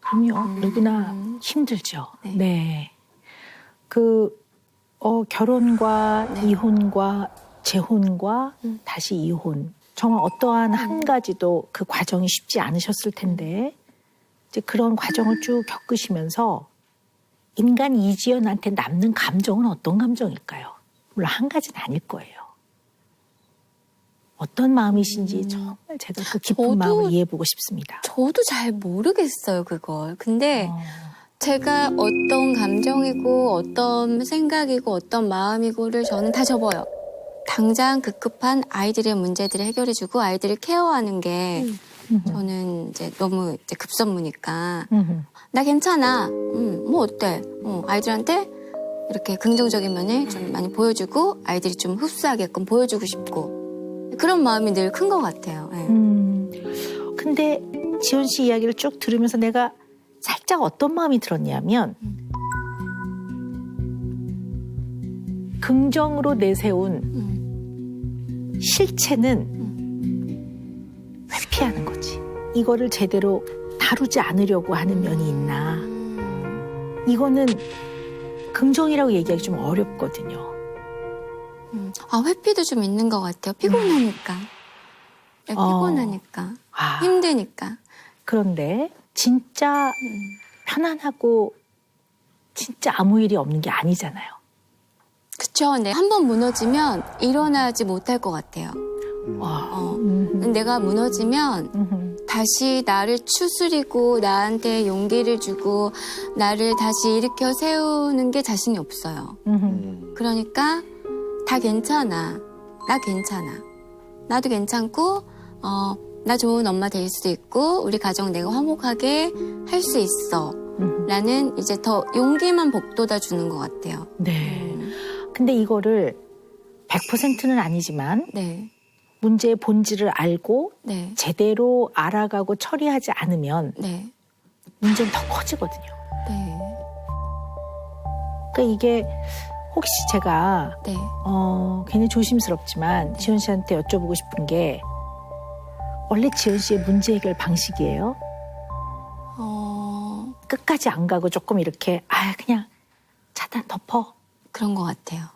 그럼요. 누구나 힘들죠. 네. 결혼과 이혼과 재혼과 다시 이혼. 정말 어떠한 한 가지도 그 과정이 쉽지 않으셨을 텐데 이제 그런 과정을 쭉 겪으시면서 인간 이지연한테 남는 감정은 어떤 감정일까요? 물론 한 가지는 아닐 거예요. 어떤 마음이신지 정말 제가 그 깊은 마음을 이해해보고 싶습니다. 저도 잘 모르겠어요, 그걸. 근데 제가 어떤 감정이고 어떤 생각이고 어떤 마음이고를 저는 다 접어요. 당장 급급한 아이들의 문제들을 해결해주고 아이들을 케어하는 게 저는 이제 너무 이제 급선무니까 나 괜찮아. 뭐 어때? 아이들한테 이렇게 긍정적인 면을 좀 많이 보여주고 아이들이 좀 흡수하게끔 보여주고 싶고 그런 마음이 늘 큰 것 같아요. 근데 지연 씨 이야기를 쭉 들으면서 내가 살짝 어떤 마음이 들었냐면 긍정으로 내세운 실체는 회피하는 거지. 이거를 제대로 다루지 않으려고 하는 면이 있나. 이거는 긍정이라고 얘기하기 좀 어렵거든요. 회피도 좀 있는 것 같아요. 피곤하니까. 피곤하니까. 힘드니까. 그런데 진짜 편안하고 진짜 아무 일이 없는 게 아니잖아요. 그쵸. 근데 한 번 무너지면 일어나지 못할 것 같아요. 내가 무너지면 다시 나를 추스리고 나한테 용기를 주고 나를 다시 일으켜 세우는 게 자신이 없어요. 그러니까 다 괜찮아. 나 괜찮아. 나도 괜찮고 나 좋은 엄마 될 수 있고 우리 가정 내가 화목하게 할 수 있어. 라는 이제 더 용기만 복돋아 주는 것 같아요. 네. 근데 이거를 100%는 아니지만 문제의 본질을 알고 제대로 알아가고 처리하지 않으면 문제는 더 커지거든요. 그러니까 이게 혹시 제가 네. 괜히 조심스럽지만 지연 씨한테 여쭤보고 싶은 게 원래 지연 씨의 문제 해결 방식이에요? 끝까지 안 가고 조금 이렇게 그냥 차단 덮어. 그런 것 같아요.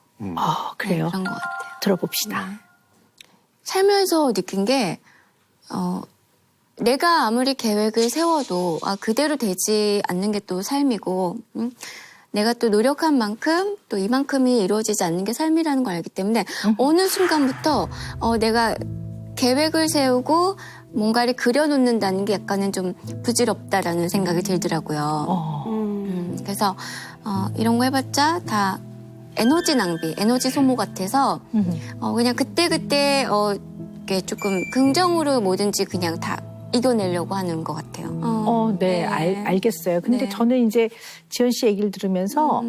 그래요? 네, 그런 것 같아요. 들어봅시다. 네. 살면서 느낀 게 내가 아무리 계획을 세워도 그대로 되지 않는 게 또 삶이고 내가 또 노력한 만큼 또 이만큼이 이루어지지 않는 게 삶이라는 걸 알기 때문에 어느 순간부터 내가 계획을 세우고 뭔가를 그려놓는다는 게 약간은 좀 부질없다라는 생각이 들더라고요. 그래서 이런 거 해봤자 다 에너지 낭비, 에너지 소모 같아서 그냥 그때그때 이렇게 조금 긍정으로 뭐든지 그냥 다 이겨내려고 하는 것 같아요. 네, 알겠어요. 근데 네. 저는 이제 지연 씨 얘기를 들으면서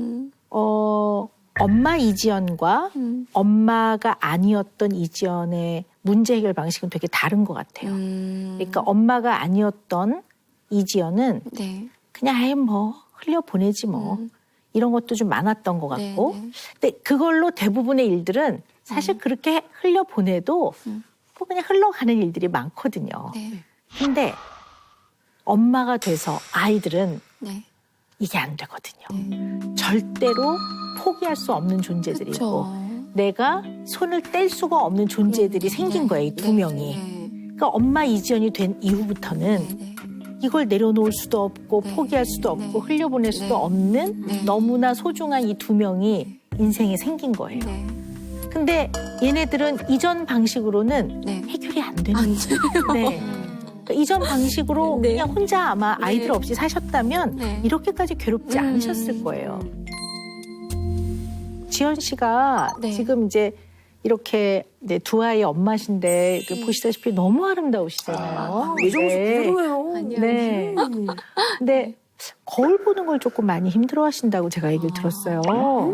엄마 이지연과 엄마가 아니었던 이지연의 문제 해결 방식은 되게 다른 것 같아요. 그러니까 엄마가 아니었던 이지연은 네. 그냥 뭐 흘려보내지 뭐 이런 것도 좀 많았던 것 같고 네. 근데 그걸로 대부분의 일들은 사실 그렇게 흘려보내도 뭐 그냥 흘러가는 일들이 많거든요. 네. 근데 엄마가 돼서 아이들은 네. 이게 안 되거든요. 절대로 포기할 수 없는 존재들이고 그쵸. 내가 손을 뗄 수가 없는 존재들이 생긴 거예요. 이 두 명이. 그러니까 엄마 이지연이 된 이후부터는 이걸 내려놓을 수도 없고 포기할 수도 없고 흘려보낼 수도 없는 너무나 소중한 이 두 명이 인생에 생긴 거예요. 근데 얘네들은 이전 방식으로는 해결이 안 되는 거예요. 네. 그러니까 이전 방식으로 그냥 혼자 아마 아이들 없이 사셨다면 이렇게까지 괴롭지 않으셨을 거예요. 지연 씨가 지금 이제 이렇게 두 아이의 엄마신데 보시다시피 너무 아름다우시잖아요. 외정수 네. 근데 거울 보는 걸 조금 많이 힘들어하신다고 제가 얘기를 들었어요.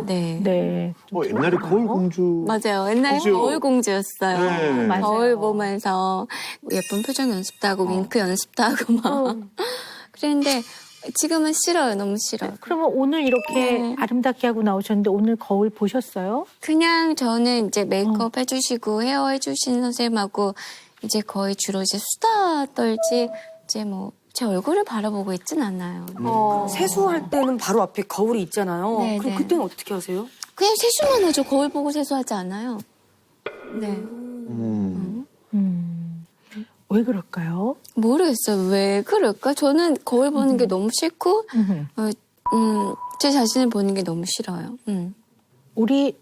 네. 네. 옛날에 거울 공주. 맞아요. 옛날에 그죠? 거울 공주였어요. 네. 맞아요. 거울 보면서 예쁜 표정 연습도 하고 윙크 연습도 하고 막. 그랬는데 지금은 싫어요. 너무 싫어요. 그러면 오늘 이렇게 아름답게 하고 나오셨는데 오늘 거울 보셨어요? 그냥 저는 이제 메이크업 해주시고 헤어 해주시는 선생님하고 이제 거의 주로 이제 수다 떨지 이제 뭐 제 얼굴을 바라보고 있진 않아요. 세수할 때는 바로 앞에 거울이 있잖아요. 네, 그럼 네. 그때는 어떻게 하세요? 그냥 세수만 하죠. 거울 보고 세수하지 않아요. 네. 왜 그럴까요? 모르겠어요. 왜 그럴까? 저는 거울 보는 게 너무 싫고, 제 자신을 보는 게 너무 싫어요. 우리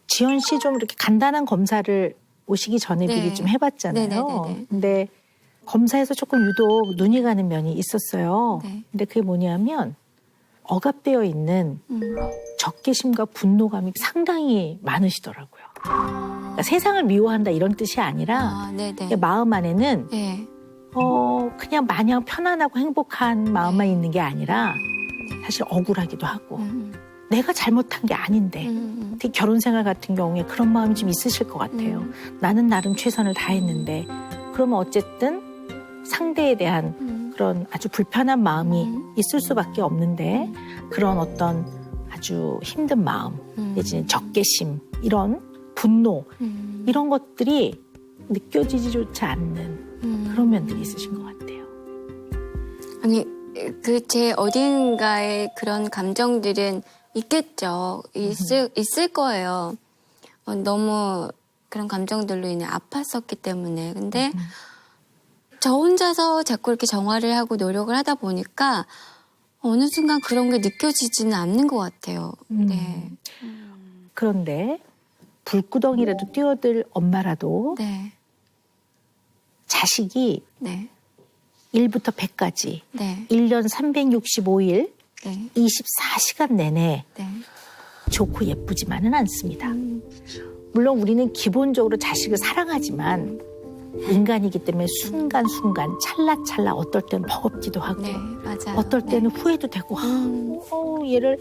지연 씨 좀 이렇게 간단한 검사를 오시기 전에 미리 좀 해봤잖아요. 네네네네. 근데 검사에서 조금 유독 눈이 가는 면이 있었어요. 네. 근데 그게 뭐냐면 억압되어 있는 적개심과 분노감이 상당히 많으시더라고요. 그러니까 세상을 미워한다 이런 뜻이 아니라 네네. 마음 안에는 네. 그냥 마냥 편안하고 행복한 마음만 있는 게 아니라 사실 억울하기도 하고 내가 잘못한 게 아닌데 특히 결혼 생활 같은 경우에 그런 마음이 좀 있으실 것 같아요. 나는 나름 최선을 다했는데 그러면 어쨌든 상대에 대한 그런 아주 불편한 마음이 있을 수밖에 없는데 그런 어떤 아주 힘든 마음 내지는 적개심 이런 분노 이런 것들이 느껴지지조차 않는 그런 면들이 있으신 것 같아요. 아니, 제 어딘가에 그런 감정들은 있겠죠. 있을 거예요. 너무 그런 감정들로 인해 아팠었기 때문에. 근데 저 혼자서 자꾸 이렇게 정화를 하고 노력을 하다 보니까 어느 순간 그런 게 느껴지지는 않는 것 같아요. 네. 그런데 불구덩이라도 뛰어들 엄마라도 네. 자식이 네. 1부터 100까지 네. 1년 365일 네. 24시간 내내 네. 좋고 예쁘지만은 않습니다. 물론 우리는 기본적으로 자식을 사랑하지만 인간이기 때문에 순간순간 찰나찰나 어떨 때는 버겁기도 하고 네. 맞아요. 어떨 때는 후회도 되고 얘를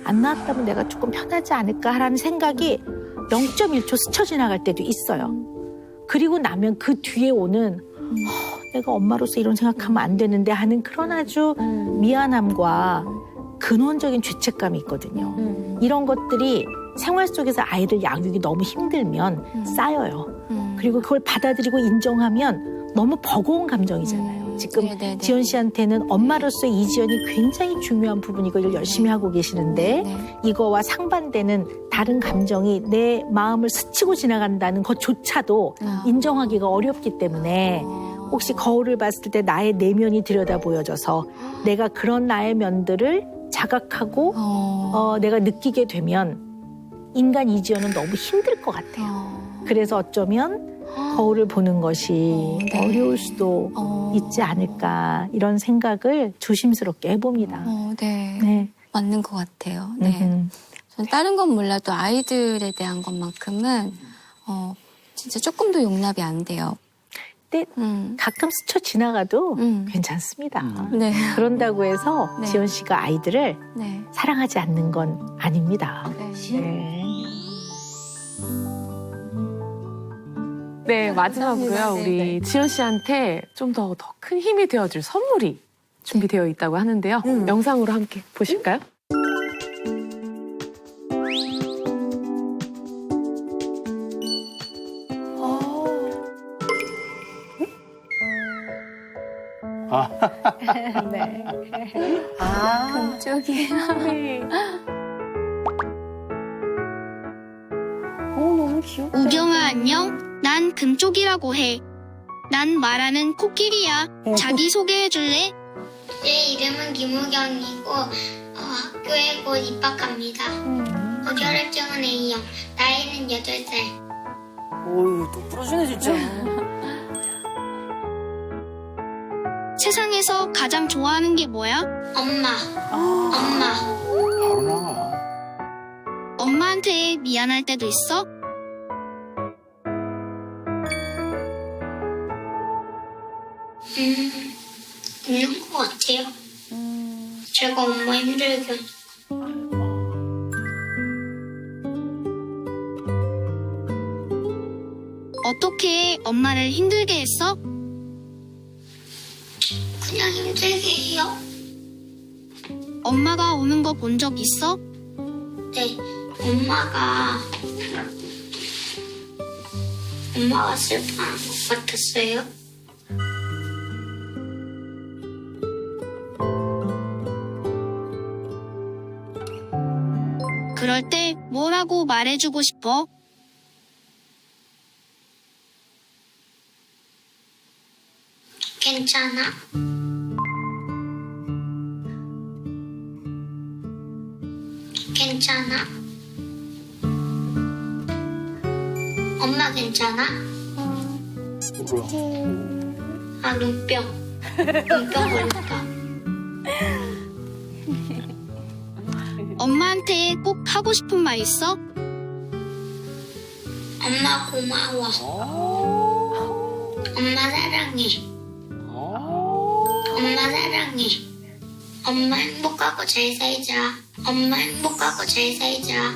안 낳았다면 내가 조금 편하지 않을까라는 생각이 0.1초 스쳐 지나갈 때도 있어요. 그리고 나면 그 뒤에 오는 내가 엄마로서 이런 생각하면 안 되는데 하는 그런 아주 미안함과 근원적인 죄책감이 있거든요. 이런 것들이 생활 속에서 아이들 양육이 너무 힘들면 쌓여요. 그리고 그걸 받아들이고 인정하면 너무 버거운 감정이잖아요. 지금 네네네. 지연 씨한테는 엄마로서의 이지연이 굉장히 중요한 부분이고 이걸 열심히 하고 계시는데 이거와 상반되는 다른 감정이 내 마음을 스치고 지나간다는 것조차도 인정하기가 어렵기 때문에 혹시 거울을 봤을 때 나의 내면이 들여다 보여져서 내가 그런 나의 면들을 자각하고 내가 느끼게 되면 인간 이지연은 너무 힘들 것 같아요. 그래서 어쩌면 거울을 보는 것이 어려울 수도 있지 않을까 이런 생각을 조심스럽게 해봅니다. 네. 네. 맞는 것 같아요. 네. 전 다른 건 몰라도 아이들에 대한 것만큼은 진짜 조금 도 용납이 안 돼요. 근데 가끔 스쳐 지나가도 괜찮습니다. 네. 그런다고 해서 네. 지연 씨가 아이들을 네. 사랑하지 않는 건 아닙니다. 네. 네, 마지막으로요. 감사합니다. 우리 지연 씨한테 좀 더 큰 힘이 되어줄 선물이 준비되어 있다고 하는데요. 영상으로 함께 보실까요? 네. 금쪽이에요. 너무 귀엽다. 우경아 안녕. 난 금쪽이라고 해. 난 말하는 코끼리야. 자기 소개해줄래? 내 이름은 김우경이고 학교에 곧 입학합니다. 혈액형은 A형. 나이는 8살. 오유, 똑부러지네, 진짜. 세상에서 가장 좋아하는 게 뭐야? 엄마. 엄마. 바로 나와. 엄마한테 미안할 때도 있어? 있는 것 같아요. 제가 엄마 힘들게 어떻게 엄마를 힘들게 했어? 그냥 힘들게 해요. 엄마가 우는 거 본 적 있어? 네, 엄마가 슬퍼하는 것 같았어요. 그럴 때 뭐라고 말해주고 싶어? 괜찮아. 괜찮아. 엄마 괜찮아? 아, 눈병. 눈병 걸렸다. 엄마한테 꼭 하고 싶은 말 있어? 엄마 고마워. 엄마 사랑해. 엄마 사랑해. 엄마 행복하고 잘 살자. 엄마 행복하고 잘 살자.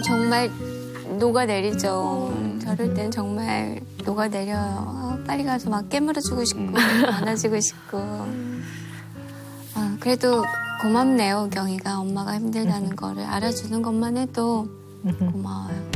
정말 녹아내리죠. 저럴 땐 정말 녹아내려요. 빨리 가서 막 깨물어주고 싶고 안아주고 싶고. 그래도 고맙네요, 우경이가 엄마가 힘들다는 거를 알아주는 것만 해도 고마워요.